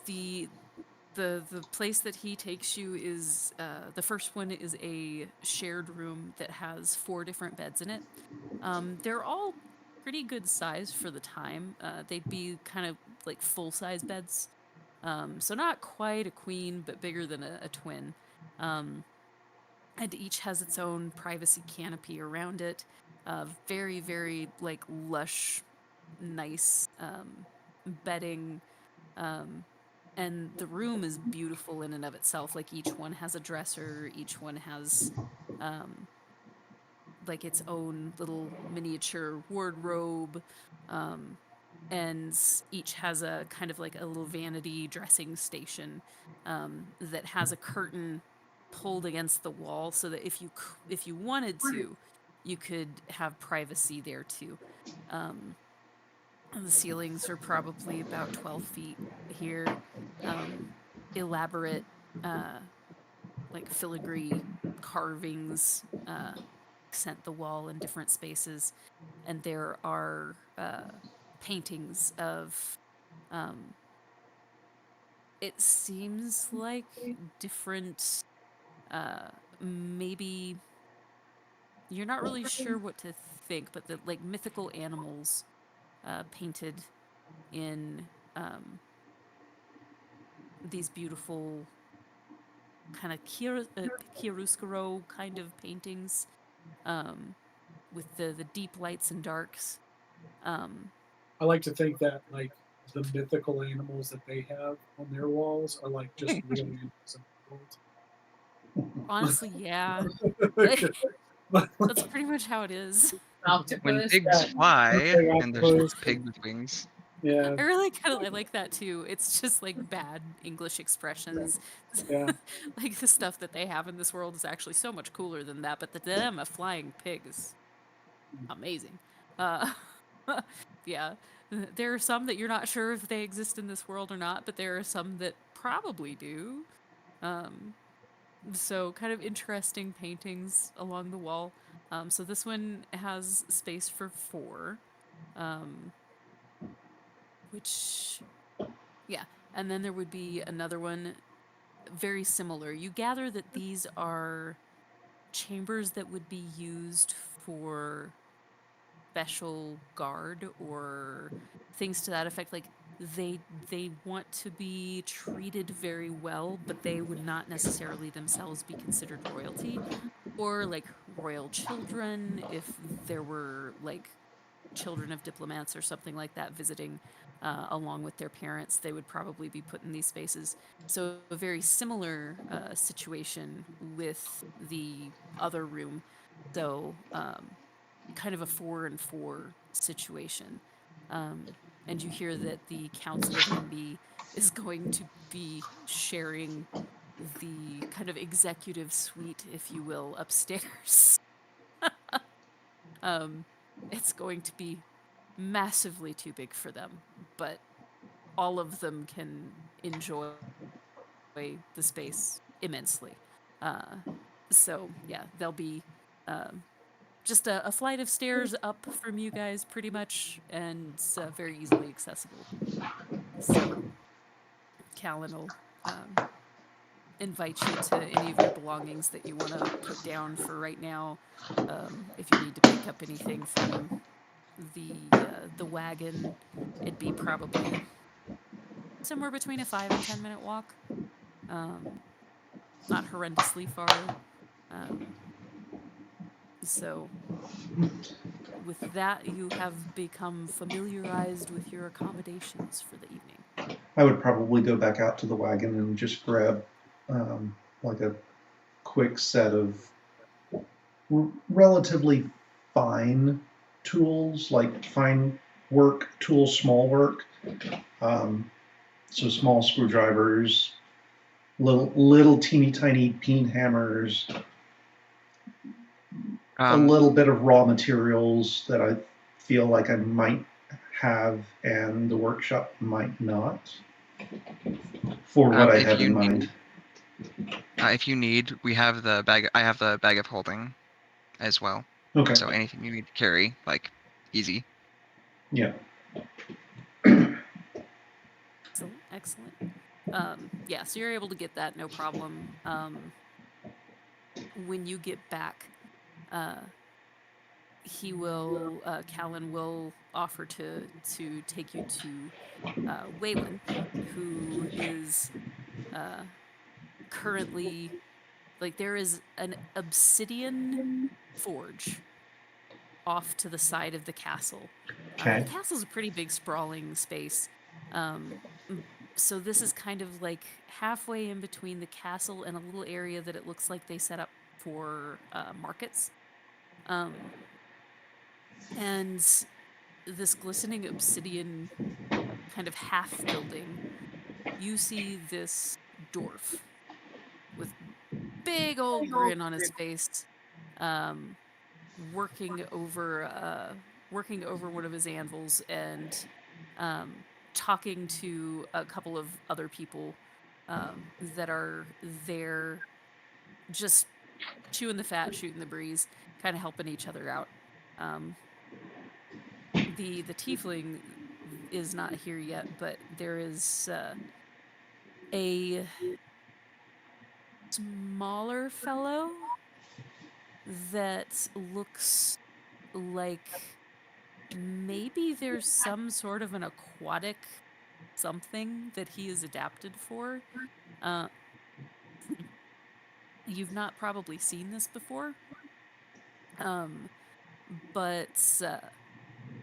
S4: The place that he takes you is the first one is a shared room that has 4 different beds in it. They're all pretty good size for the time. They'd be kind of like full-size beds. So not quite a queen, but bigger than a twin. And each has its own privacy canopy around it. Very, very like lush, nice bedding. And the room is beautiful in and of itself. Like each one has a dresser, each one has like its own little miniature wardrobe. And each has a kind of like a little vanity dressing station that has a curtain pulled against the wall so that if you wanted to, you could have privacy there too. The ceilings are probably about 12 feet here. Elaborate, like filigree carvings accent the wall in different spaces, and there are paintings of. Um, it seems like different, maybe you're not really sure what to think, but the like mythical animals painted in these beautiful kind of chiaroscuro kind of paintings with the deep lights and darks. Um,
S5: I like to think that like the mythical animals that they have on their walls are like just real animals in the
S4: honestly, yeah,
S5: world.
S4: that's pretty much how it is.
S2: When
S3: Octopus.
S2: pigs fly
S5: Big
S2: and there's
S5: octopus.
S2: pig with wings.
S5: Yeah,
S4: I really kind of I like that too. It's just like bad English expressions.
S5: yeah.
S4: Like the stuff that they have in this world is actually so much cooler than that. But the them a flying pig is amazing. Uh, yeah, there are some that you're not sure if they exist in this world or not, but there are some that probably do. Um, so kind of interesting paintings along the wall. So this one has space for 4, um, which yeah, and then there would be another one very similar. You gather that these are chambers that would be used for special guard or things to that effect. Like they want to be treated very well, but they would not necessarily themselves be considered royalty, or like royal children if there were like children of diplomats or something like that visiting along with their parents, they would probably be put in these spaces. So a very similar situation with the other room. So kind of a 4-and-4 situation. And you hear that the Council of Nimby is going to be sharing the kind of executive suite, if you will, upstairs. um, it's going to be massively too big for them, but all of them can enjoy the space immensely. Uh, so yeah, there'll be just a flight of stairs up from you guys, pretty much, and very easily accessible. So Callan will invite you to any of your belongings that you want to put down for right now. If you need to pick up anything from the wagon, it'd be probably somewhere between a 5 and 10 minute walk. Um, not horrendously far. Um, so with that, you have become familiarized with your accommodations for the evening.
S1: I would probably go back out to the wagon and just grab like a quick set of relatively fine tools, like fine work tools, small work. So small screwdrivers, little teeny tiny peen hammers, a little bit of raw materials that I feel like I might have and the workshop might not, for what I have in mind.
S2: If you need, we have the bag. I have the bag of holding as well.
S1: Okay.
S2: So anything you need to carry, like, easy.
S1: Yeah.
S4: Excellent. Yeah, so you're able to get that, no problem. When you get back, Callan will offer to take you to Waylon, who is currently, like, there is an obsidian forge off to the side of the castle.
S1: Okay.
S4: The castle's a pretty big, sprawling space. So this is kind of like halfway in between the castle and a little area that it looks like they set up for markets. And this glistening obsidian kind of half building, you see this dwarf with big old grin on his face, working over working over one of his anvils, and talking to a couple of other people that are there, just chewing the fat, shooting the breeze, kind of helping each other out. The tiefling is not here yet, but there is a smaller fellow that looks like maybe there's some sort of an aquatic something that he is adapted for. You've not probably seen this before, but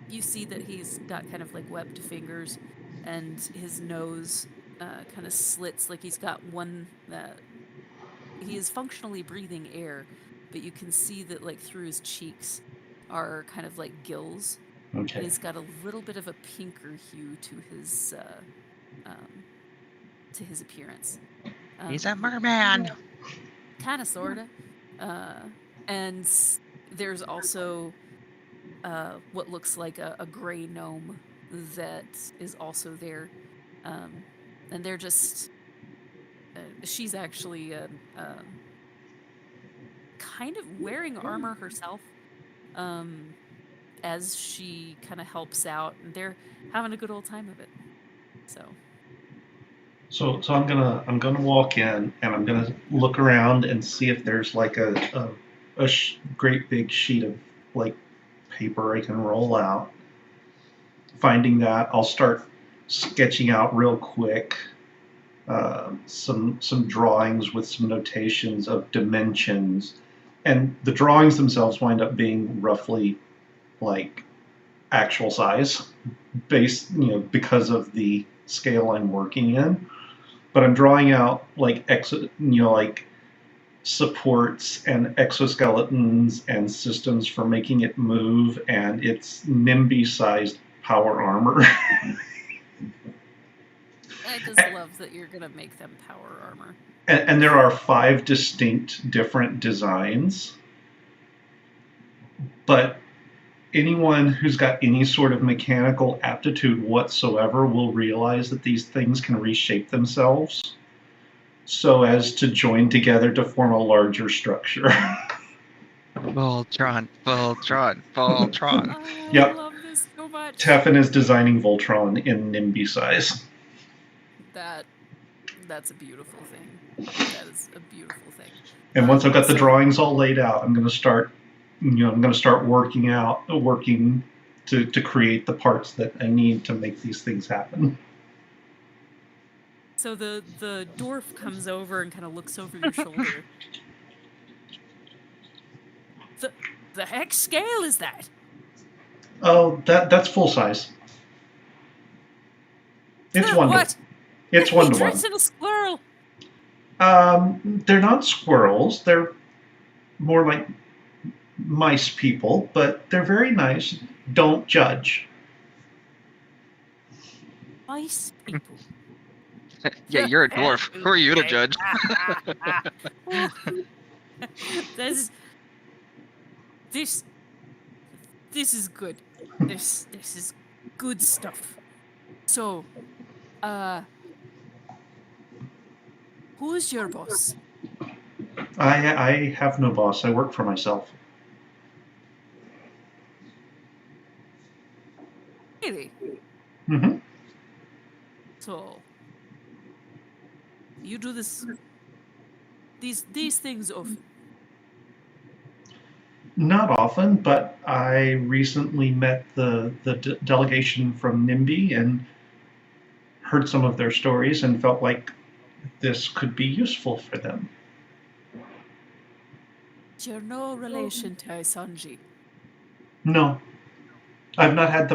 S4: you see that he's got kind of like webbed fingers, and his nose kind of slits like he's got one. He is functionally breathing air, but you can see that like through his cheeks are kind of like gills, and
S1: Okay.
S4: he's got a little bit of a pinker hue to his appearance.
S2: He's a merman.
S4: Kind of, sorta. And there's also what looks like a gray gnome that is also there, and they're just. She's actually kind of wearing armor herself, as she kind of helps out, and they're having a good old time of it. So
S1: So I'm gonna walk in and I'm gonna look around and see if there's like a great big sheet of like paper I can roll out. Finding that, I'll start sketching out real quick some drawings with some notations of dimensions, and the drawings themselves wind up being roughly like actual size, based because of the scale I'm working in. But I'm drawing out like like supports and exoskeletons and systems for making it move, and it's NIMBY-sized power armor.
S4: I just love that you're gonna make them power armor.
S1: And there are 5 distinct different designs, but anyone who's got any sort of mechanical aptitude whatsoever will realize that these things can reshape themselves so as to join together to form a larger structure.
S2: Voltron.
S4: I
S1: Yep.
S4: love this so much.
S1: Teffin is designing Voltron in NIMBY size.
S4: That's a beautiful thing. That is a beautiful thing.
S1: And once I've got the
S4: So-
S1: drawings all laid out, I'm going to start working to create the parts that I need to make these things happen.
S4: So the dwarf comes over and kind of looks over your shoulder. The heck scale is that?
S1: Oh, that's full size. It's one
S4: What?
S1: to it's one
S4: He
S1: to one.
S4: dressed in a squirrel.
S1: They're not squirrels. They're more like mice people, but they're very nice. Don't judge.
S4: Mice people.
S2: Yeah, you're a dwarf. Who are you to judge?
S4: This is good. This is good stuff. So, who's your boss?
S1: I have no boss. I work for myself.
S4: Really?
S1: Mm-hmm.
S4: So, you do these things often?
S1: Not often, but I recently met the delegation from NIMBY and heard some of their stories and felt like this could be useful for them.
S4: You're no relation to Isanji.
S1: No, I've not had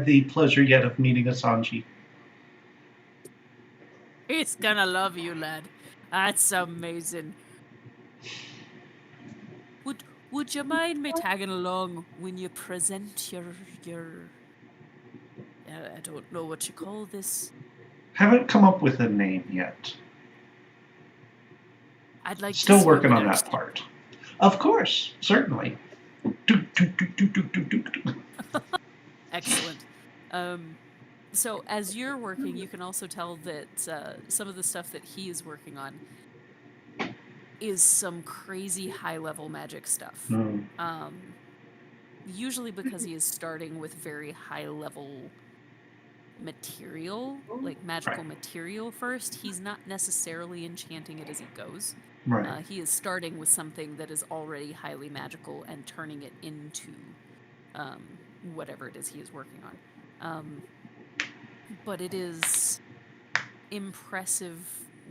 S1: the pleasure yet of meeting Asanji.
S4: He's gonna love you, lad. That's amazing. Would you mind me tagging along when you present your I don't know what you call this.
S1: Haven't come up with a name yet.
S4: I'd like
S1: Still
S4: to see
S1: working
S4: what
S1: on
S4: there's-
S1: that part. Of course, certainly.
S4: Excellent. So as you're working, you can also tell that some of the stuff that he is working on is some crazy high-level magic stuff.
S1: Hmm.
S4: Usually because he is starting with very high-level material, like magical
S1: Right.
S4: material first. He's not necessarily enchanting it as he goes.
S1: Right.
S4: He is starting with something that is already highly magical and turning it into um, whatever it is he is working on. But it is impressive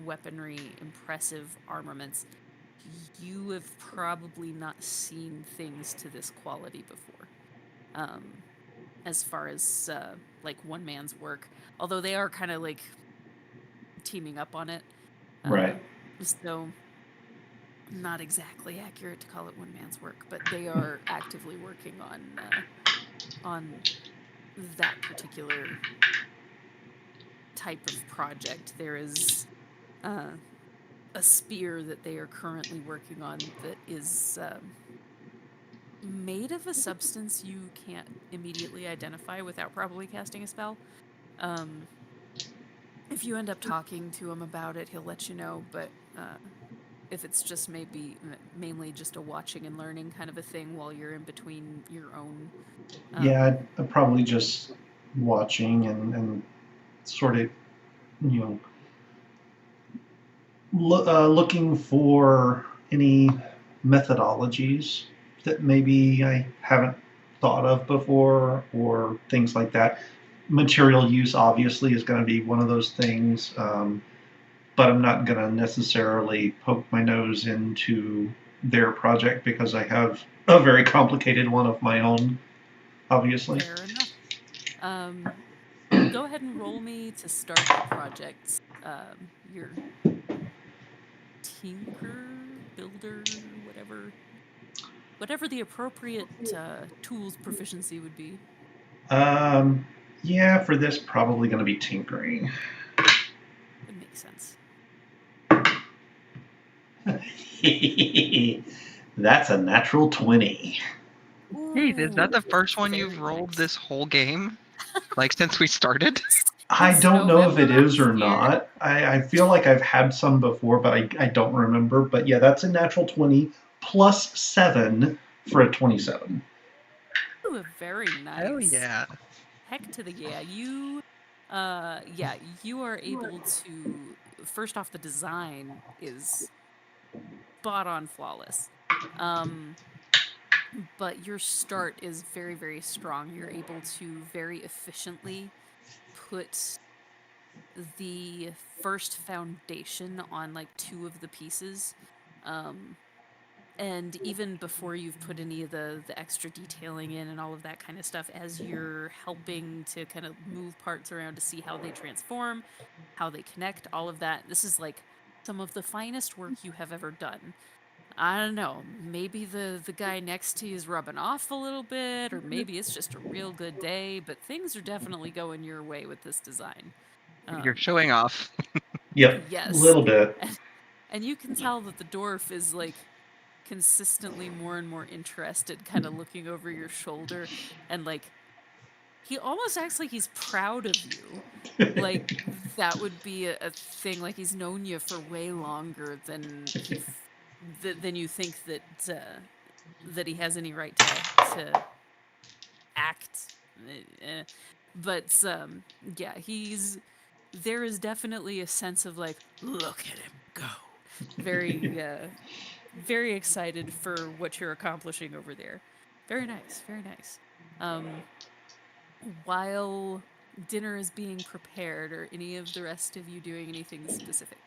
S4: weaponry, impressive armaments. You have probably not seen things to this quality before. As far as like one man's work, although they are kind of like teaming up on it.
S1: Right.
S4: So not exactly accurate to call it one man's work, but they are actively working on that particular type of project. There is a spear that they are currently working on that is made of a substance you can't immediately identify without probably casting a spell. If you end up talking to him about it, he'll let you know, but if it's just mainly just a watching and learning kind of a thing while you're in between your own.
S1: Yeah, I'd probably just watching and sort of, you know, looking for any methodologies that maybe I haven't thought of before or things like that. Material use obviously is going to be one of those things, but I'm not going to necessarily poke my nose into their project because I have a very complicated one of my own, obviously.
S4: Fair enough. Go ahead and roll me to start the project. Your tinker, builder, whatever the appropriate tools proficiency would be.
S1: Yeah, for this, probably going to be tinkering.
S4: Would make sense.
S1: That's a natural 20.
S2: Hey, is that the
S4: Ooh,
S2: first one you've
S4: very
S2: rolled
S4: nice.
S2: this whole game? Like since we started?
S1: I
S4: Since
S1: don't know if it
S4: November
S1: is or
S4: last year.
S1: not. I feel like I've had some before, but I don't remember. But yeah, that's a natural 20 plus 7 for a 27.
S4: Ooh, very nice.
S2: Oh yeah.
S4: Heck to the yeah. You are able to, first off, the design is spot on flawless. But your start is very, very strong. You're able to very efficiently put the first foundation on like two of the pieces. Um, and even before you've put any of the extra detailing in and all of that kind of stuff, as you're helping to kind of move parts around to see how they transform, how they connect, all of that, this is like some of the finest work you have ever done. I don't know, maybe the guy next to you is rubbing off a little bit, or maybe it's just a real good day, but things are definitely going your way with this design.
S2: You're showing off.
S1: Yep, a
S4: Yes.
S1: little bit.
S4: And you can tell that the dwarf is like consistently more and more interested, kind of looking over your shoulder, and like he almost acts like he's proud of you. Like that would be a thing. Like he's known you for way longer than than you think that he has any right to act. Eh, But yeah, there is definitely a sense of like, look at him go. Very very excited for what you're accomplishing over there. Very nice, very nice. Um, while dinner is being prepared, or any of the rest of you doing anything specific?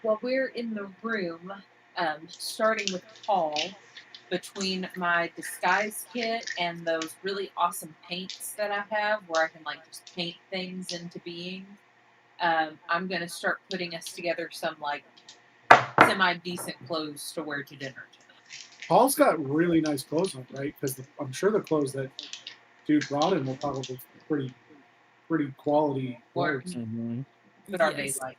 S3: While we're in the room, starting with Paul, between my disguise kit and those really awesome paints that I have, where I can like just paint things into being, I'm gonna start putting us together some like semi decent clothes to wear to dinner tonight.
S5: Paul's got really nice clothes on, right? Because I'm sure the clothes that dude brought him were probably pretty quality
S3: Or
S5: clothes.
S2: Mm-hmm.
S3: but are they
S4: Yes.
S3: like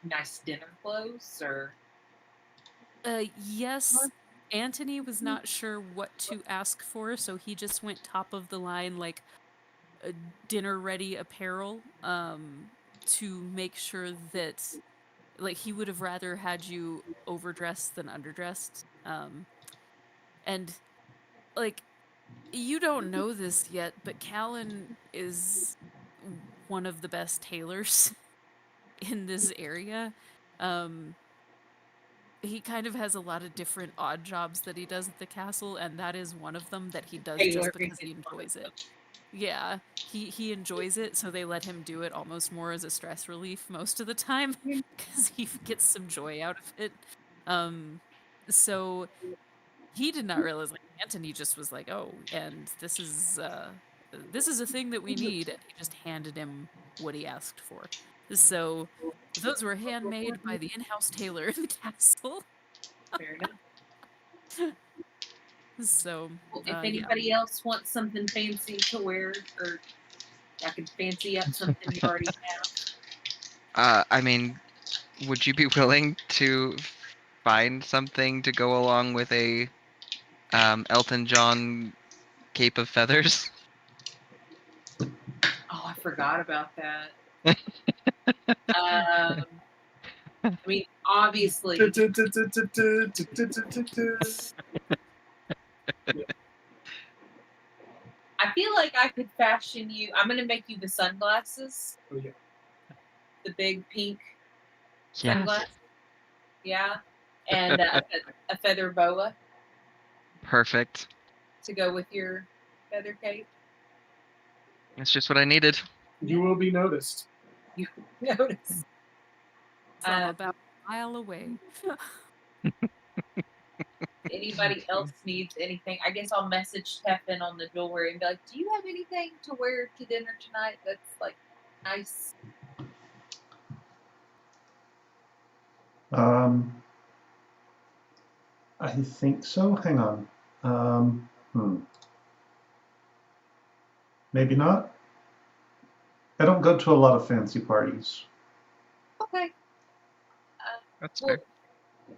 S3: nice dinner clothes or
S4: Yes, Antony was not sure what to ask for, so he just went top of the line, like dinner ready apparel, to make sure that, like, he would have rather had you overdressed than underdressed. And like, you don't know this yet, but Callan is one of the best tailors in this area. He kind of has a lot of different odd jobs that he does at the castle, and that is one of them that he does just
S3: Tailoring
S4: because
S3: is
S4: he
S3: one of
S4: enjoys it.
S3: them.
S4: Yeah, he enjoys it, so they let him do it almost more as a stress relief most of the time because he gets some joy out of it. So he did not realize, like, Antony just was like, "Oh, and this is a thing that we need," and he just handed him what he asked for. So those were handmade by the in-house tailor in the castle.
S3: Fair enough.
S4: So
S3: Well, if
S4: yeah.
S3: anybody else wants something fancy to wear, or I could fancy up something you already have.
S2: I mean, would you be willing to find something to go along with a Elton John cape of feathers?
S3: Oh, I forgot about that. I mean, obviously, I feel like I could fashion you. I'm gonna make you the sunglasses,
S5: Oh, yeah.
S3: the big pink
S2: Yes.
S3: sunglasses. Yeah, and a feather boa
S2: Perfect.
S3: to go with your feather cape.
S2: That's just what I needed.
S5: You will be noticed.
S3: You notice.
S4: From about a mile away.
S3: Anybody else needs anything, I guess I'll message Teffin on the jewelry and be like, "Do you have anything to wear to dinner tonight that's like nice?"
S1: I think so. Hang on. Maybe not. I don't go to a lot of fancy parties.
S3: Okay.
S2: That's
S3: Well,
S2: fair.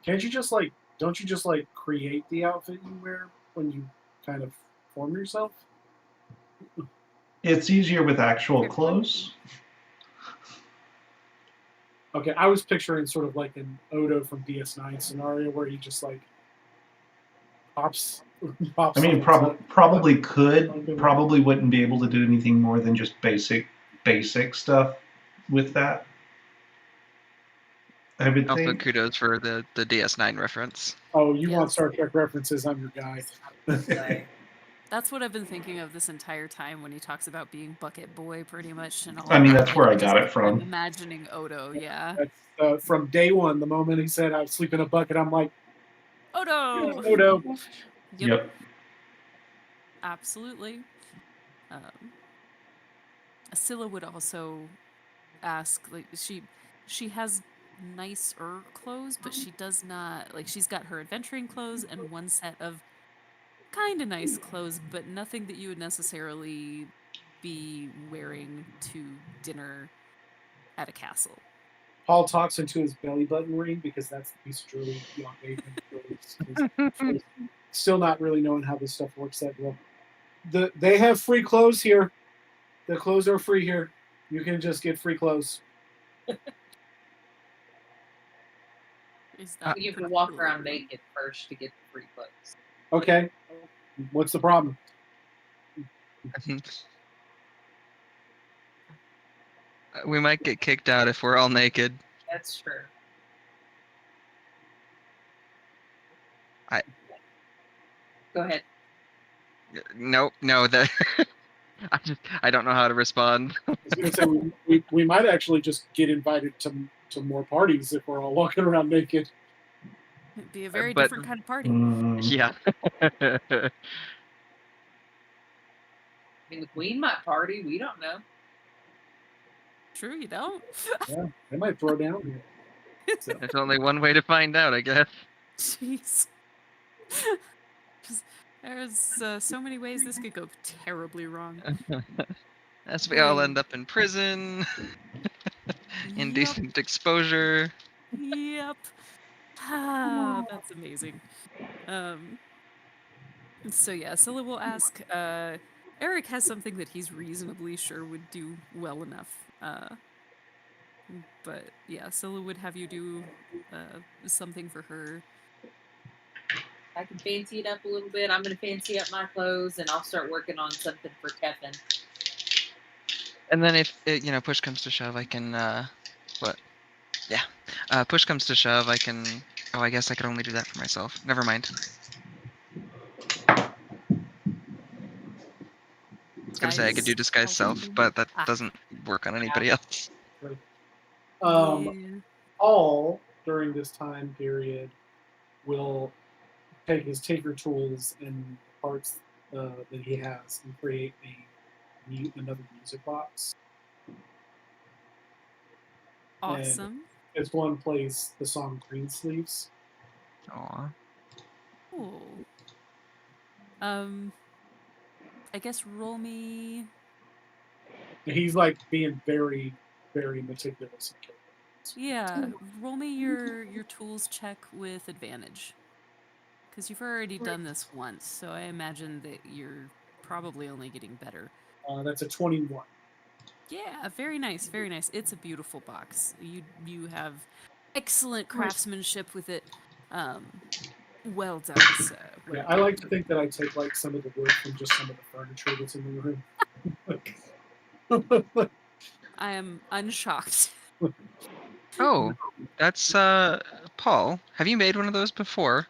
S5: Can't you just like? Don't you just like create the outfit you wear when you kind of form yourself?
S1: It's easier with actual clothes.
S5: Okay, I was picturing sort of like an Odo from DS9 scenario where he just like pops.
S1: I mean, probably could. Probably wouldn't be able to do anything more than just basic stuff with that. I would
S2: Also,
S1: think.
S2: kudos for the DS9 reference.
S5: Oh, you want
S4: Yes.
S5: Star Trek references? I'm your guy.
S4: That's what I've been thinking of this entire time when he talks about being Bucket Boy, pretty much, and all.
S1: I mean,
S4: that.
S1: that's where I got it
S4: I'm
S1: from.
S4: imagining Odo, yeah.
S5: That's from day one. The moment he said I sleep in a bucket, I'm like,
S4: Odo.
S5: Odo.
S1: Yep.
S4: Absolutely. Scylla would also ask, like, she has nicer clothes, but she does not, like, she's got her adventuring clothes and one set of kind of nice clothes, but nothing that you would necessarily be wearing to dinner at a castle.
S5: Paul talks into his belly button ring because that's the piece of jewelry Young gave him. Still not really knowing how this stuff works that well. They have free clothes here. The clothes are free here. You can just get free clothes.
S4: Is that
S3: You have to walk around naked first to get the free clothes.
S5: Okay. What's the problem?
S2: We might get kicked out if we're all naked.
S3: That's true. Go ahead.
S2: No, that I don't know how to respond.
S5: I was going to say we might actually just get invited to more parties if we're all walking around naked.
S4: It'd be a very
S2: But-
S4: different kind of party.
S2: Yeah.
S3: I mean, the queen might party. We don't know.
S4: True, you don't?
S5: Yeah, they might throw down here. So.
S2: There's only one way to find out, I guess.
S4: Jeez. There's so many ways this could go terribly wrong.
S2: As we all end up in prison, indecent exposure.
S4: Yep. That's amazing. So yeah, Scylla will ask. Eric has something that he's reasonably sure would do well enough. But yeah, Scylla would have you do something for her.
S3: I can fancy it up a little bit. I'm going to fancy up my clothes, and I'll start working on something for Teffin.
S2: And then if it, push comes to shove, I can what? Yeah. Push comes to shove, I can. Oh, I guess I could only do that for myself. Never mind. I was gonna say I could do disguise self, but that doesn't work on anybody else.
S5: Right.
S4: Yeah.
S5: All during this time period will take his tinker tools and parts that he has and create another music box.
S4: Awesome.
S5: And it's one place the song Greensleeves.
S2: Aw.
S4: Cool. I guess roll me.
S5: He's like being very, very meticulous.
S4: Yeah, roll me your tools check with advantage. Because you've already done this once, so I imagine that you're probably only getting better.
S5: That's a 21.
S4: Yeah, very nice, very nice. It's a beautiful box. You have excellent craftsmanship with it. Well done, sir. Well
S5: Yeah, I like to think that I take like some of the wood from just some of the furniture that's in the room.
S4: I am unshocked.
S2: Oh, that's Paul. Have you made one of those before?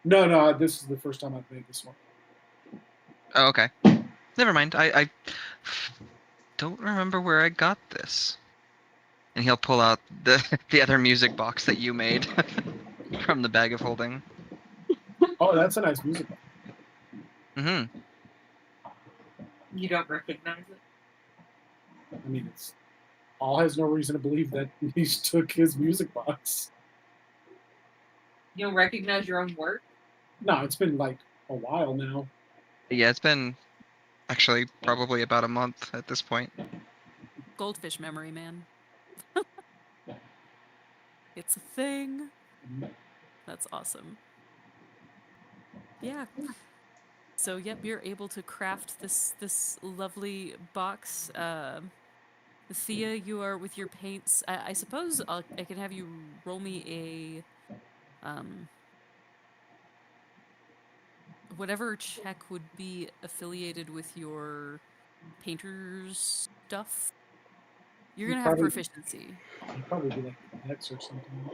S5: No, this is the first time I've made this one.
S2: Oh, okay. Never mind. I don't remember where I got this. And he'll pull out the other music box that you made from the bag of holding.
S5: Oh, that's a nice music box.
S2: Mm-hmm.
S3: You don't recognize it?
S5: I mean, Paul has no reason to believe that he took his music box.
S3: You don't recognize your own work?
S5: No, it's been like a while now.
S2: Yeah, it's been actually probably about a month at this point.
S4: Goldfish memory, man. It's a thing. That's awesome. Yeah. So yep, you're able to craft this lovely box. Thea, you are with your paints. I suppose I can have you roll me a whatever check would be affiliated with your painter's stuff. You're gonna have proficiency.
S5: He'd probably be like X or something.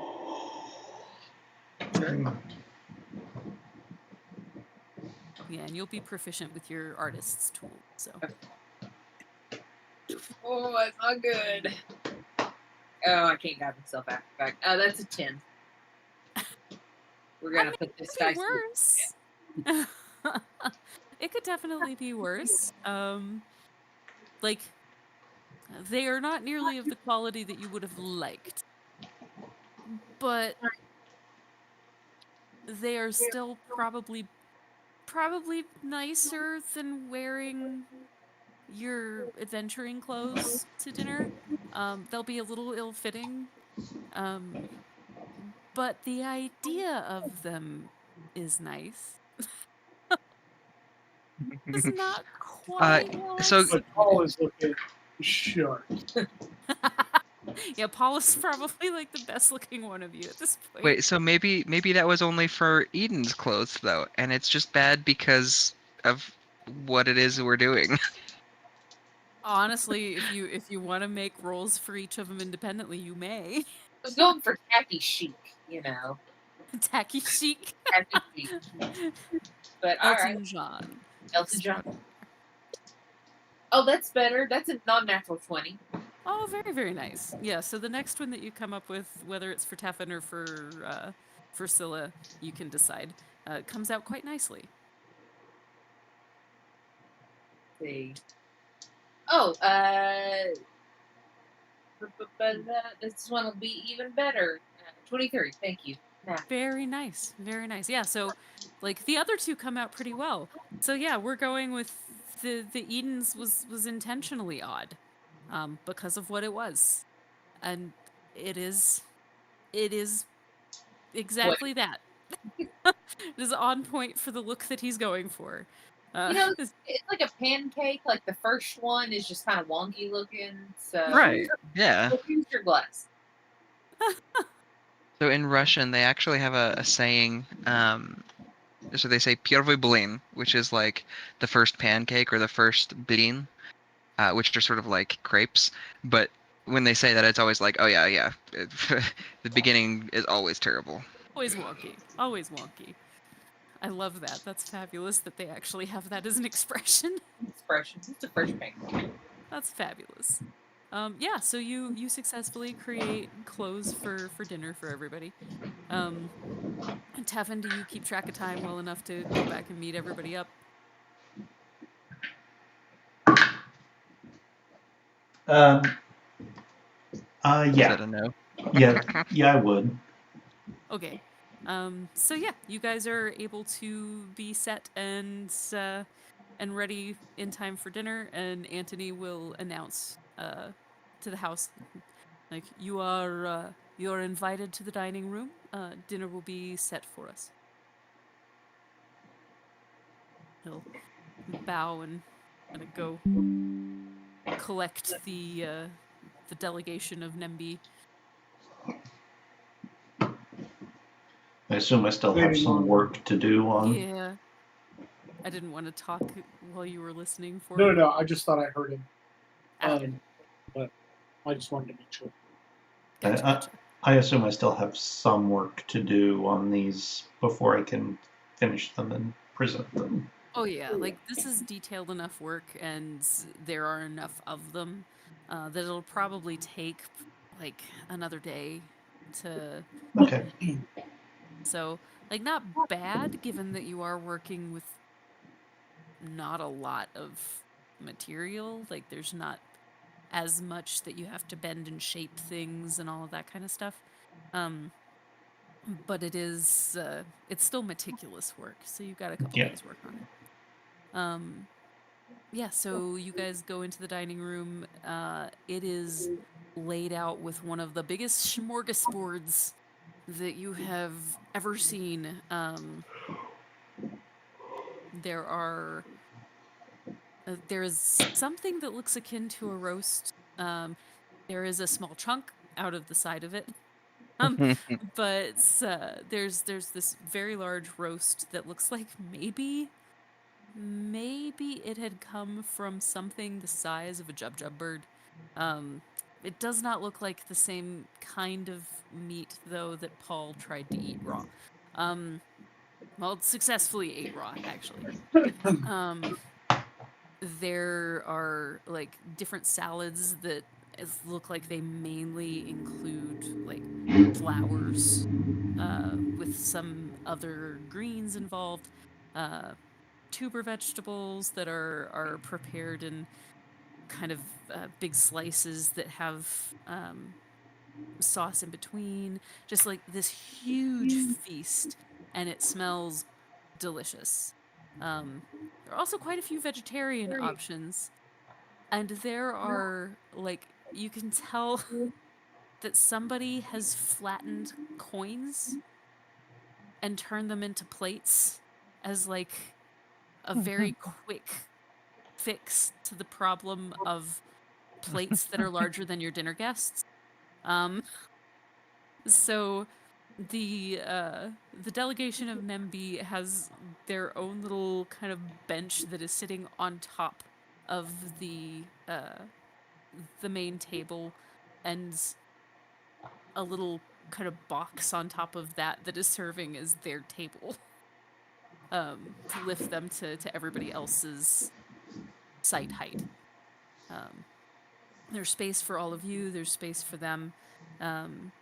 S4: Yeah, and you'll be proficient with your artist's tool. So
S3: Oh, that's not good. Oh, I can't guide myself after the fact. Oh, that's a 10. We're gonna put this
S4: it could
S3: dice.
S4: be worse. It could definitely be worse. Like they are not nearly of the quality that you would have liked, but they are still probably nicer than wearing your adventuring clothes to dinner. They'll be a little ill-fitting, but the idea of them is nice. It's not quite
S2: so
S5: But Paul is looking sharp.
S4: yeah, Paul is probably like the best looking one of you at this point.
S2: wait, so maybe that was only for Eden's clothes though, and it's just bad because of what it is we're doing.
S4: Honestly, if you want to make rolls for each of them independently, you may.
S3: I was going for tacky chic, you know.
S4: Tacky chic.
S3: Tacky chic. But
S4: Elton
S3: alright.
S4: John.
S3: Elton John. Oh, that's better. That's a non-natural 20.
S4: Oh, very, very nice. Yeah, so the next one that you come up with, whether it's for Teffin or for Scylla, you can decide. Comes out quite nicely.
S3: Let's see. Oh, this one will be even better. 23. Thank you. Nah.
S4: Very nice. Very nice. Yeah, so like the other two come out pretty well. So yeah, we're going with the Eden's was intentionally odd. Because of what it was. And it is Exactly that. It is on point for the look that he's going for.
S3: You know, it's like a pancake. Like the first one is just kind of wonky looking. So
S2: Right. Yeah.
S3: Well, use your glass.
S2: So in Russian, they actually have a saying. So they say "первый блин," which is like the first pancake or the first blin, which are sort of like crepes. But when they say that, it's always like, oh yeah. The beginning is always terrible.
S4: Always wonky. Always wonky. I love that. That's fabulous that they actually have that as an expression.
S3: Expression. It's a fresh pancake.
S4: That's fabulous. Yeah, so you successfully create clothes for dinner for everybody. And Tevin, do you keep track of time well enough to go back and meet everybody up?
S1: Um,
S2: Is
S1: yeah,
S2: that a no?
S1: yeah, I would.
S4: Okay. So yeah, you guys are able to be set and ready in time for dinner, and Anthony will announce to the house like you are invited to the dining room. Dinner will be set for us. He'll bow and kind of go collect the delegation of Nembi.
S1: I assume I still have
S5: Waiting
S1: some
S5: on-
S1: work to do on.
S4: Yeah. I didn't want to talk while you were listening for
S5: No. I just thought I heard him.
S4: Ah,
S5: But I just wanted to make sure.
S4: gotcha,
S1: I-
S4: gotcha.
S1: I assume I still have some work to do on these before I can finish them and present them.
S4: Oh yeah, like this is detailed enough work, and there are enough of them that it'll probably take like another day to.
S1: Okay.
S4: So like not bad, given that you are working with not a lot of material. Like there's not as much that you have to bend and shape things and all of that kind of stuff. Um, but it's still meticulous work, so you've got a couple
S1: Yeah.
S4: days work on it. Yeah, so you guys go into the dining room. It is laid out with one of the biggest smorgasbords that you have ever seen. There are there is something that looks akin to a roast. There is a small chunk out of the side of it. But there's this very large roast that looks like maybe it had come from something the size of a jub bird. It does not look like the same kind of meat though that Paul tried to eat raw. Well, successfully ate raw actually. Um, there are like different salads that look like they mainly include like flowers with some other greens involved. Uh, tuber vegetables that are prepared in kind of big slices that have sauce in between. Just like this huge feast, and it smells delicious. There are also quite a few vegetarian options, and there are like you can tell that somebody has flattened coins and turned them into plates as like a very quick fix to the problem of plates that are larger than your dinner guests. Um, so the delegation of Nembi has their own little kind of bench that is sitting on top of the main table, and a little kind of box on top of that that is serving as their table. To lift them to everybody else's sight height. Um, there's space for all of you. There's space for them. Um,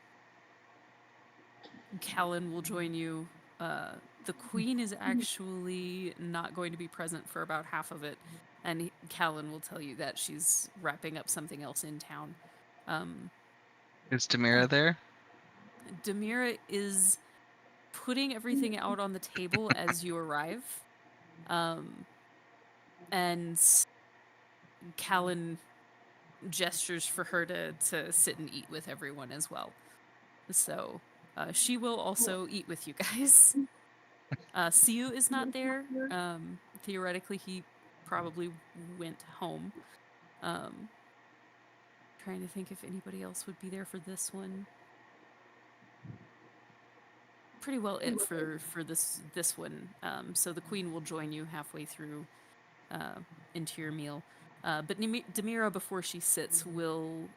S4: Callan will join you. The queen is actually not going to be present for about half of it, and Callan will tell you that she's wrapping up something else in town.
S2: Is Tamira there?
S4: Demira is putting everything out on the table as you arrive, and Callan gestures for her to sit and eat with everyone as well. So She will also eat with you guys. Siu is not there. Theoretically, he probably went home. Trying to think if anybody else would be there for this one. Pretty well it for this one. So the queen will join you halfway through into your meal. But Demira, before she sits, will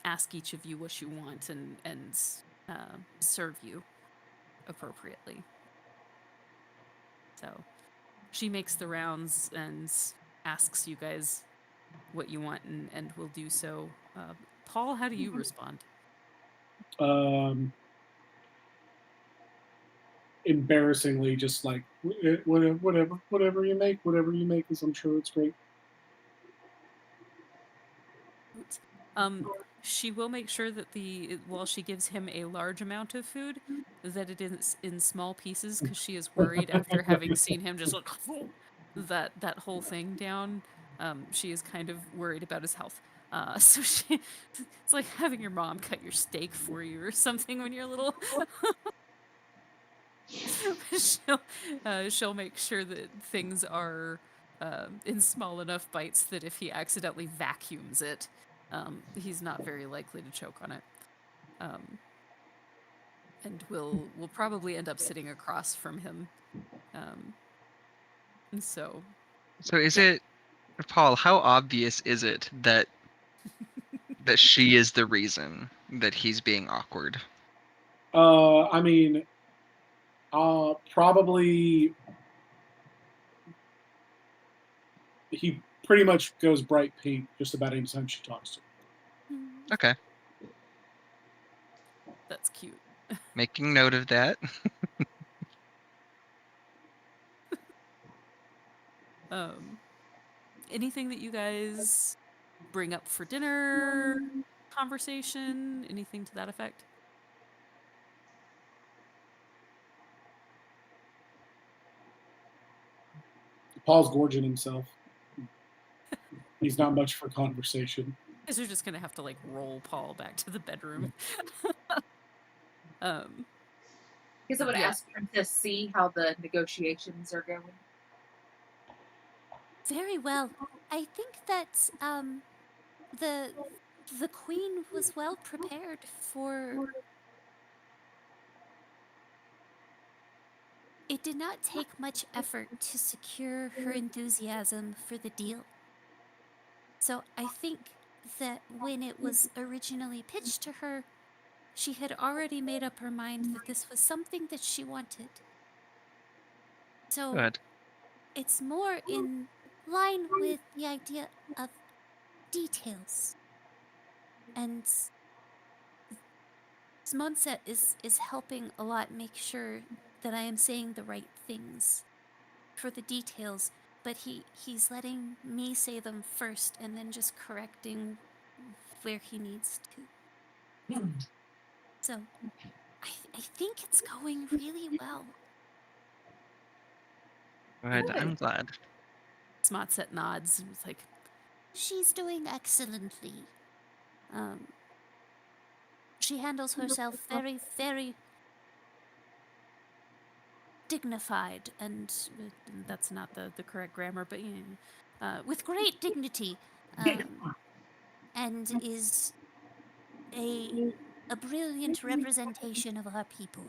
S4: ask each of you what you want and serve you appropriately. So she makes the rounds and asks you guys what you want and will do so. Paul, how do you respond?
S5: Embarrassingly, just like whatever you make, is I'm sure it's great.
S4: She will make sure that while she gives him a large amount of food, that it is in small pieces because she is worried after having seen him just like that whole thing down. She is kind of worried about his health. So it's like having your mom cut your steak for you or something when you're little. She'll make sure that things are in small enough bites that if he accidentally vacuums it, he's not very likely to choke on it. And will probably end up sitting across from him. So
S2: So is
S4: yeah.
S2: it, Paul? How obvious is it that she is the reason that he's being awkward?
S5: I mean, probably he pretty much goes bright pink just about any time she talks to him.
S2: Okay,
S4: That's cute.
S2: making note of that.
S4: Anything that you guys bring up for dinner, conversation, anything to that effect?
S5: Paul's gorging himself. He's not much for conversation.
S4: Guys are just gonna have to like roll Paul back to the bedroom.
S3: Because I would
S4: Yeah.
S3: ask him to see how the negotiations are going.
S7: Very well. I think that the queen was well prepared for. It did not take much effort to secure her enthusiasm for the deal. So I think that when it was originally pitched to her, she had already made up her mind that this was something that she wanted. So
S2: Good.
S7: it's more in line with the idea of details. And Smonset is helping a lot make sure that I am saying the right things for the details, but he's letting me say them first and then just correcting where he needs to. So I think it's going really well.
S2: Good. I'm glad.
S4: Smonset nods and was like,
S7: She's doing excellently. She handles herself very, very dignified, and
S4: that's not the correct grammar, but
S7: with great dignity, and is a brilliant representation of our people.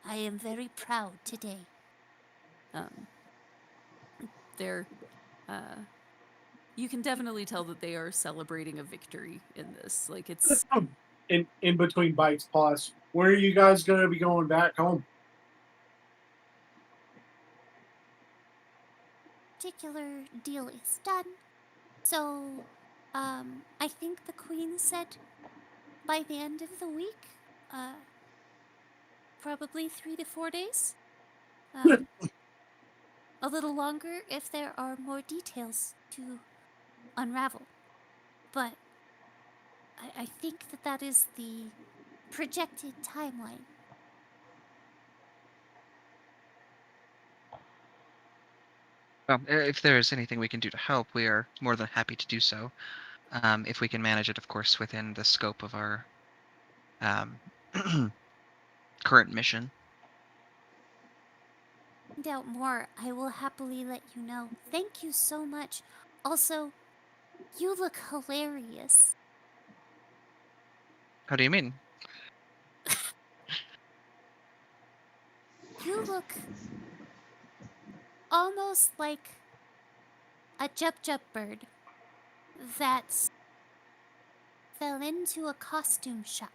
S7: I am very proud today.
S4: they're you can definitely tell that they are celebrating a victory in this. Like it's
S5: In between bites, pause. When are you guys going to be going back home?
S7: Particular deal is done. So, I think the queen said by the end of the week, probably 3 to 4 days. A little longer if there are more details to unravel. But I think that is the projected timeline.
S2: Well, if there is anything we can do to help, we are more than happy to do so. If we can manage it, of course, within the scope of our current mission.
S7: Find out more, I will happily let you know. Thank you so much. Also, you look hilarious.
S2: How do you mean?
S7: You look almost like a jub bird that fell into a costume shop.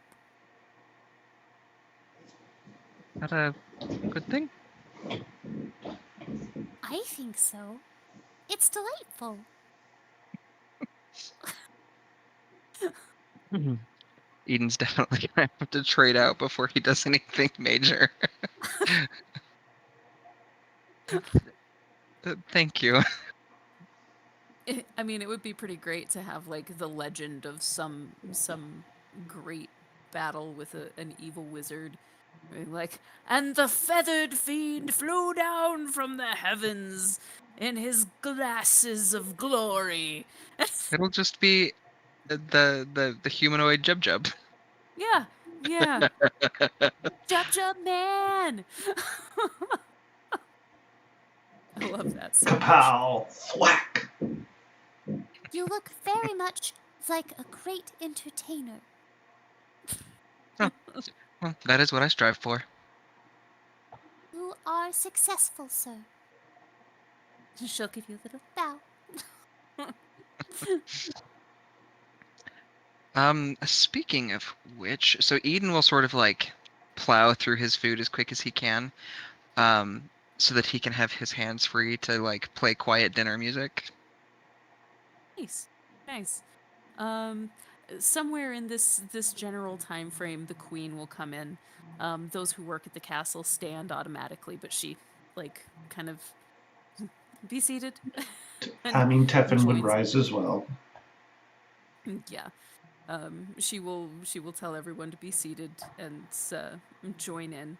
S2: That a good thing?
S7: I think so. It's delightful.
S2: Eden's definitely gonna have to trade out before he does anything major. Thank you.
S4: I mean, it would be pretty great to have like the legend of some great battle with an evil wizard. Like, and the feathered fiend flew down from the heavens in his glasses of glory.
S2: It'll just be the humanoid Jub Jub.
S4: Yeah, yeah. Jub Man! I love that so much.
S1: Pow! Thwack!
S7: You look very much like a great entertainer.
S2: Well, that is what I strive for.
S7: You are successful, sir. She'll give you a little bow.
S2: Speaking of which, so Eden will sort of like plow through his food as quick as he can, so that he can have his hands free to like play quiet dinner music.
S4: Nice, nice. Um, Somewhere in this general time frame, the queen will come in. Those who work at the castle stand automatically, but she, like, kind of be seated.
S1: I mean, Teffin would
S4: joins
S1: rise as well.
S4: Yeah. She will tell everyone to be seated and join in.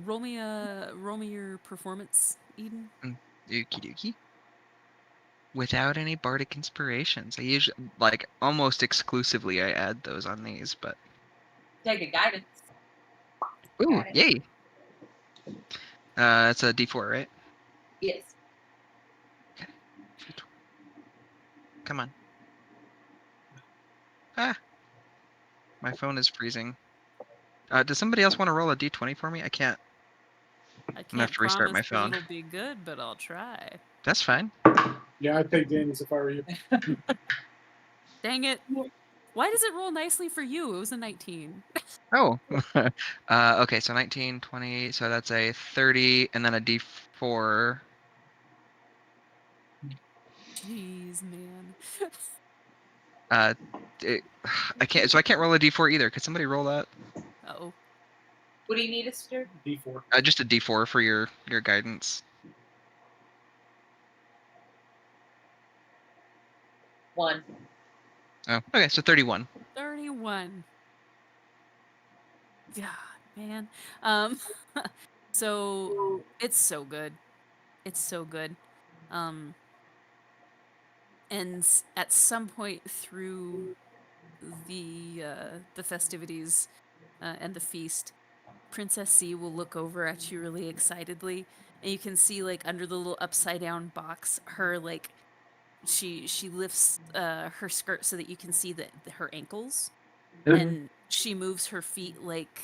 S4: Roll me your performance, Eden.
S2: Okie dokie. Without any bardic inspirations, I usually like almost exclusively I add those on these, but
S3: Take a guidance.
S2: ooh,
S3: Got it.
S2: yay! It's a D4, right?
S3: Yes.
S2: Come on. Ah, my phone is freezing. Does somebody else want to roll a D20 for me? I can't.
S4: I
S2: I'm gonna have
S4: can't
S2: to restart
S4: promise
S2: my
S4: that
S2: phone.
S4: it'll be good, but I'll try.
S2: That's fine.
S5: Yeah, I'd take Danny's if I were you.
S4: Dang it. Why does it roll nicely for you? It was a 19.
S2: Oh, okay. So 19, 20. So that's a 30, and then a D4.
S4: Jeez, man.
S2: Uh, it, I can't. So I can't roll a D4 either. Could somebody roll that?
S4: Uh-oh.
S3: What do you need us to do?
S5: D4.
S2: Just a D4 for your guidance.
S3: 1.
S2: Oh, okay. So 31.
S4: 31. God, man. Um, so it's so good. It's so good. Um, and at some point through the festivities and the feast, Princess C will look over at you really excitedly, and you can see like under the little upside down box, her like she lifts her skirt so that you can see her ankles, and she moves her feet like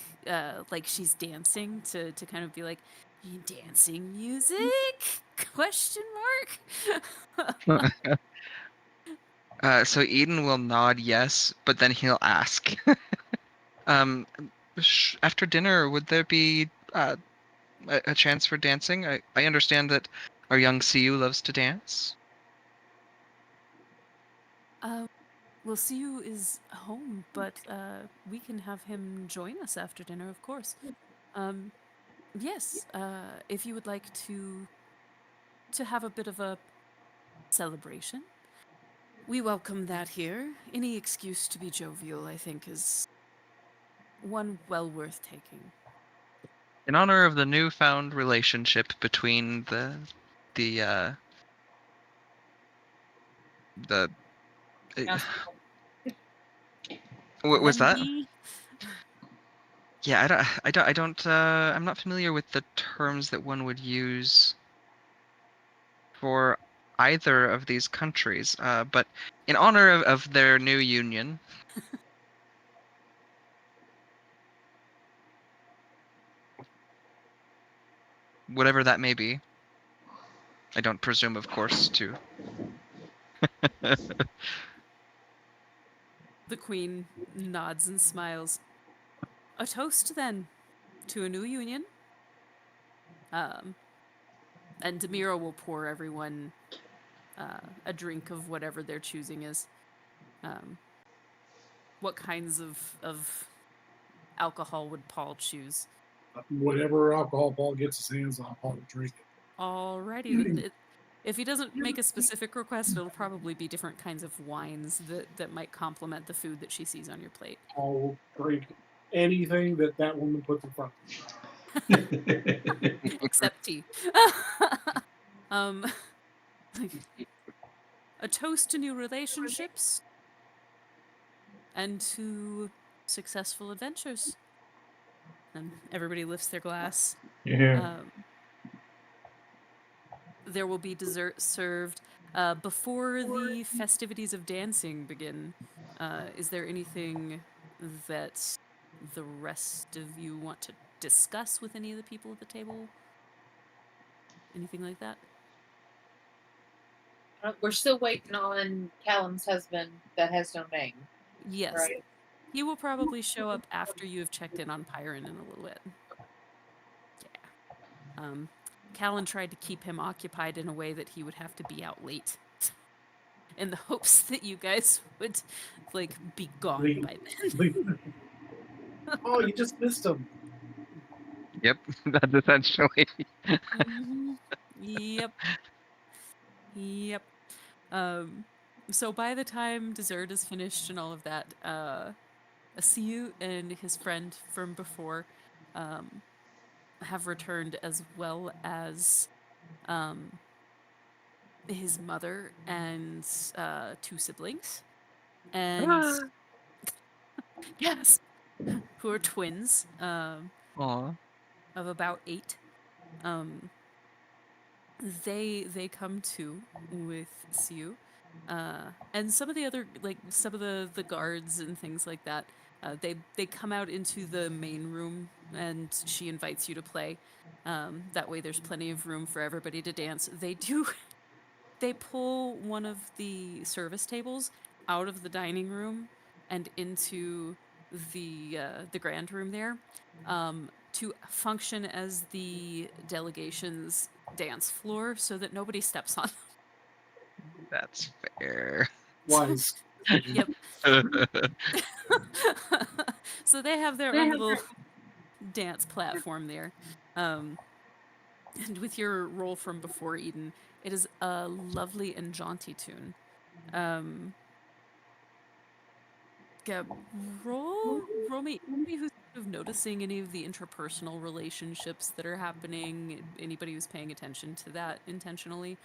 S4: she's dancing to kind of be like, "You dancing music?" Question mark.
S2: So Eden will nod yes, but then he'll ask. um, After dinner, would there be a chance for dancing? I understand that our young CU loves to dance.
S4: Well, Siu is home, but we can have him join us after dinner, of course. Um, yes, if you would like to have a bit of a celebration, we welcome that here. Any excuse to be jovial, I think, is one well worth taking.
S2: In honor of the newfound relationship between the the
S3: Townspeople.
S2: what was that?
S4: Lenby?
S2: Yeah, I'm not familiar with the terms that one would use for either of these countries. But in honor of their new union, whatever that may be, I don't presume, of course, to.
S4: The queen nods and smiles. A toast, then, to a new union. And Demira will pour everyone a drink of whatever their choosing is. What kinds of alcohol would Paul choose?
S5: Whatever alcohol Paul gets his hands on, Paul will drink it.
S4: Alrighty then. If he doesn't make a specific request, it'll probably be different kinds of wines that might complement the food that she sees on your plate.
S5: Paul will drink anything that woman puts in front of him.
S4: Except tea. um, a toast to new relationships and to successful adventures. And everybody lifts their glass.
S1: Yeah.
S4: There will be dessert served before the festivities of dancing begin. Is there anything that the rest of you want to discuss with any of the people at the table? Anything like that?
S3: We're still waiting on Callum's husband that has no name.
S4: Yes.
S3: Right.
S4: He will probably show up after you have checked in on Pyron in a little bit. Yeah. Callan tried to keep him occupied in a way that he would have to be out late. In the hopes that you guys would, like, be gone
S5: Leave.
S4: by then.
S5: Oh, you just missed him.
S2: Yep, that's essentially.
S4: Yep. Yep. So by the time dessert is finished and all of that, Asiu and his friend from before have returned, as well as his mother and two siblings. And yes, who are twins
S2: Aw.
S4: of about 8. They come too with Siu. And some of the other, like some of the guards and things like that, they come out into the main room and she invites you to play. That way there's plenty of room for everybody to dance. They pull one of the service tables out of the dining room and into the grand room there, to function as the delegation's dance floor so that nobody steps on them.
S2: That's fair.
S5: Wise.
S4: Yep. So they have their own little dance platform there. And with your roll from before, Eden, it is a lovely and jaunty tune. Yeah, roll me who's sort of noticing any of the interpersonal relationships that are happening. Anybody who's paying attention to that intentionally,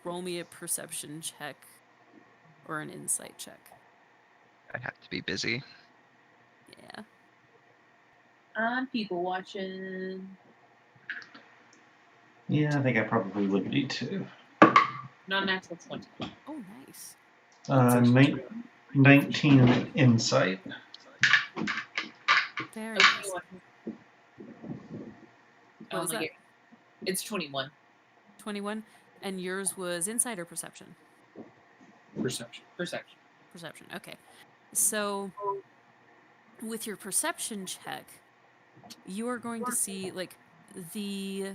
S4: roll me a perception check or an insight check.
S2: I have to be busy.
S4: Yeah.
S3: I'm people watching.
S1: Yeah, I think I probably would be too.
S3: Non-natural 20.
S4: Oh, nice.
S1: 19 insight.
S4: Very
S3: Okay,
S4: nice.
S3: I
S4: What was
S3: only
S4: that?
S3: get- It's 21.
S4: 21, and yours was insight or perception?
S5: Perception.
S3: Perception.
S4: Perception. Okay. So with your perception check, you are going to see like the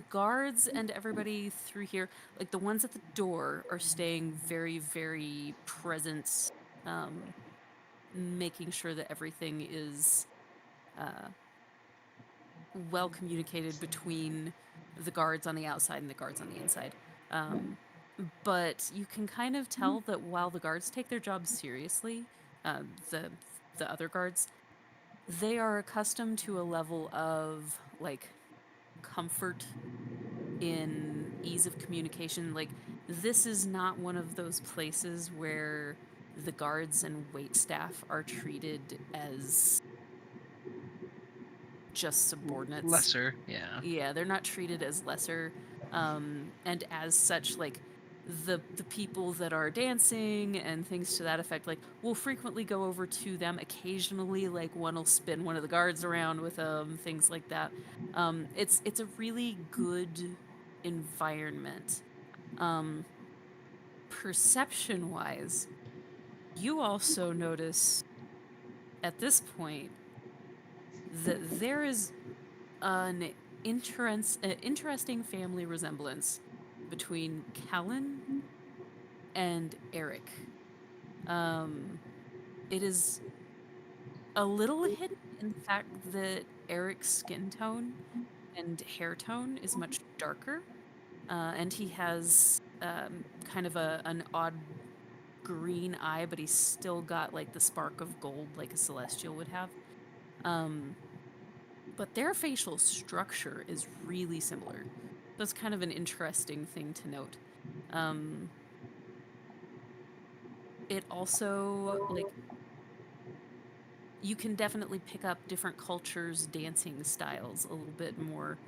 S4: guards and everybody through here, like the ones at the door are staying very, very present, making sure that everything is well communicated between the guards on the outside and the guards on the inside. But you can kind of tell that while the guards take their jobs seriously, the other guards, they are accustomed to a level of like comfort in ease of communication. Like, this is not one of those places where the guards and wait staff are treated as just subordinates.
S2: Lesser, yeah.
S4: Yeah, they're not treated as lesser, and as such, like the people that are dancing and things to that effect, like will frequently go over to them. Occasionally, like one will spin one of the guards around with them, things like that. It's a really good environment. Perception wise, you also notice at this point that there is an interesting family resemblance between Callan and Eric. It is a little hidden in the fact that Eric's skin tone and hair tone is much darker, and he has kind of an odd green eye, but he's still got like the spark of gold like a celestial would have. But their facial structure is really similar. That's kind of an interesting thing to note. It also, like, you can definitely pick up different cultures' dancing styles a little bit more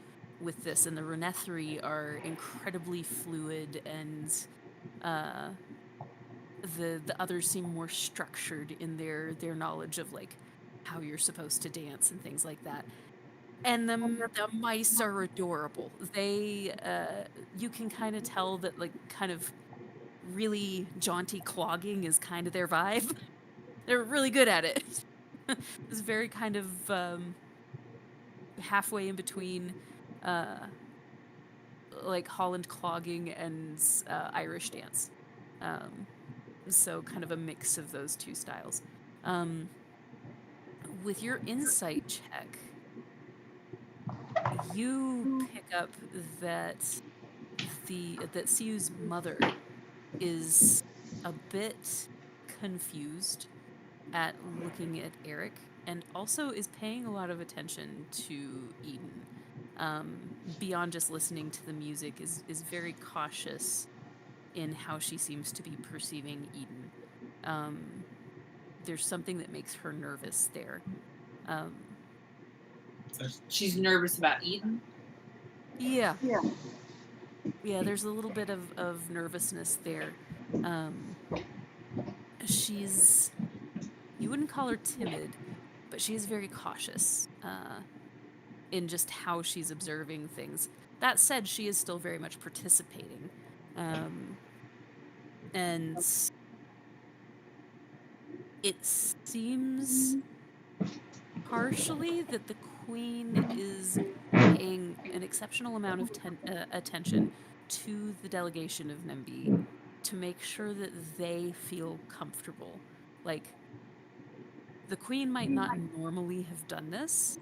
S4: with this, and the Renethri are incredibly fluid, and the others seem more structured in their knowledge of like how you're supposed to dance and things like that. And the mice are adorable. They you can kind of tell that like kind of really jaunty clogging is kind of their vibe. They're really good at it. It's very kind of halfway in between like Holland clogging and Irish dance. So kind of a mix of those two styles. With your insight check, you pick up that that Siu's mother is a bit confused at looking at Eric, and also is paying a lot of attention to Eden. Beyond just listening to the music, is very cautious in how she seems to be perceiving Eden. There's something that makes her nervous there.
S3: She's nervous about Eden.
S4: Yeah. Yeah, there's a little bit of nervousness there. She's... You wouldn't call her timid, but she is very cautious in just how she's observing things. That said, she is still very much participating. And it seems partially that the Queen is paying an exceptional amount of attention to the delegation of Nembi to make sure that they feel comfortable. Like, the Queen might not normally have done this,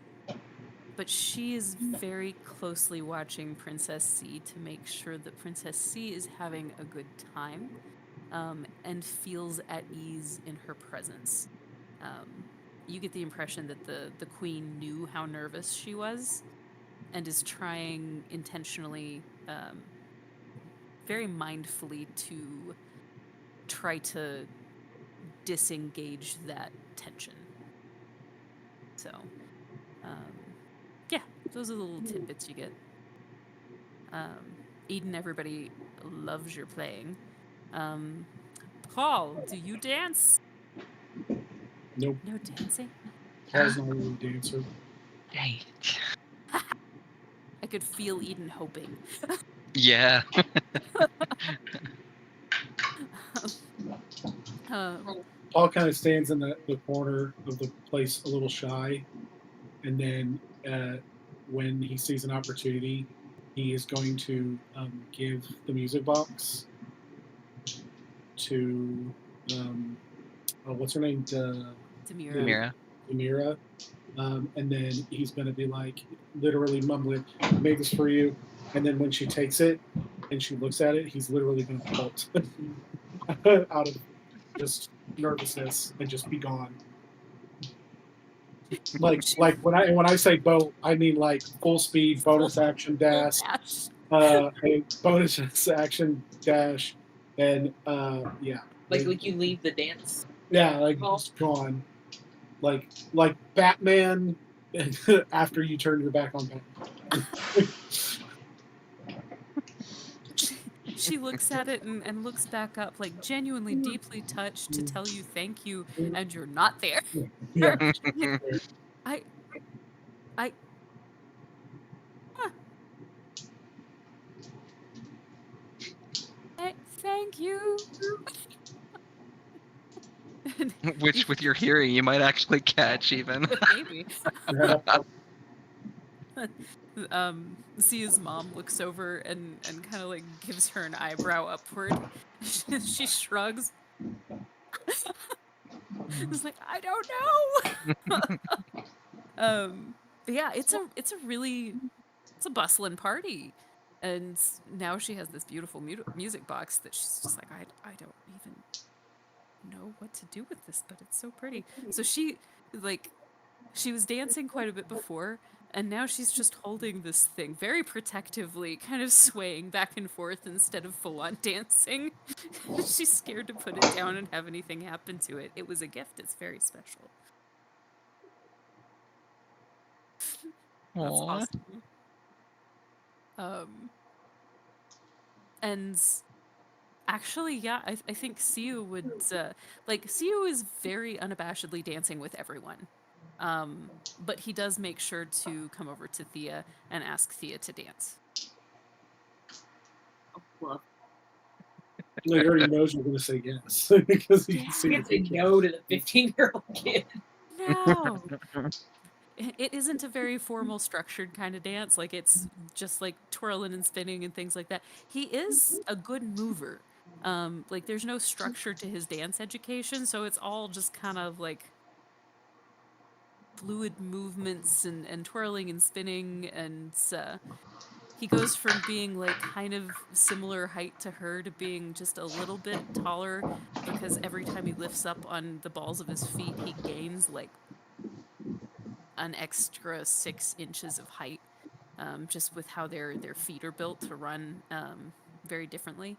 S4: but she is very closely watching Princess C to make sure that Princess C is having a good time and feels at ease in her presence. You get the impression that the Queen knew how nervous she was and is trying intentionally, very mindfully, to try to disengage that tension. So, yeah, those are the little tidbits you get. Eden, everybody loves your playing. Paul, do you dance?
S5: Nope.
S4: No dancing?
S5: Paul's not really a dancer.
S2: Dang.
S4: I could feel Eden hoping.
S2: Yeah.
S5: Paul kind of stands in the corner of the place a little shy, and then when he sees an opportunity, he is going to give the music box to what's her name?
S4: Demira.
S2: Mira.
S5: And then he's going to be like, literally mumbling, "I made this for you." And then when she takes it and she looks at it, he's literally going to bolt out of just nervousness and just be gone. Like when I say boat, I mean like full speed, bonus action dash, bonus action dash, and yeah.
S3: Like you leave the dance.
S5: Yeah, like just gone. Like Batman after you turn your back on Patton.
S4: She looks at it and looks back up, like genuinely deeply touched to tell you thank you, and you're not there.
S5: Yeah.
S4: I, I, huh. Thank you. And
S2: Which, with your hearing, you might actually catch even.
S4: maybe. Sia's mom looks over and kind of like gives her an eyebrow upward. She shrugs. It's like, I don't know. But yeah, it's a bustling party, and now she has this beautiful music box that she's just like, I don't even know what to do with this, but it's so pretty. So she was dancing quite a bit before, and now she's just holding this thing very protectively, kind of swaying back and forth instead of full on dancing. She's scared to put it down and have anything happen to it. It was a gift. It's very special. That's
S2: Aw.
S4: awesome. And actually, yeah, I think Siu would Siu is very unabashedly dancing with everyone. But he does make sure to come over to Thea and ask Thea to dance.
S3: Well,
S5: He already knows you're going to say yes because he can see
S3: you
S5: it.
S3: can say no to the 15-year-old kid.
S4: No. It isn't a very formal, structured kind of dance. Like, it's just like twirling and spinning and things like that. He is a good mover. Like, there's no structure to his dance education, so it's all just kind of like fluid movements and twirling and spinning, and he goes from being like kind of similar height to her to being just a little bit taller, because every time he lifts up on the balls of his feet, he gains like an extra 6 inches of height, just with how their feet are built to run very differently.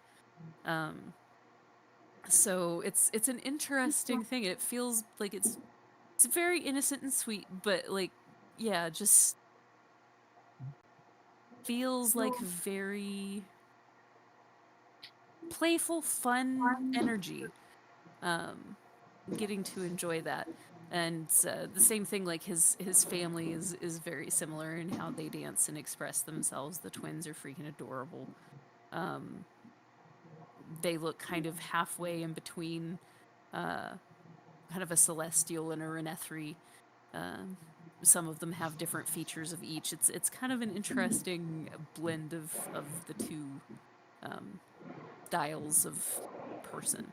S4: So it's an interesting thing. It feels like it's very innocent and sweet, but like, yeah, just feels like very playful, fun energy. Getting to enjoy that. And the same thing, like his family is very similar in how they dance and express themselves. The twins are freaking adorable. They look kind of halfway in between, kind of a celestial and a Renethri. Some of them have different features of each. It's kind of an interesting blend of the two styles of person.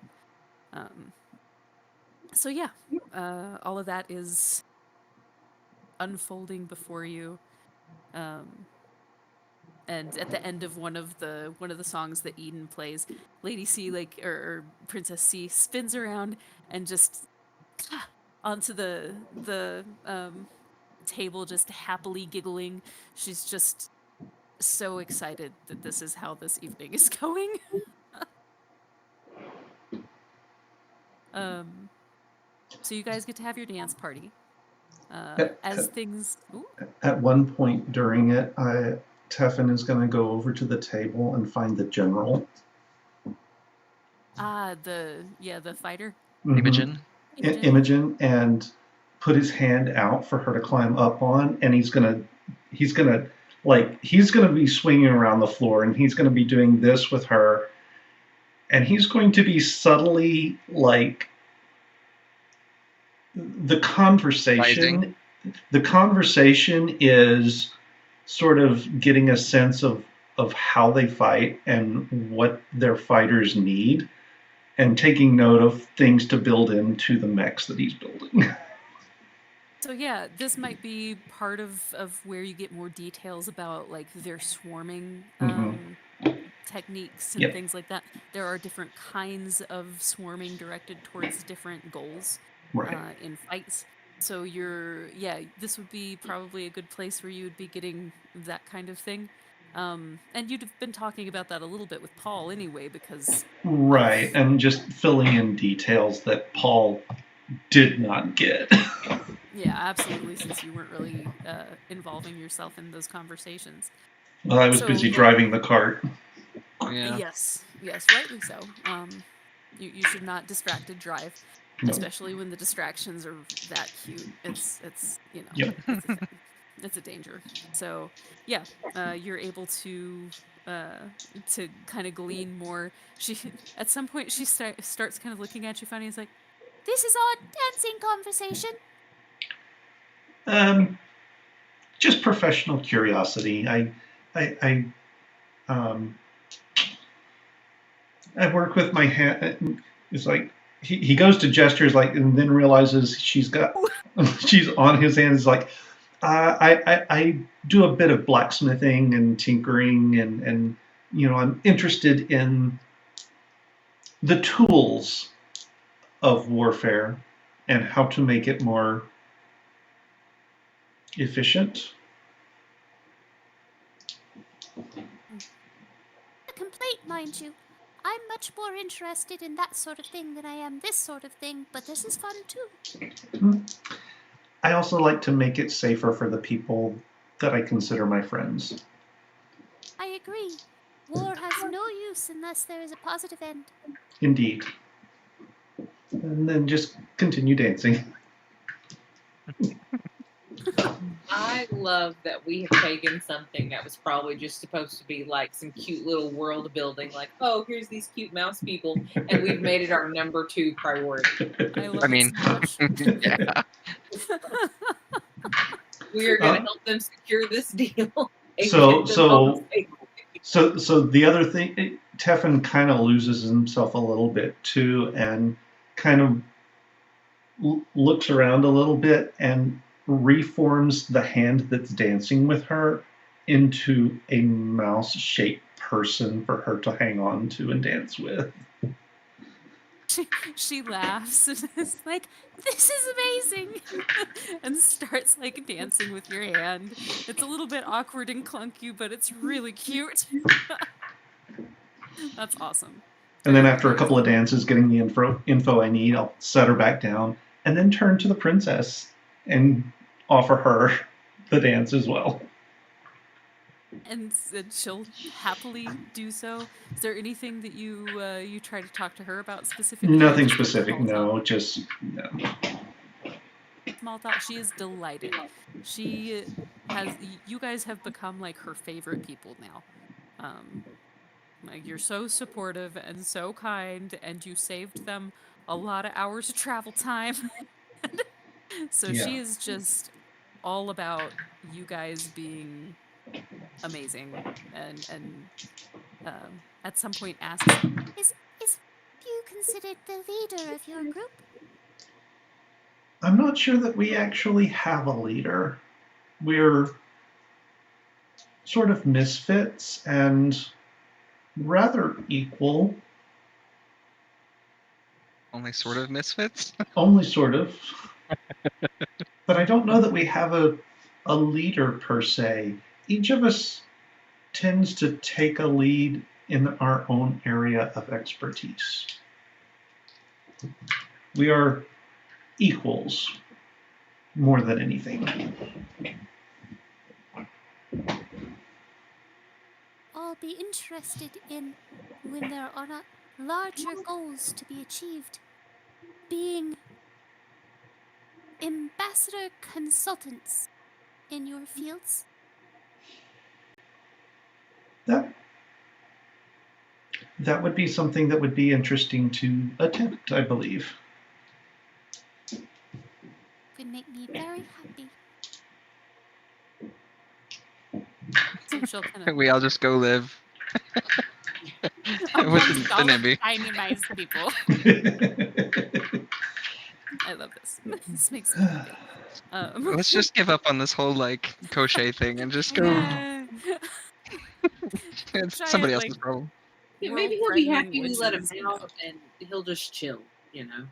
S4: So yeah, all of that is unfolding before you. And at the end of one of the songs that Eden plays, Lady C, like, or Princess C, spins around and just onto the table, just happily giggling. She's just so excited that this is how this evening is going. So you guys get to have your dance party. As things... Ooh.
S1: At one point during it, Teffin is going to go over to the table and find the general.
S4: The fighter?
S1: Mhm.
S2: Imogen.
S1: Imogen, and put his hand out for her to climb up on, and he's gonna be swinging around the floor, and he's gonna be doing this with her, and he's going to be subtly like the conversation is sort of getting a sense of how they fight and what their fighters need, and taking note of things to build into the mechs that he's building.
S4: So yeah, this might be part of where you get more details about like their swarming techniques and things like that. There are different kinds of swarming directed towards different goals in fights. So this would be probably a good place where you would be getting that kind of thing. And you'd have been talking about that a little bit with Paul anyway, because...
S1: Right, and just filling in details that Paul did not get.
S4: Yeah, absolutely. Since you weren't really involving yourself in those conversations.
S1: Well, I was
S4: So,
S1: busy
S4: yeah.
S1: driving the cart.
S2: Yeah.
S4: Yes, rightly so. You should not distracted drive,
S1: No.
S4: especially when the distractions are that cute. It's
S1: Yep.
S4: it's a thing. It's a danger. So yeah, you're able to kind of glean more. She at some point she starts kind of looking at you funny. It's like,
S7: This is our dancing conversation.
S1: Just professional curiosity. I I work with my hand. It's like he goes to gestures like, and then realizes she's on his hands. Like I do a bit of blacksmithing and tinkering, and I'm interested in the tools of warfare and how to make it more efficient.
S7: A complaint, mind you. I'm much more interested in that sort of thing than I am this sort of thing, but this is fun too.
S1: I also like to make it safer for the people that I consider my friends.
S7: I agree. War has no use unless there is a positive end.
S1: Indeed. And then just continue dancing.
S3: I love that we have taken something that was probably just supposed to be like some cute little world building, like, oh, here's these cute mouse people, and we've made it our number 2 priority.
S4: I love
S2: I mean,
S4: it so much.
S2: yeah.
S3: We are going to help them secure this deal and
S1: So-
S3: get them
S1: so-
S3: home safely.
S1: So the other thing, Tefan kind of loses himself a little bit too, and kind of looks around a little bit and reforms the hand that's dancing with her into a mouse-shaped person for her to hang on to and dance with.
S4: She laughs and is like, "This is amazing," and starts like dancing with your hand. It's a little bit awkward and clunky, but it's really cute. That's awesome.
S1: And then
S4: Very,
S1: after a
S4: very
S1: couple of
S4: cute.
S1: dances, getting the info I need, I'll set her back down and then turn to the princess and offer her the dance as well.
S4: And she'll happily do so. Is there anything that you try to talk to her about specifically? or
S1: Nothing
S4: just
S1: specific,
S4: small talk?
S1: no, just no.
S4: Small talk. She is delighted. She has. You guys have become like her favorite people now. Like you're so supportive and so kind, and you saved them a lot of hours of travel time. So
S1: Yeah.
S4: she is just all about you guys being amazing, and at some point asks,
S7: Is you considered the leader of your group?
S1: I'm not sure that we actually have a leader. We're sort of misfits and rather equal,
S2: Only sort of misfits.
S1: only sort of. But I don't know that we have a leader per se. Each of us tends to take a lead in our own area of expertise. We are equals more than anything.
S7: I'll be interested in when there are not larger goals to be achieved. Being ambassador consultants in your fields.
S1: That would be something that would be interesting to attempt, I believe.
S7: Would make me very happy.
S4: so she'll kind of
S2: We all just go live with the Nimby.
S4: tiny mice people. I love this. This makes me happy.
S2: Let's just give up on this whole like crochet thing and just go.
S4: Yeah.
S2: It's
S4: Giant,
S2: somebody else's
S4: like,
S2: problem.
S3: Yeah, maybe he'll be
S4: world-threatening
S3: happy we let him
S4: witches, you know.
S3: out and he'll just chill, you know.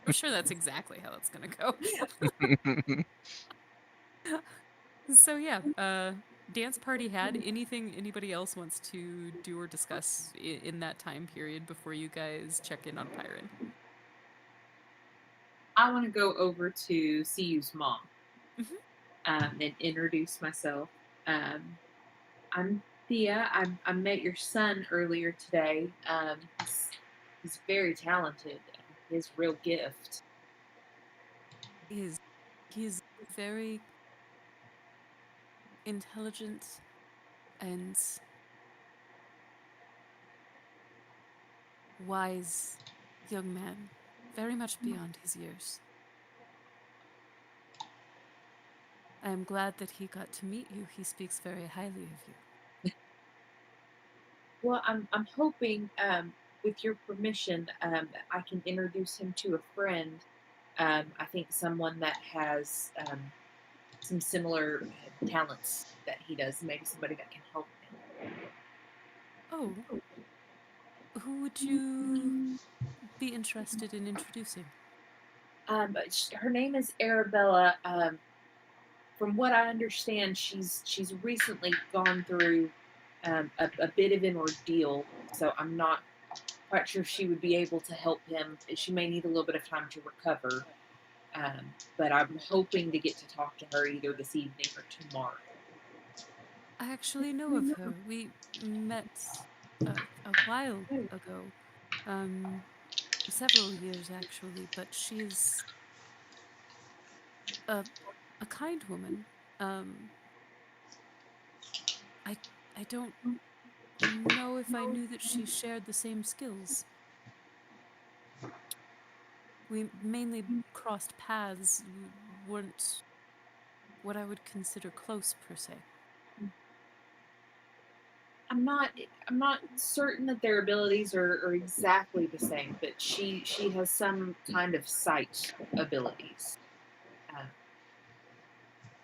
S4: I'm sure that's exactly how it's gonna go. So yeah, dance party had anything anybody else wants to do or discuss in that time period before you guys check in on Pyron?
S3: I want to go over to CU's mom
S4: Mhm.
S3: and introduce myself. I'm Thea. I met your son earlier today. He's very talented. His real gift.
S4: He is very intelligent and wise young man, very much beyond his years. I am glad that he got to meet you. He speaks very highly of you.
S3: Well, I'm hoping, with your permission, I can introduce him to a friend. I think someone that has some similar talents that he does. Maybe somebody that can help him.
S4: Oh, who would you be interested in introducing?
S3: Her name is Arabella. From what I understand, she's recently gone through a bit of an ordeal. So I'm not quite sure if she would be able to help him. She may need a little bit of time to recover. But I'm hoping to get to talk to her either this evening or tomorrow.
S4: I actually know of her. We met a while ago, um, several years actually, but she is a, a kind woman. Um, I, I don't know if I knew that she shared the same skills. We mainly crossed paths, weren't what I would consider close per se.
S3: I'm not I'm not certain that their abilities are exactly the same, but she has some kind of sight abilities uh,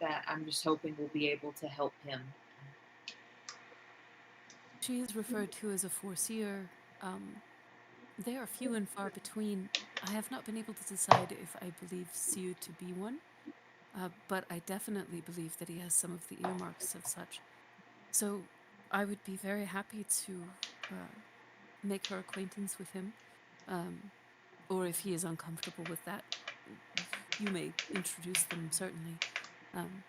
S3: that I'm just hoping will be able to help him.
S4: She is referred to as a foreseer. Um, they are few and far between. I have not been able to decide if I believe Siu to be one, but I definitely believe that he has some of the earmarks of such. So I would be very happy to make her acquaintance with him. Um, or if he is uncomfortable with that, you may introduce them, certainly. Um,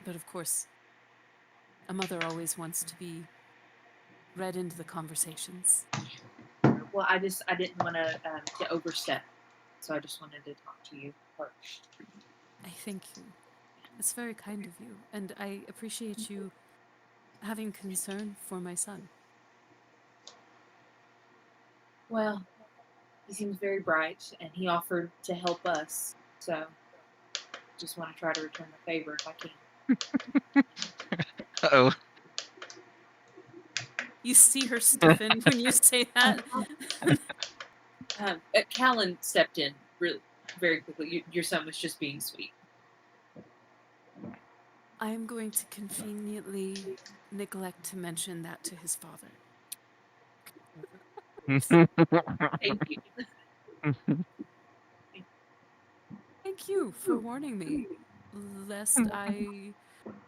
S4: but of course, a mother always wants to be read into the conversations.
S3: Well, I didn't want to overstep, so I just wanted to talk to you first.
S4: I thank you. It's very kind of you, and I appreciate you having concern for my son.
S3: Well, he seems very bright, and he offered to help us. So, just want to try to return the favor if I can.
S2: Oh,
S4: You see her stiffen when you say that.
S3: Callan stepped in really very quickly. Your son was just being sweet.
S4: I am going to conveniently neglect to mention that to his father.
S3: Thank you.
S4: Thank you for warning me, lest I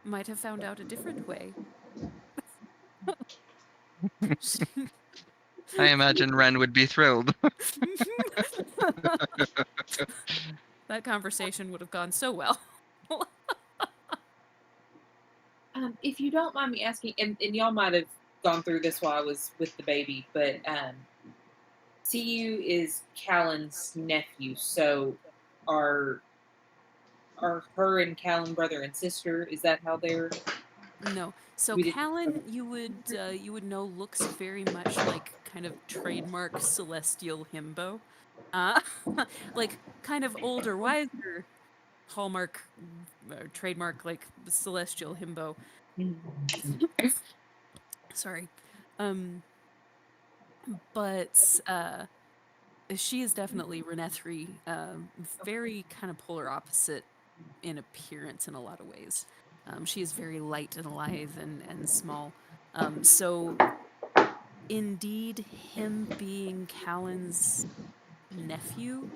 S4: might have found out a different way.
S2: I imagine Ren would be thrilled.
S4: That conversation would have gone so well.
S3: If you don't mind me asking, and y'all might have gone through this while I was with the baby, but CU is Callan's nephew, so are are her and Callan brother and sister? Is that how they're?
S4: No. So
S3: We did.
S4: Callan, you would know, looks very much like kind of trademark celestial himbo, uh, like kind of older, wiser hallmark trademark like celestial himbo. Sorry, um, but she is definitely Renethri, very kind of polar opposite in appearance in a lot of ways. She is very light and lithe and small. So indeed, him being Callan's nephew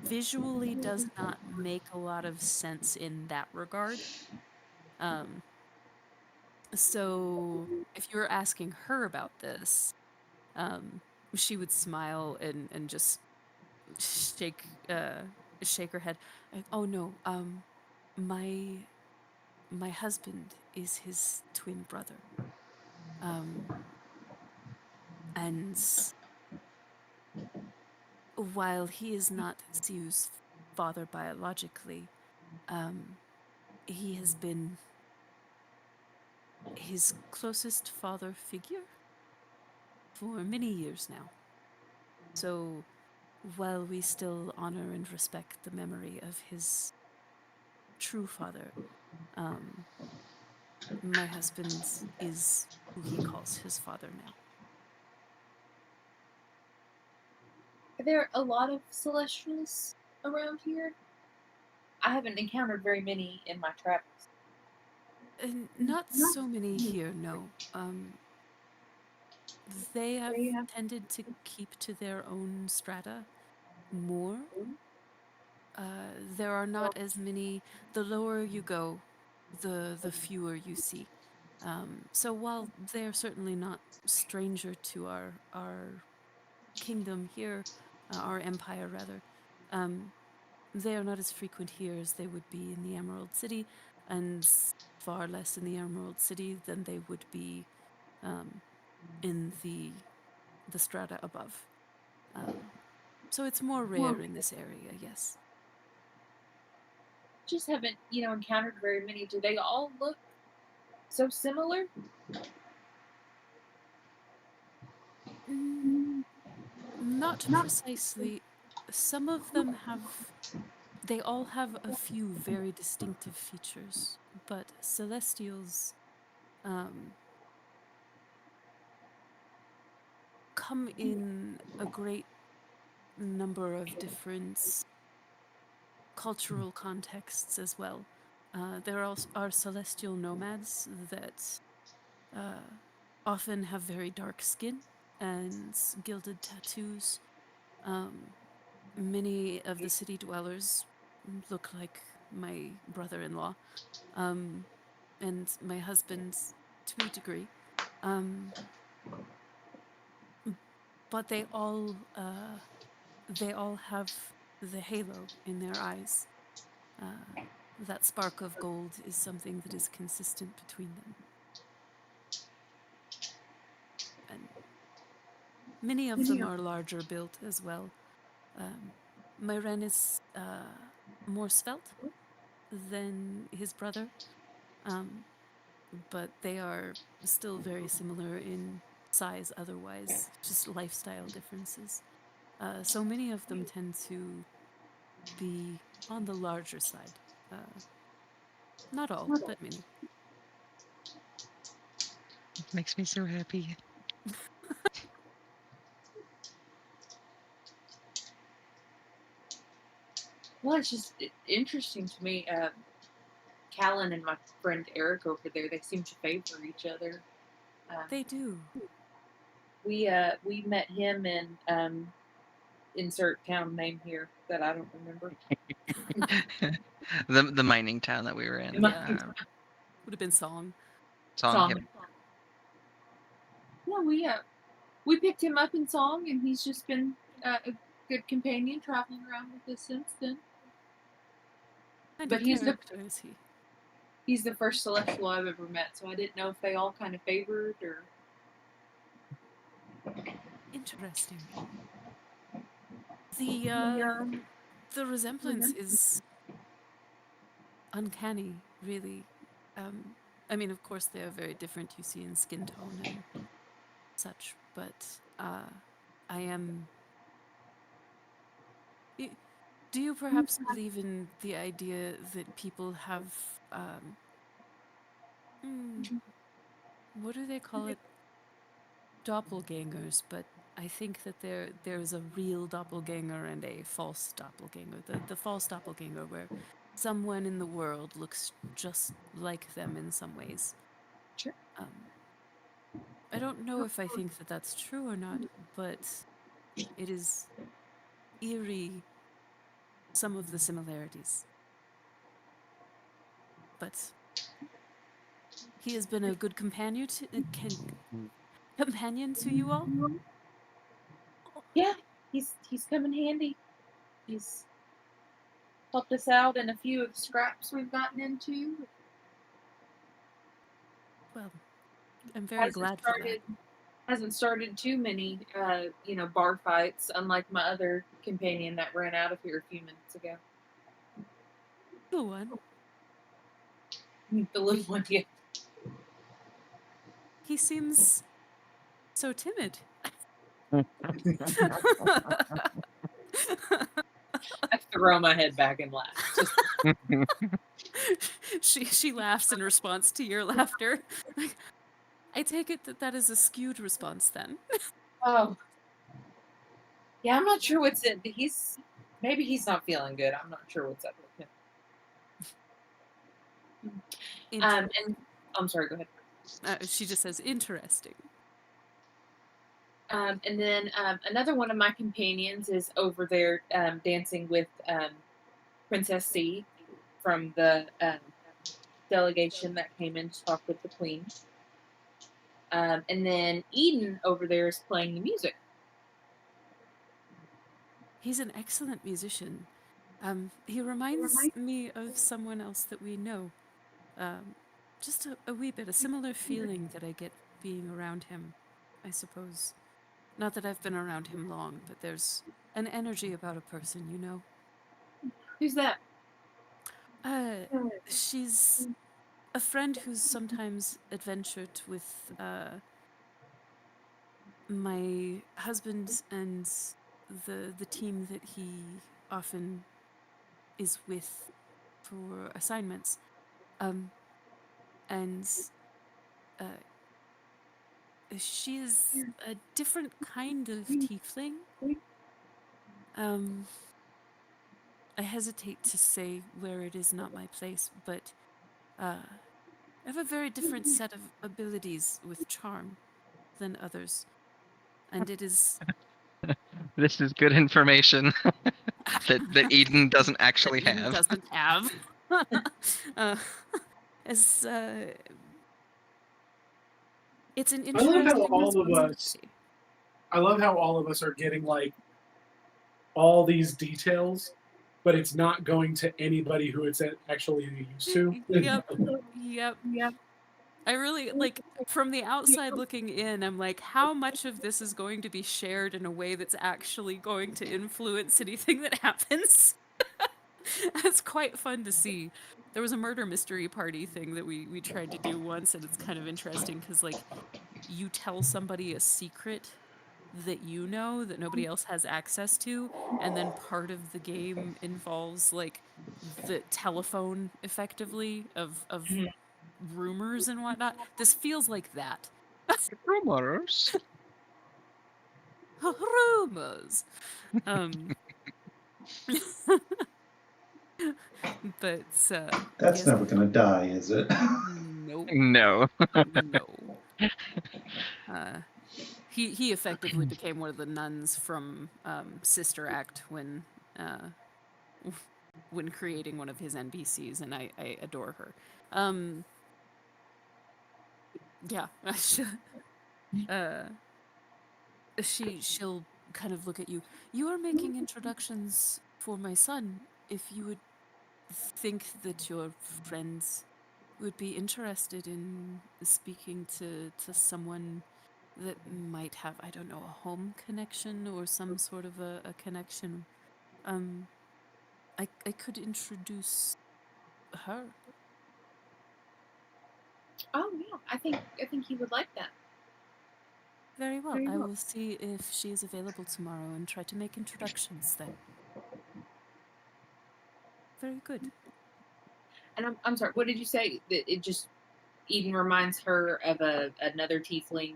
S4: visually does not make a lot of sense in that regard. Um, so if you're asking her about this, um, she would smile and just shake shake her head. Oh no, my husband is his twin brother. And while he is not Siu's father biologically, he has been his closest father figure for many years now. So while we still honor and respect the memory of his true father, my husband is who he calls his father now.
S3: Are there a lot of Celestials around here? I haven't encountered very many in my travels.
S4: Not so many here, no. They have tended to keep to their own strata more. There are not as many. The lower you go, the fewer you see. So while they're certainly not stranger to our kingdom here, our empire rather, they are not as frequent here as they would be in the Emerald City, and far less in the Emerald City than they would be in the strata above. So it's more rare in this area, yes.
S3: Just haven't, encountered very many. Do they all look so similar?
S4: Not precisely. Some of them have. They all have a few very distinctive features, but Celestials come in a great number of different cultural contexts as well. There are celestial nomads that often have very dark skin and gilded tattoos. Many of the city dwellers look like my brother-in-law, and my husband to a degree. But they all have the halo in their eyes. That spark of gold is something that is consistent between them. And many of them are larger built as well. Myren is more svelte than his brother, but they are still very similar in size otherwise, just lifestyle differences. So many of them tend to be on the larger side. Not all, but many.
S2: It makes me so happy.
S3: Well, it's just interesting to me. Callan and my friend Eric over there, they seem to favor each other.
S4: They do.
S3: We met him in insert town name here that I don't remember.
S2: The mining town that we were in.
S3: Yeah.
S4: Would have been Song.
S2: Song. Yep.
S3: Yeah, we picked him up in Song, and he's just been a good companion traveling around with us since then.
S4: But he's is he?
S3: He's the first Celestial I've ever met, so I didn't know if they all kind of favored or.
S4: Interesting. The resemblance is uncanny, really. I mean, of course, they are very different. You see in skin tone and such, but I am. Do you perhaps believe in the idea that people have what do they call it? Doppelgangers, but I think that there's a real doppelganger and a false doppelganger. The false doppelganger where someone in the world looks just like them in some ways.
S3: Sure.
S4: I don't know if I think that that's true or not, but it is eerie, some of the similarities. But he has been a good companion to you all?
S3: Yeah, he's come in handy. He's helped us out in a few of the scraps we've gotten into.
S4: Well, I'm very glad for that.
S3: Hasn't started too many, bar fights, unlike my other companion that ran out of here a few minutes ago.
S4: Go on.
S3: The little one, yeah.
S4: He seems so timid.
S3: I throw my head back and laugh.
S4: She laughs in response to your laughter. I take it that is a skewed response then.
S3: Oh. Yeah, I'm not sure what's it. Maybe he's not feeling good. I'm not sure what's up with him. And I'm sorry, go ahead.
S4: She just says interesting.
S3: And then another one of my companions is over there dancing with Princess C from the delegation that came in to talk with the Queen. And then Eden over there is playing the music.
S4: He's an excellent musician. He reminds me of someone else that we know. Just a wee bit, a similar feeling that I get being around him, I suppose. Not that I've been around him long, but there's an energy about a person, you know?
S3: Who's that?
S4: She's a friend who's sometimes adventured with, my husband and the team that he often is with for assignments. And she is a different kind of tiefling. I hesitate to say where it is not my place, but I have a very different set of abilities with charm than others. And it is
S2: This is good information that Eden doesn't actually
S4: that Eden
S2: have.
S4: doesn't have. As it's an
S5: I love how
S4: interesting
S5: all of us.
S4: responsibility.
S5: I love how all of us are getting like all these details, but it's not going to anybody who it's actually used to.
S4: Yep. I really like from the outside looking in, I'm like, how much of this is going to be shared in a way that's actually going to influence anything that happens? It's quite fun to see. There was a murder mystery party thing that we tried to do once, and it's kind of interesting because like you tell somebody a secret that you know that nobody else has access to, and then part of the game involves like the telephone effectively of rumors and whatnot. This feels like that.
S2: Rumors.
S4: Rumors. Um but
S1: That's
S4: yes,
S1: never gonna die, is it?
S4: nope.
S2: No.
S4: No. He effectively became one of the nuns from Sister Act uh, when creating one of his NPCs, and I adore her. Yeah, uh, she'll kind of look at you. You are making introductions for my son. If you would think that your friends would be interested in speaking to someone that might have, I don't know, a home connection or some sort of a connection, I could introduce her.
S3: Oh yeah, I think he would like that.
S4: Very well. I will see if she is available tomorrow and try to make introductions then. Very good.
S3: And I'm sorry, what did you say? That it just Eden reminds her of another tiefling.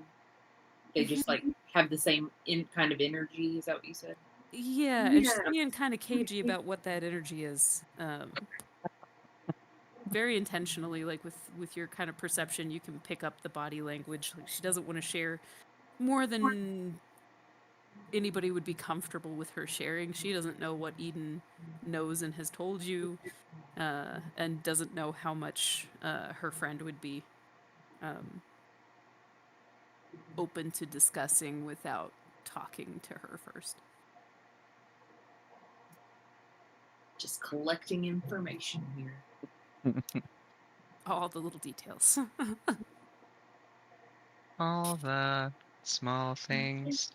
S3: They just like have the same kind of energy. Is that what you said?
S4: Yeah, and she's being kind of cagey about what that energy is. Very intentionally, like with your kind of perception, you can pick up the body language. Like she doesn't want to share more than anybody would be comfortable with her sharing. She doesn't know what Eden knows and has told you, and doesn't know how much her friend would be open to discussing without talking to her first.
S3: Just collecting information here.
S4: All the little details.
S2: All the small things.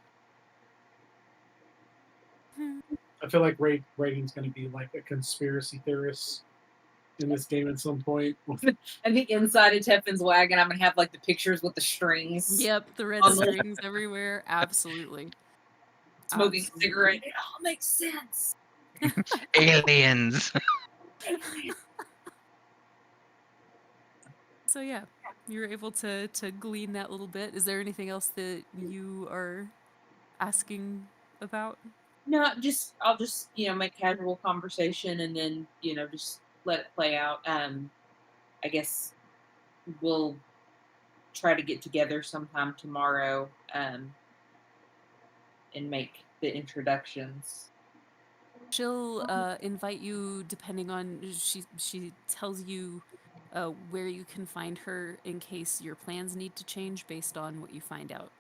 S5: I feel like Rating's going to be like a conspiracy theorist in this game at some point.
S3: I think inside of Teffin's wagon, I'm gonna have like the pictures with the strings.
S4: Yep, the red
S3: On the-
S4: strings everywhere. Absolutely.
S3: Smoking a
S4: Absolutely.
S3: cigarette. It all makes sense.
S2: Aliens.
S4: So yeah, you were able to glean that little bit. Is there anything else that you are asking about?
S3: No, I'll just make casual conversation and then just let it play out. I guess we'll try to get together sometime tomorrow and make the introductions.
S4: She'll invite you depending on she tells you where you can find her in case your plans need to change based on what you find out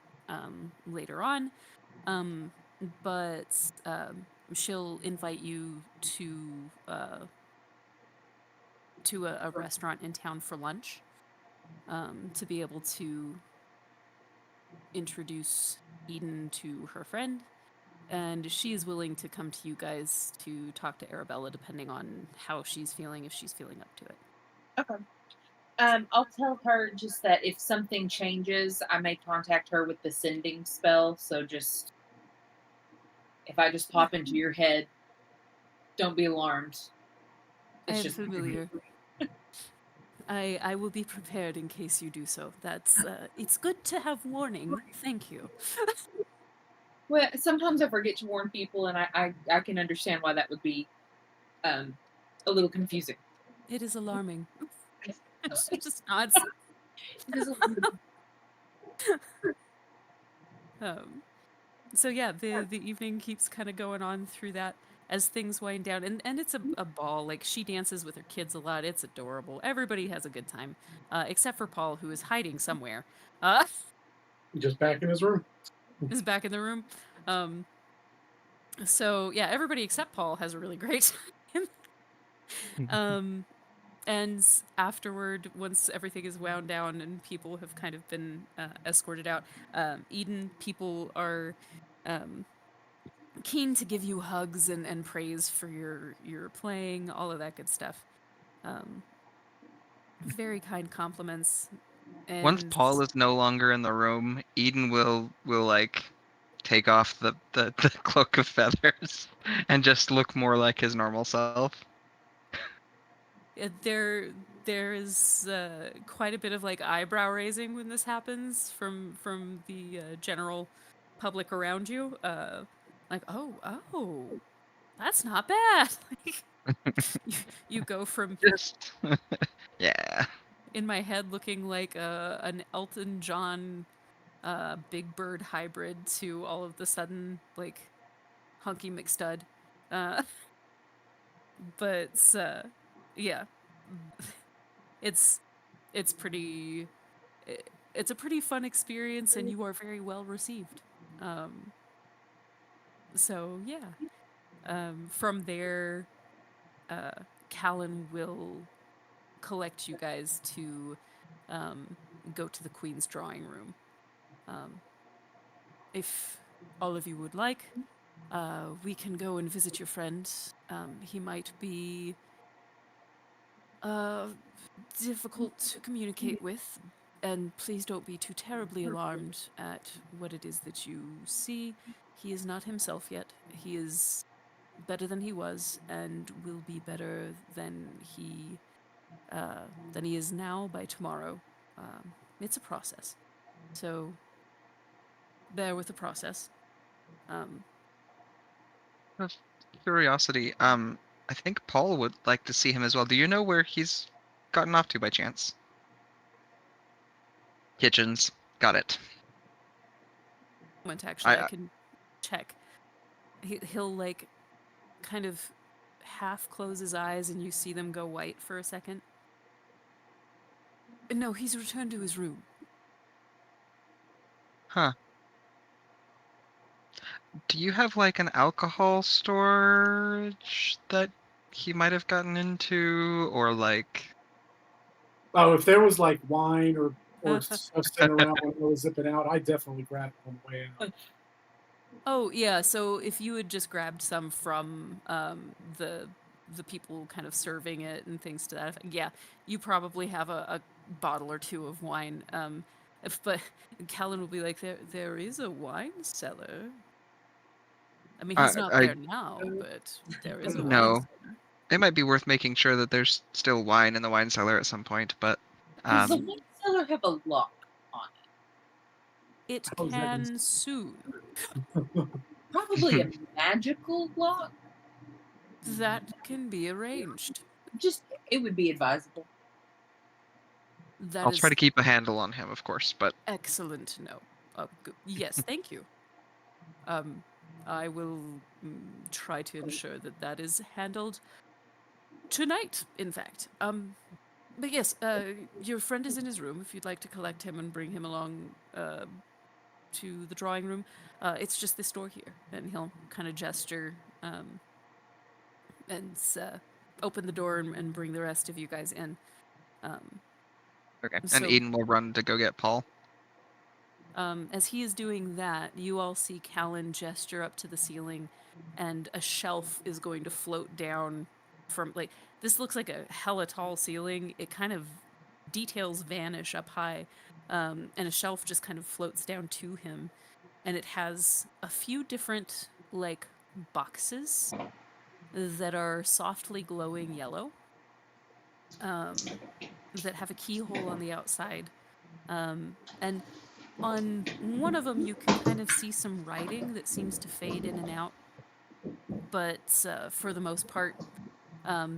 S4: later on. Um, but she'll invite you to a restaurant in town for lunch to be able to introduce Eden to her friend. And she is willing to come to you guys to talk to Arabella depending on how she's feeling, if she's feeling up to it.
S3: Okay. I'll tell her just that if something changes, I may contact her with the sending spell. So just if I just pop into your head, don't be alarmed.
S4: I
S3: It's
S4: am
S3: just
S4: familiar. I will be prepared in case you do so. That's it's good to have warning. Thank you.
S3: well, sometimes I forget to warn people, and I can understand why that would be a little confusing.
S4: It is alarming. She just nods. Um, so yeah, the evening keeps kind of going on through that as things wind down, and it's a ball. Like she dances with her kids a lot. It's adorable. Everybody has a good time, except for Paul, who is hiding somewhere.
S5: Just back in his room.
S4: Is back in the room. Um, so yeah, everybody except Paul has a really great time. um, and afterward, once everything is wound down and people have kind of been escorted out, Eden, people are um, keen to give you hugs and praise for your playing, all of that good stuff. Um, very kind compliments.
S2: Once
S4: And
S2: Paul is no longer in the room, Eden will like take off the cloak of feathers and just look more like his normal self.
S4: there is quite a bit of like eyebrow raising when this happens from the general public around you. Like oh, that's not bad. Like you go from
S2: Just yeah.
S4: in my head looking like an Elton John Big Bird hybrid to all of the sudden like Hunky McStud. Uh, but yeah, it's it's pretty it's a pretty fun experience and you are very well received. Um, so yeah, from there, uh, Callan will collect you guys to um, go to the Queen's drawing room. Um, if all of you would like, we can go and visit your friend. He might be uh, difficult to communicate with, and please don't be too terribly alarmed at what it is that you see. He is not himself yet. He is better than he was, and will be better than he is now by tomorrow. It's a process, so bear with the process. Um,
S2: Out of curiosity, I think Paul would like to see him as well. Do you know where he's gotten off to by chance? Kitchens. Got it.
S4: moment actually, I
S2: I
S4: can check. He'll like kind of half close his eyes, and you see them go white for a second. No, he's returned to his room.
S2: huh. Do you have like an alcohol storage that he might have gotten into, or like
S5: Oh, if there was like wine or stuff sitting around when I was zipping out, I definitely grabbed it on the way out.
S4: Oh yeah, so if you had just grabbed some from the people kind of serving it and things to that effect, yeah, you probably have a bottle or two of wine. But Callan will be like, there is a wine cellar. I mean, he's not
S2: I
S4: there now, but there is a wine
S2: no.
S4: cellar.
S2: It might be worth making sure that there's still wine in the wine cellar at some point, but
S3: Does the wine cellar have a lock on it?
S4: It
S5: How is that gonna
S4: can soon.
S3: Probably a magical lock.
S4: That can be arranged.
S3: Just it would be advisable.
S4: That
S2: I'll
S4: is
S2: try to keep a handle on him, of course. But
S4: excellent to know. Yes, thank you. I will try to ensure that that is handled tonight, in fact. But yes, your friend is in his room. If you'd like to collect him and bring him along to the drawing room, it's just this door here. And he'll kind of gesture and open the door and bring the rest of you guys in.
S2: okay, and
S4: So-
S2: Eden will run to go get Paul.
S4: As he is doing that, you all see Callan gesture up to the ceiling, and a shelf is going to float down from, like, this looks like a hella tall ceiling. It kind of details vanish up high, and a shelf just kind of floats down to him, and it has a few different, like, boxes that are softly glowing yellow, that have a keyhole on the outside, and on one of them, you can kind of see some writing that seems to fade in and out, but for the most part,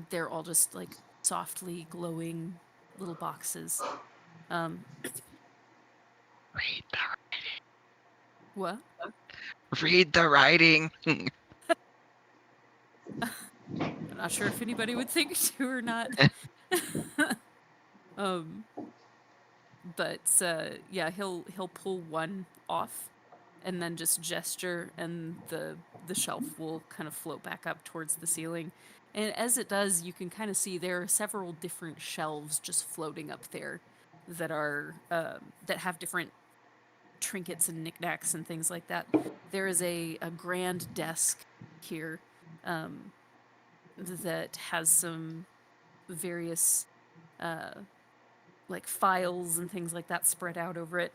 S4: they're all just like softly glowing little boxes. Um,
S2: Read
S4: what?
S2: read the writing.
S4: I'm not sure if anybody would think to or not. um, but yeah, he'll pull one off, and then just gesture, and the shelf will kind of float back up towards the ceiling. And as it does, you can kind of see there are several different shelves just floating up there that are that have different trinkets and knickknacks and things like that. There is a grand desk here that has some various like files and things like that spread out over it,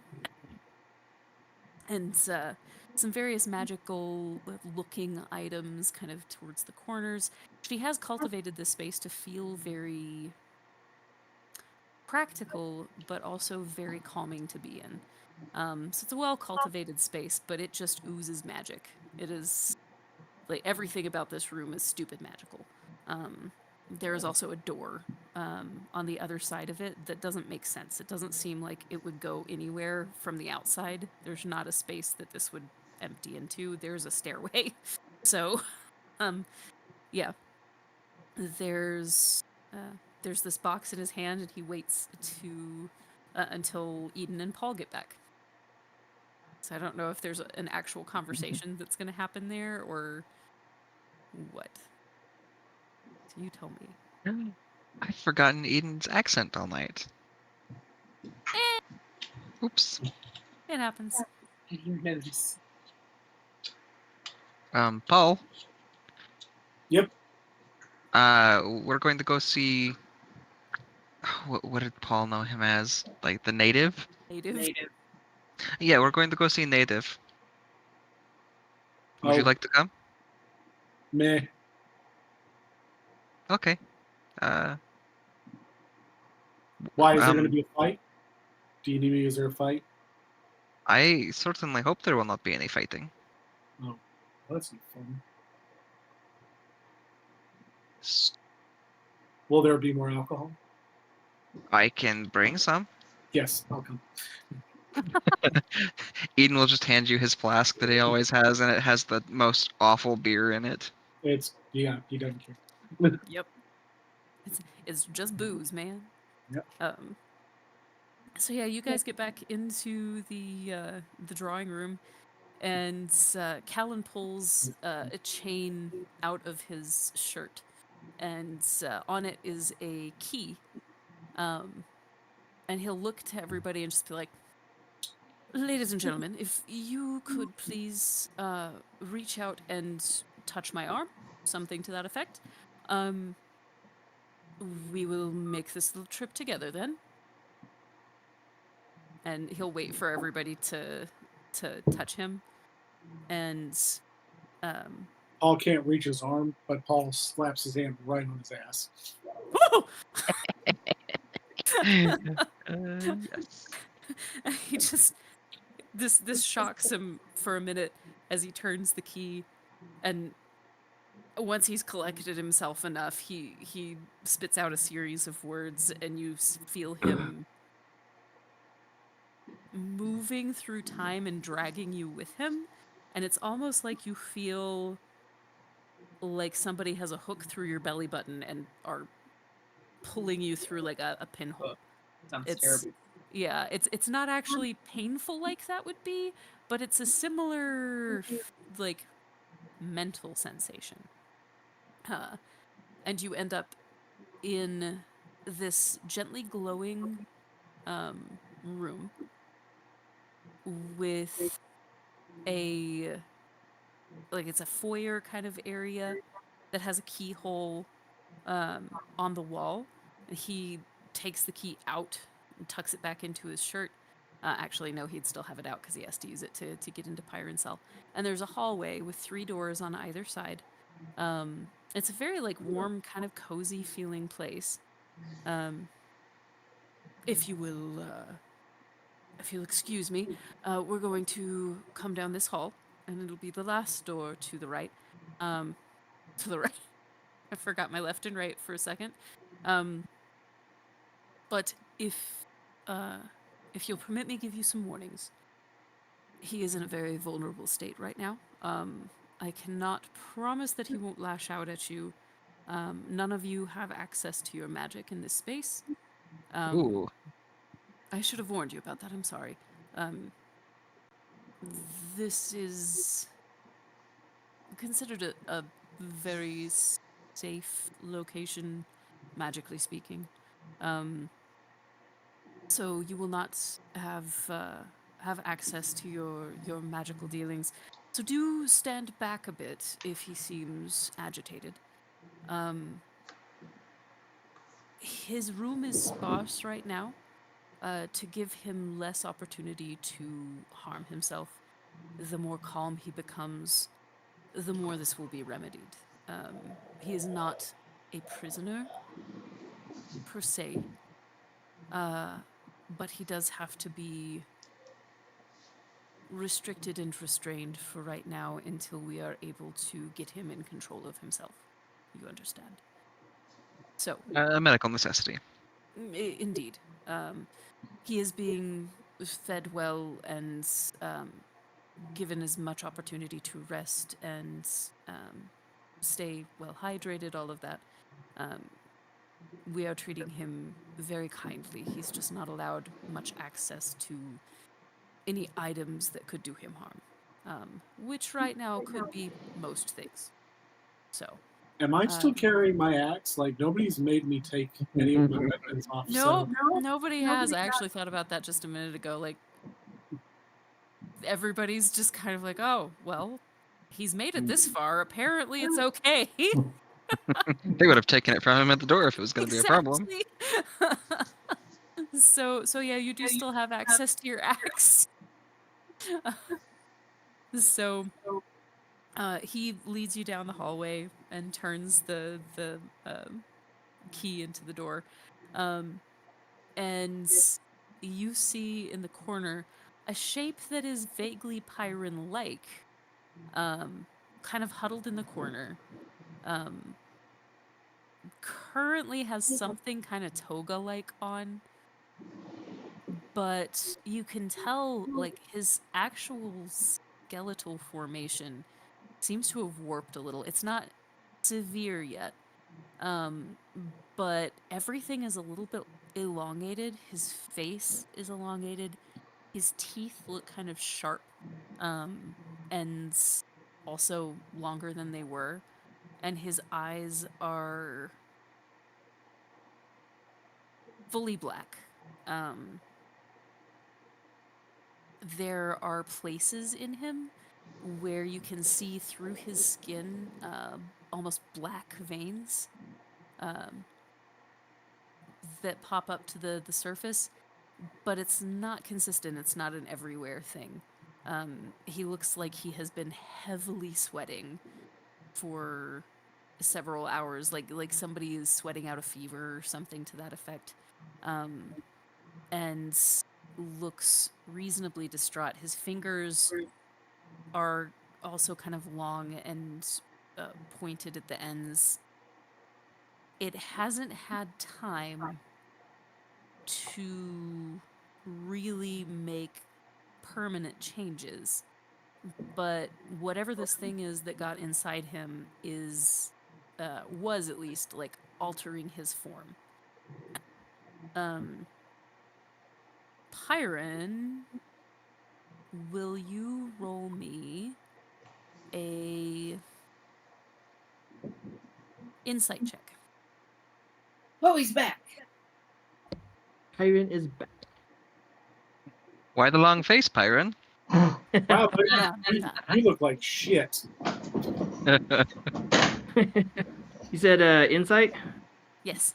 S4: and some various magical looking items kind of towards the corners. She has cultivated this space to feel very practical, but also very calming to be in. So it's a well cultivated space, but it just oozes magic. It is like everything about this room is stupid magical. There is also a door on the other side of it that doesn't make sense. It doesn't seem like it would go anywhere from the outside. There's not a space that this would empty into. There's a stairway. So, yeah. There's there's this box in his hand, and he waits to until Eden and Paul get back. So I don't know if there's an actual conversation that's going to happen there or what. So you tell me.
S2: I've forgotten Eden's accent all night. Oops.
S4: It happens.
S3: I didn't notice.
S2: Paul.
S5: Yep.
S2: We're going to go see. What did Paul know him as? Like the native?
S4: Native.
S2: Yeah, we're going to go see native. Would you
S5: Oh.
S2: like to come?
S5: Meh.
S2: Okay.
S5: Why is there going to be a fight? Do you need me? Is there a fight?
S2: I certainly hope there will not be any fighting.
S5: Oh, well, that's not fun. Will there be more alcohol?
S2: I can bring some.
S5: Yes, I'll come.
S2: Eden will just hand you his flask that he always has, and it has the most awful beer in it.
S5: It's he doesn't care.
S4: Yep. It's just booze, man.
S5: Yep.
S4: So yeah, you guys get back into the drawing room, and Callan pulls a chain out of his shirt, and on it is a key. And he'll look to everybody and just be like, "Ladies and gentlemen, if you could please reach out and touch my arm, something to that effect. Um, we will make this little trip together then." And he'll wait for everybody to touch him, and um,
S5: Paul can't reach his arm, but Paul slaps his hand right on his ass.
S2: Yes.
S4: he just this shocks him for a minute as he turns the key, and once he's collected himself enough, he spits out a series of words, and you feel him moving through time and dragging you with him, and it's almost like you feel like somebody has a hook through your belly button and are pulling you through like a pinhole.
S3: Sounds
S4: It's
S3: terrible.
S4: yeah, it's not actually painful like that would be, but it's a similar like mental sensation. And you end up in this gently glowing room with a like it's a foyer kind of area that has a keyhole on the wall. He takes the key out and tucks it back into his shirt. Actually, no, he'd still have it out because he has to use it to get into Pyron Cell. And there's a hallway with 3 doors on either side. It's a very like warm, kind of cozy feeling place. If you will, if you'll excuse me, we're going to come down this hall, and it'll be the last door to the right. To the right. I forgot my left and right for a second. But if you'll permit me give you some warnings, he is in a very vulnerable state right now. I cannot promise that he won't lash out at you. None of you have access to your magic in this space.
S2: Ooh.
S4: I should have warned you about that. I'm sorry. This is considered a very safe location, magically speaking. So you will not have access to your magical dealings. So do stand back a bit if he seems agitated. His room is sparse right now, to give him less opportunity to harm himself. The more calm he becomes, the more this will be remedied. He is not a prisoner per se, but he does have to be restricted and restrained for right now until we are able to get him in control of himself. You understand? So,
S2: A medical necessity.
S4: indeed, he is being fed well and given as much opportunity to rest and stay well hydrated. All of that. Um, we are treating him very kindly. He's just not allowed much access to any items that could do him harm, which right now could be most things. So,
S5: Am I still carrying my axe? Like nobody's made me take any of my weapons off.
S4: nope,
S5: So
S4: nobody has. I actually thought about that just a minute ago. Like, everybody's just kind of like, oh, well, he's made it this far. Apparently, it's okay.
S2: They would have taken it from him at the door if it was going to be a problem.
S4: Exactly. So yeah, you do still have access to your axe. So he leads you down the hallway and turns the key into the door, and you see in the corner a shape that is vaguely Pyron-like, kind of huddled in the corner. Currently has something kind of toga-like on, but you can tell like his actual skeletal formation seems to have warped a little. It's not severe yet, but everything is a little bit elongated. His face is elongated. His teeth look kind of sharp, and also longer than they were. and his eyes are fully black. There are places in him where you can see through his skin almost black veins that pop up to the surface, but it's not consistent. It's not an everywhere thing. He looks like he has been heavily sweating for several hours, like somebody is sweating out a fever or something to that effect, and looks reasonably distraught. His fingers are also kind of long and pointed at the ends. It hasn't had time to really make permanent changes, but whatever this thing is that got inside him was at least like altering his form. Pyron, will you roll me a insight check?
S3: Oh, he's back.
S8: Pyron is back.
S2: Why the long face, Pyron?
S5: Wow, but
S4: Yeah,
S5: you look like shit.
S8: You said insight?
S4: yes.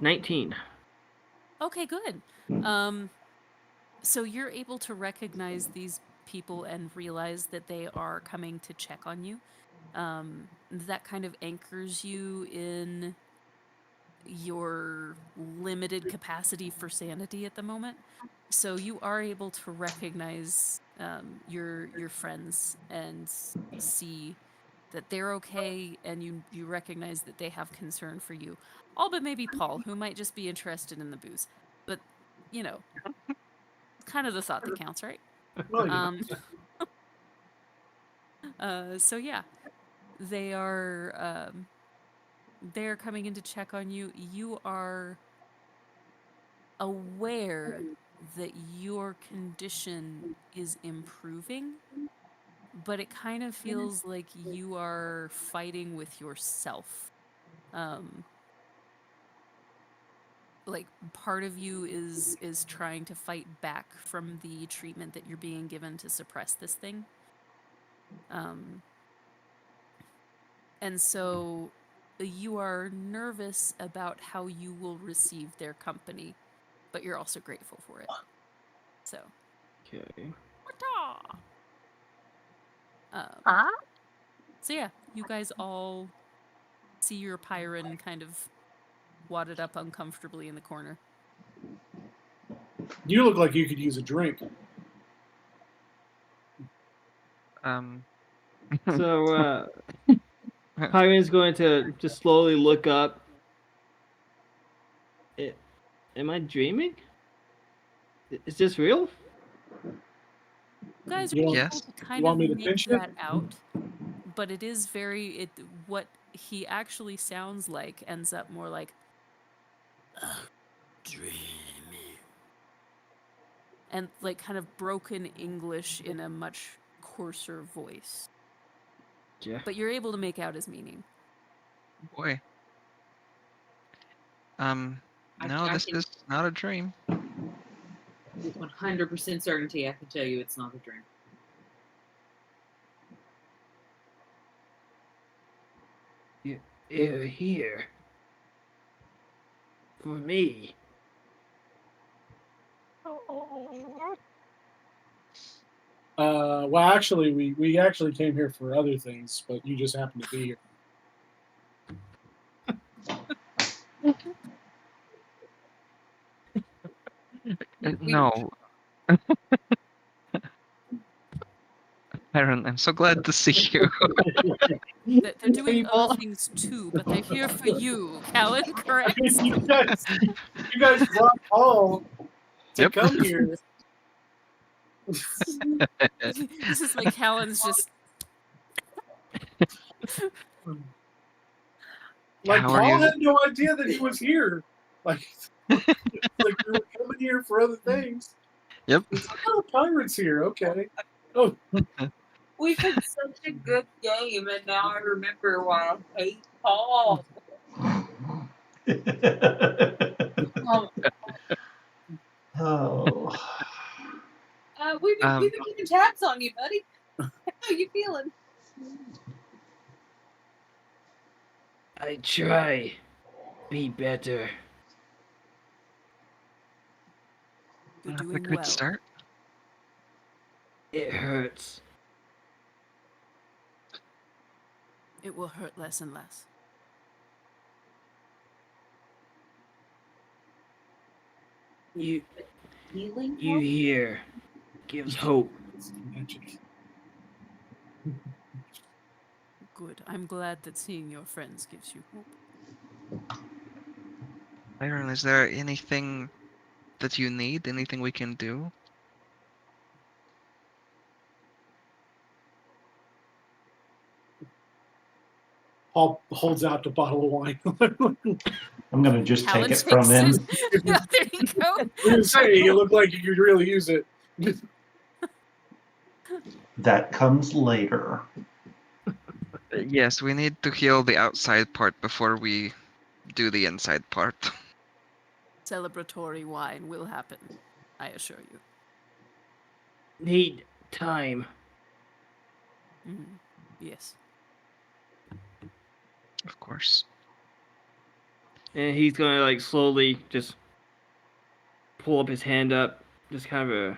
S8: 19.
S4: Okay, good. So you're able to recognize these people and realize that they are coming to check on you. That kind of anchors you in your limited capacity for sanity at the moment. So you are able to recognize your friends and see that they're okay, and you recognize that they have concern for you. All but maybe Paul, who might just be interested in the booze. But, you know, kind of the thought that counts, right?
S5: Well, you know.
S4: So yeah, they are they're coming in to check on you. You are aware that your condition is improving, but it kind of feels like you are fighting with yourself. Like part of you is trying to fight back from the treatment that you're being given to suppress this thing. And so you are nervous about how you will receive their company, but you're also grateful for it. So,
S8: Okay.
S4: so yeah, you guys all see your Pyron kind of wadded up uncomfortably in the corner.
S5: You look like you could use a drink.
S8: So Pyron's going to just slowly look up. Am I dreaming? Is this real?
S4: You guys
S5: You
S4: are
S5: want,
S4: able
S2: Yes.
S4: to
S5: you
S4: kind
S5: want
S4: of
S5: me to
S4: make
S5: pinch you?
S4: that out, but it is what he actually sounds like ends up more like dreaming. And like kind of broken English in a much coarser voice.
S8: Yeah.
S4: But you're able to make out his meaning.
S2: Boy. No,
S3: I
S2: this
S3: can-
S2: is not a dream.
S3: With 100% certainty, I can tell you it's not a dream.
S8: You're here. For me.
S5: Well, actually, we actually came here for other things, but you just happened to be here.
S2: No. Aaron, I'm so glad to see you.
S4: They're doing other things too, but they're here for you, Callan, correct?
S5: you guys brought Paul to
S2: Yep.
S5: come here.
S4: This is like Callan's just
S5: Like
S2: How are
S5: Paul
S2: you?
S5: had no idea that he was here. Like we were coming here for other things.
S2: Yep.
S5: It's like, oh, pirates here. Okay. Oh,
S3: We've had such a good game, and now I remember why I hate Paul.
S1: Oh.
S3: We've been keeping tabs on you, buddy. How you feeling?
S8: I try. Be better.
S4: You're
S2: That's a
S4: doing
S2: good
S4: well.
S2: start.
S8: It hurts.
S4: It will hurt less and less.
S8: You
S3: Healing?
S8: here gives hope.
S5: Magic.
S4: Good. I'm glad that seeing your friends gives you hope.
S2: Byron, is there anything that you need? Anything we can do?
S5: Paul holds out the bottle of wine.
S1: I'm going to just
S4: Talon
S1: take it from
S4: takes
S1: him.
S4: it. Yeah, there you go.
S5: I was saying, you look like you could really use it.
S1: That comes later.
S2: Yes, we need to heal the outside part before we do the inside part.
S4: Celebratory wine will happen, I assure you.
S8: Need time.
S4: Yes.
S2: Of course.
S8: And he's gonna like slowly just pull up his hand up, just kind of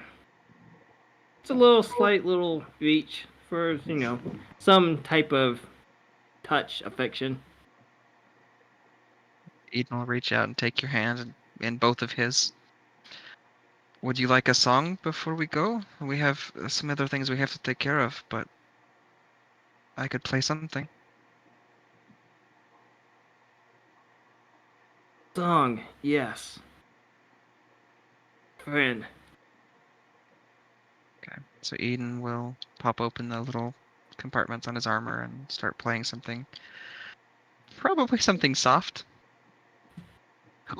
S8: it's a little slight little reach for some type of touch affection.
S2: Eden will reach out and take your hand in both of his. Would you like a song before we go? We have some other things we have to take care of, but I could play something.
S8: Song, yes. Friend.
S2: Okay, so Eden will pop open the little compartments on his armor and start playing something. Probably something soft.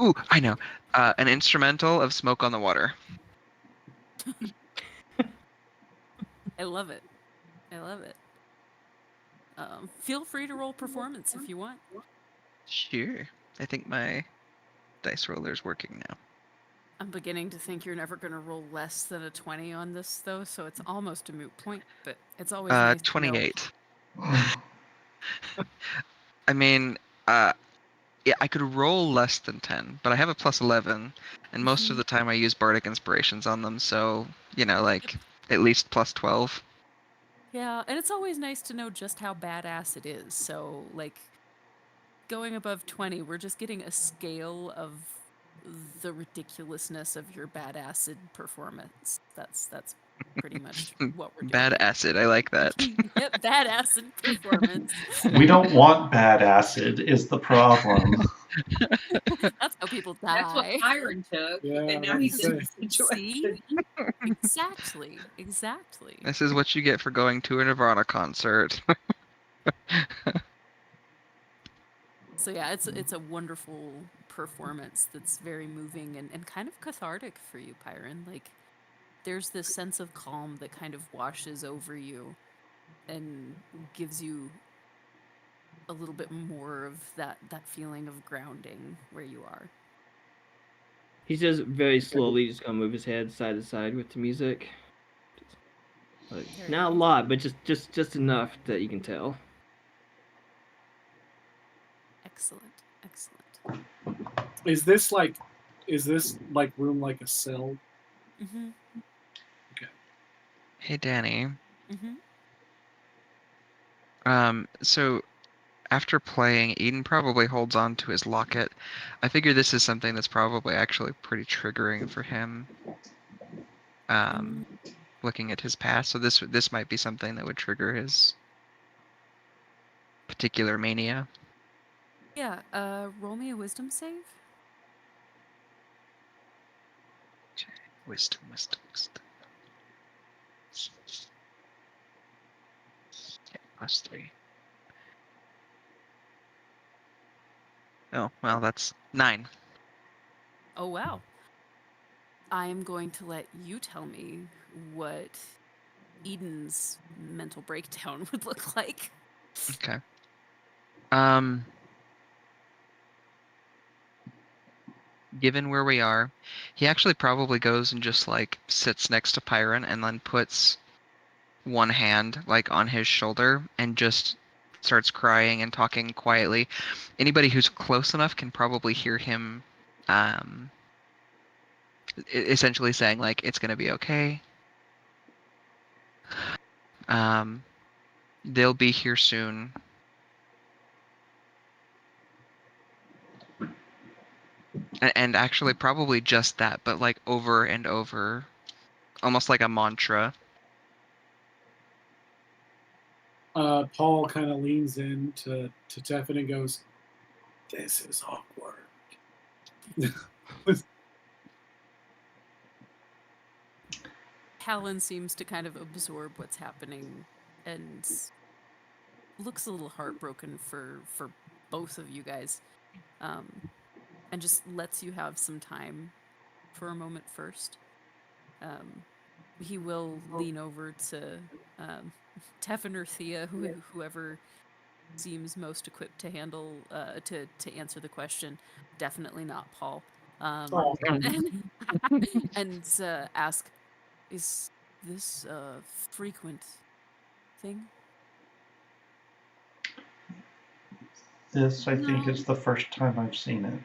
S2: Ooh, I know. An instrumental of Smoke on the Water.
S4: I love it. I love it. Feel free to roll performance if you want.
S2: Sure. I think my dice roller's working now.
S4: I'm beginning to think you're never going to roll less than a 20 on this, though, so it's almost a moot point, but it's always nice to know.
S2: 28. I mean, yeah, I could roll less than 10, but I have a plus 11, and most of the time I use Bardic Inspirations on them, so, like, at least plus 12.
S4: Yeah, and it's always nice to know just how badass it is. So, like, going above 20, we're just getting a scale of the ridiculousness of your badass performance. That's pretty much what we're doing.
S2: Bad acid, I like that.
S4: Yep, badass performance.
S1: We don't want bad acid is the problem.
S4: That's how people die.
S3: That's what Byron took,
S5: Yeah,
S3: and now he's in
S5: that's
S3: this situation.
S4: See? Exactly.
S2: This is what you get for going to a Nirvana concert.
S4: So yeah, it's a wonderful performance that's very moving and kind of cathartic for you, Pyron. Like, there's this sense of calm that kind of washes over you and gives you a little bit more of that feeling of grounding where you are.
S8: He's just very slowly just gonna move his head side to side with the music. Like,
S4: Very
S8: not a
S4: nice.
S8: lot, but just enough that you can tell.
S4: Excellent.
S5: Is this like room like a cell?
S4: Mm-hmm.
S2: Hey, Danny.
S4: Mm-hmm.
S2: So after playing, Eden probably holds on to his locket. I figure this is something that's probably actually pretty triggering for him. Looking at his past, so this might be something that would trigger his particular mania.
S4: Yeah, roll me a wisdom save.
S2: Okay. Wisdom. Okay, +3. Oh, well, that's 9.
S4: Oh wow. I am going to let you tell me what Eden's mental breakdown would look like.
S2: Okay. Given where we are, he actually probably goes and just like sits next to Pyron and then puts one hand like on his shoulder and just starts crying and talking quietly. Anybody who's close enough can probably hear him essentially saying like it's gonna be okay. They'll be here soon. And actually probably just that, but like over and over, almost like a mantra.
S5: Paul kind of leans in to Teffin and goes, "This is awkward."
S4: Callan seems to kind of absorb what's happening and looks a little heartbroken for both of you guys, and just lets you have some time for a moment first. He will lean over to Teffin or Thea, whoever seems most equipped to handle to answer the question. Definitely not Paul.
S5: Oh,
S4: And ask, is this a frequent thing?
S1: This, I think,
S3: No.
S1: is the first time I've seen it.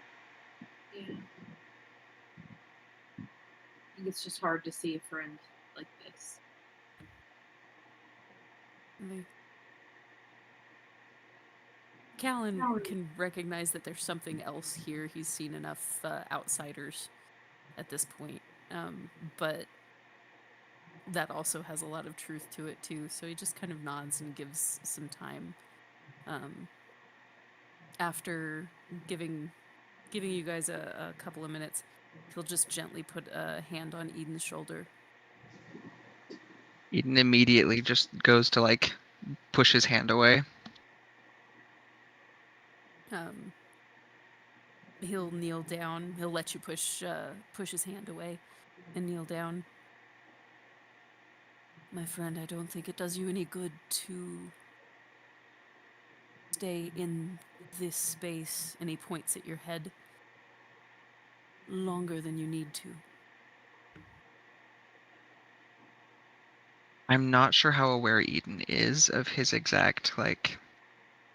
S3: Yeah. I think it's just hard to see a friend like this.
S4: Callan can recognize that there's something else here. He's seen enough outsiders at this point, but that also has a lot of truth to it too. So he just kind of nods and gives some time. After giving you guys a couple of minutes, he'll just gently put a hand on Eden's shoulder.
S2: Eden immediately just goes to like push his hand away.
S4: He'll kneel down. He'll let you push his hand away and kneel down. My friend, I don't think it does you any good to stay in this space, and he points at your head, longer than you need to.
S2: I'm not sure how aware Eden is of his exact like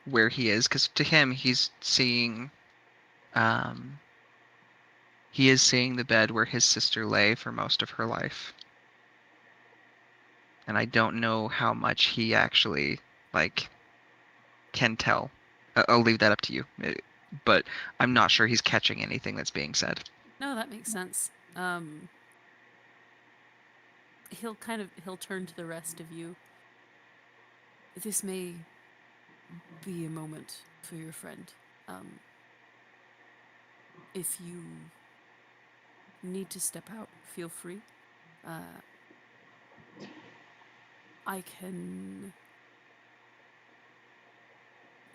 S2: where he is, because to him he's seeing he is seeing the bed where his sister lay for most of her life. And I don't know how much he actually like can tell. I'll leave that up to you. But I'm not sure he's catching anything that's being said.
S4: No, that makes sense. He'll turn to the rest of you. This may be a moment for your friend. If you need to step out, feel free. I can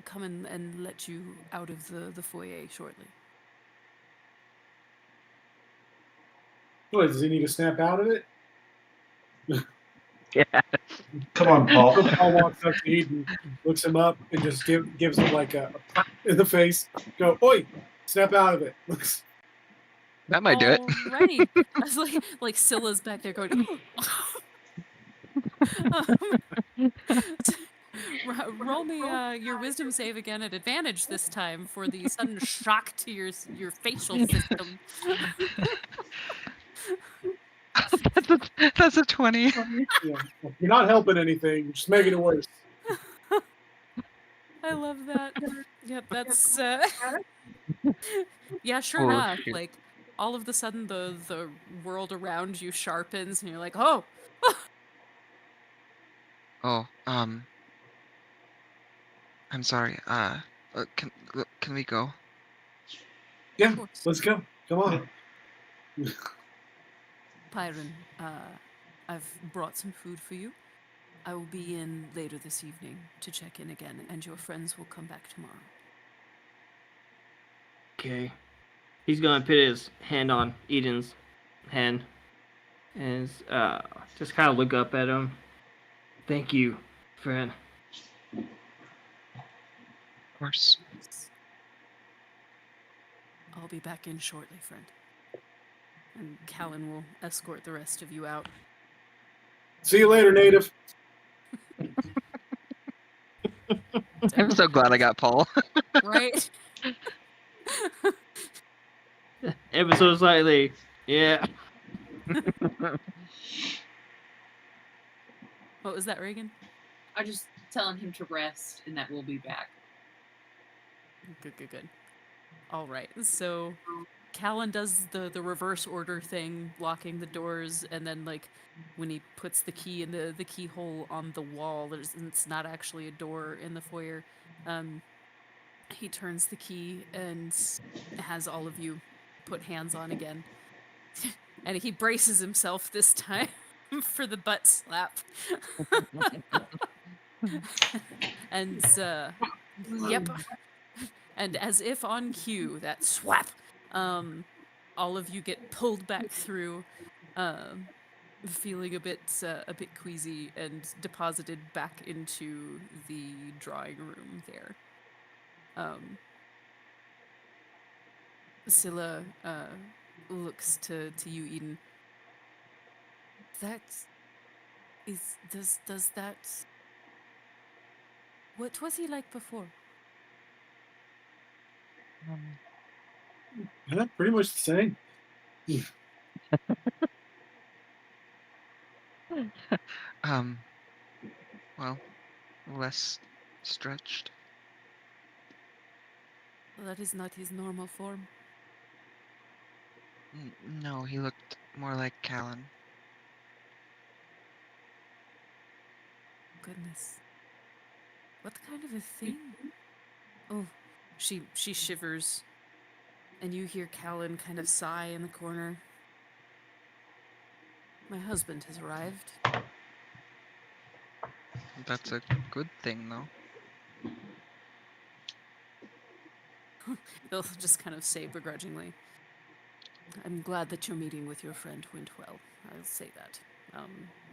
S4: come in and let you out of the foyer shortly.
S5: what, does he need to snap out of it?
S1: Come on, Paul.
S5: Paul walks up to Eden, looks him up, and just gives him like a pat in the face. Go, oi, snap out of it.
S2: That might do it.
S4: Alrighty. I was like Scylla's back there going. Roll me your wisdom save again at advantage this time for the sudden shock to your facial system.
S2: That's a 20.
S5: Yeah. You're not helping anything, just making it worse.
S4: I love that. Yep, that's yeah, sure
S2: Oh,
S4: enough.
S2: shoot.
S4: Like all of the sudden the world around you sharpens and you're like, oh.
S2: Oh, I'm sorry. Can we go?
S5: Yeah,
S4: Of course.
S5: let's go. Come on.
S4: Pyron, I've brought some food for you. I will be in later this evening to check in again, and your friends will come back tomorrow.
S8: Okay. He's gonna put his hand on Eden's hand and just kind of look up at him Thank you, friend.
S2: Of course.
S4: I'll be back in shortly, friend. And Callan will escort the rest of you out.
S5: See you later, native.
S2: I'm so glad I got Paul.
S4: Right?
S8: Episode slightly. Yeah.
S4: What was that, Reagan?
S3: I just telling him to rest and that we'll be back.
S4: Good. All right. So Callan does the reverse order thing, locking the doors, and then like when he puts the key in the keyhole on the wall, it's not actually a door in the foyer. He turns the key and has all of you put hands on again. And he braces himself this time for the butt slap. And yep. And as if on cue, that swap, all of you get pulled back through, feeling a bit queasy, and deposited back into the drawing room there. Scylla looks to you, Eden. That is does that. What was he like before?
S5: Yeah, pretty much the same.
S2: Well, less stretched.
S4: That is not his normal form.
S2: No, he looked more like Callan.
S4: Goodness. What kind of a thing? Oh, she shivers, and you hear Callan kind of sigh in the corner. My husband has arrived.
S2: That's a good thing, though.
S4: They'll just kind of say begrudgingly, I'm glad that your meeting with your friend went well. I'll say that.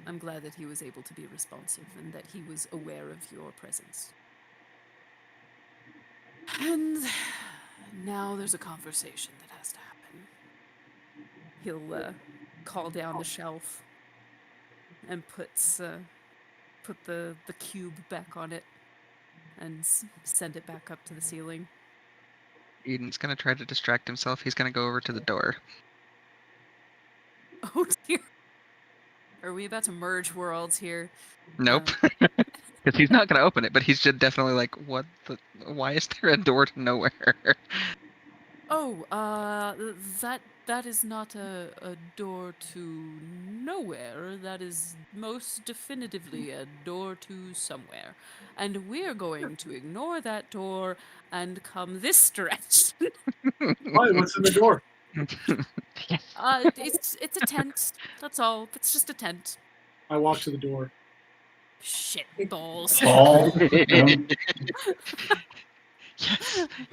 S4: I'm glad that he was able to be responsive and that he was aware of your presence. And now there's a conversation that has to happen. He'll call down the shelf and put the cube back on it and send it back up to the ceiling.
S2: Eden's gonna try to distract himself. He's gonna go over to the door.
S4: Oh dear. Are we about to merge worlds here?
S2: Nope. Because he's not gonna open it, but he's just definitely like, what the? Why is there a door to nowhere?
S4: Oh, that is not a door to nowhere. That is most definitively a door to somewhere. And we're going to ignore that door and come this direction.
S5: Why? What's in the door?
S4: It's a tent. That's all. It's just a tent.
S5: I walk to the door.
S4: Shit balls.
S1: Paul,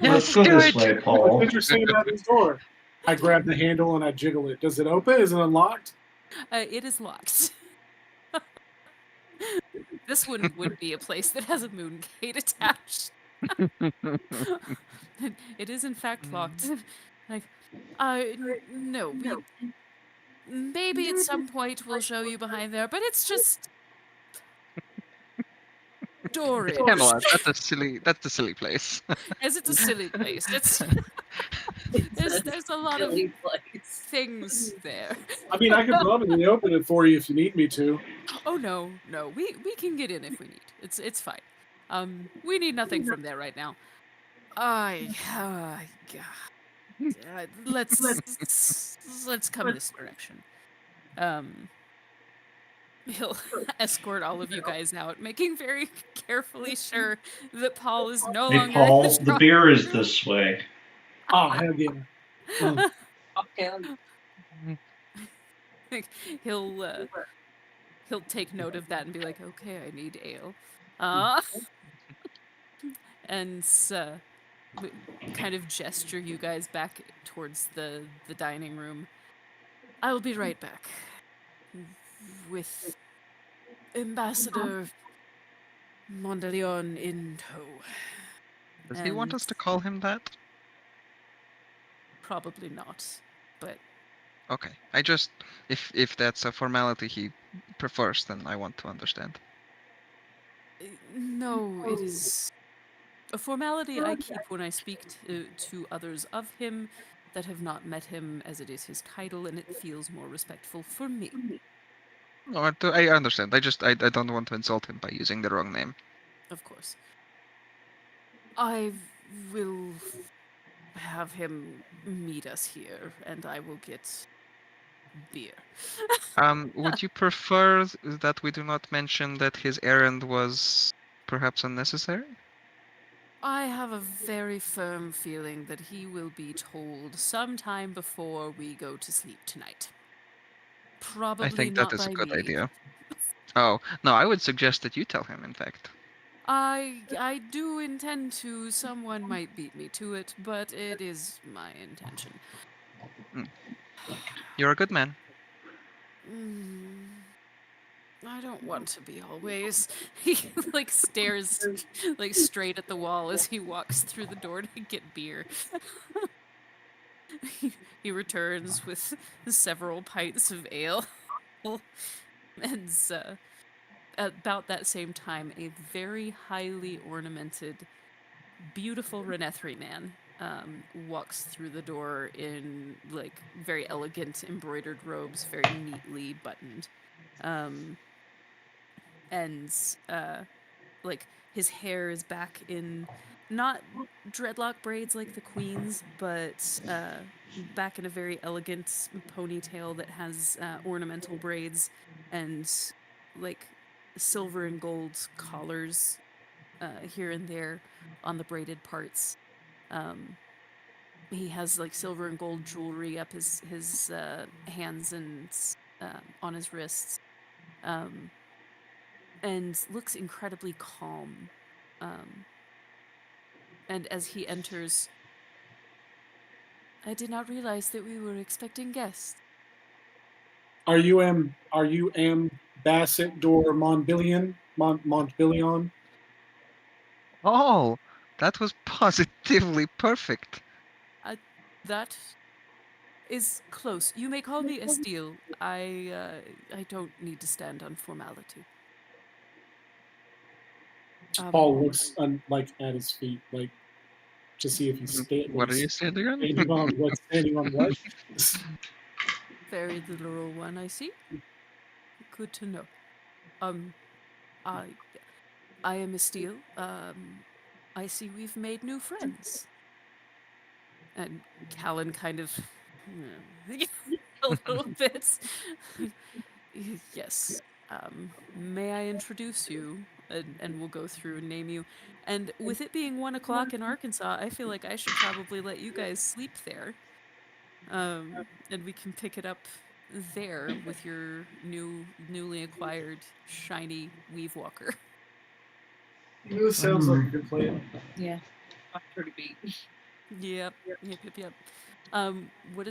S2: Yes,
S1: let's go
S2: do
S1: this
S2: it.
S1: way,
S5: What's
S1: Paul.
S5: interesting about this door? I grab the handle and I jiggle it. Does it open? Is it unlocked?
S4: It is locked. This one would be a place that has a moon gate attached. It is in fact locked. Like, no, maybe at some point we'll show you behind there, but it's just storage.
S2: Camelot. That's a silly place.
S4: As it's a silly place. It's there's a lot of
S3: Silly place.
S4: things there.
S5: I mean, I can probably open it for you if you need me to.
S4: Oh no, we can get in if we need. It's fine. We need nothing from there right now. God. Let's come this direction. He'll escort all of you guys out, making very carefully sure that Paul is no
S1: Hey,
S4: longer.
S1: Paul, the beer is this way.
S5: Oh, hell yeah.
S3: Okay.
S4: He'll take note of that and be like, okay, I need ale. And kind of gesture you guys back towards the dining room. I will be right back with Ambassador Mondeleon in tow.
S2: Does he want
S4: And
S2: us to call him that?
S4: probably not, but
S2: Okay. I just if that's a formality he prefers, then I want to understand.
S4: no, it is a formality I keep when I speak to others of him that have not met him, as it is his title, and it feels more respectful for me.
S2: No, I understand. I don't want to insult him by using the wrong name.
S4: Of course. I will have him meet us here, and I will get beer.
S2: Would you prefer that we do not mention that his errand was perhaps unnecessary?
S4: I have a very firm feeling that he will be told sometime before we go to sleep tonight.
S2: I
S4: Probably
S2: think that
S4: not
S2: is a
S4: by
S2: good
S4: me.
S2: idea. Oh, no, I would suggest that you tell him, in fact.
S4: I do intend to. Someone might beat me to it, but it is my intention.
S2: You're a good man.
S4: I don't want to be always. He like stares like straight at the wall as he walks through the door to get beer. He returns with several pints of ale. And about that same time, a very highly ornamented, beautiful Renethri man walks through the door in like very elegant embroidered robes, very neatly buttoned. Um, and like his hair is back in not dreadlock braids like the queen's, but back in a very elegant ponytail that has ornamental braids and like silver and gold collars here and there on the braided parts. Um, he has like silver and gold jewelry up his hands and on his wrists. Um, and looks incredibly calm. Um, and as he enters, I did not realize that we were expecting guests.
S5: Are you Ambassador Montbillion?
S2: Oh, that was positively perfect.
S4: That is close. You may call me Esteele. I don't need to stand on formality.
S5: Paul looks like at his feet, like to see if he's
S2: What are you standing on?
S5: standing on what.
S4: Very literal one, I see. Good to know. Um, I, I am Esteele. I see we've made new friends. And Callan kind of a little bit. Yes. May I introduce you? And we'll go through and name you. And with it being 1 o'clock in Arkansas, I feel like I should probably let you guys sleep there. And we can pick it up there with your newly acquired shiny weave walker.
S5: This sounds like a good plan.
S3: Yeah. I'm pretty beat.
S4: Yep. What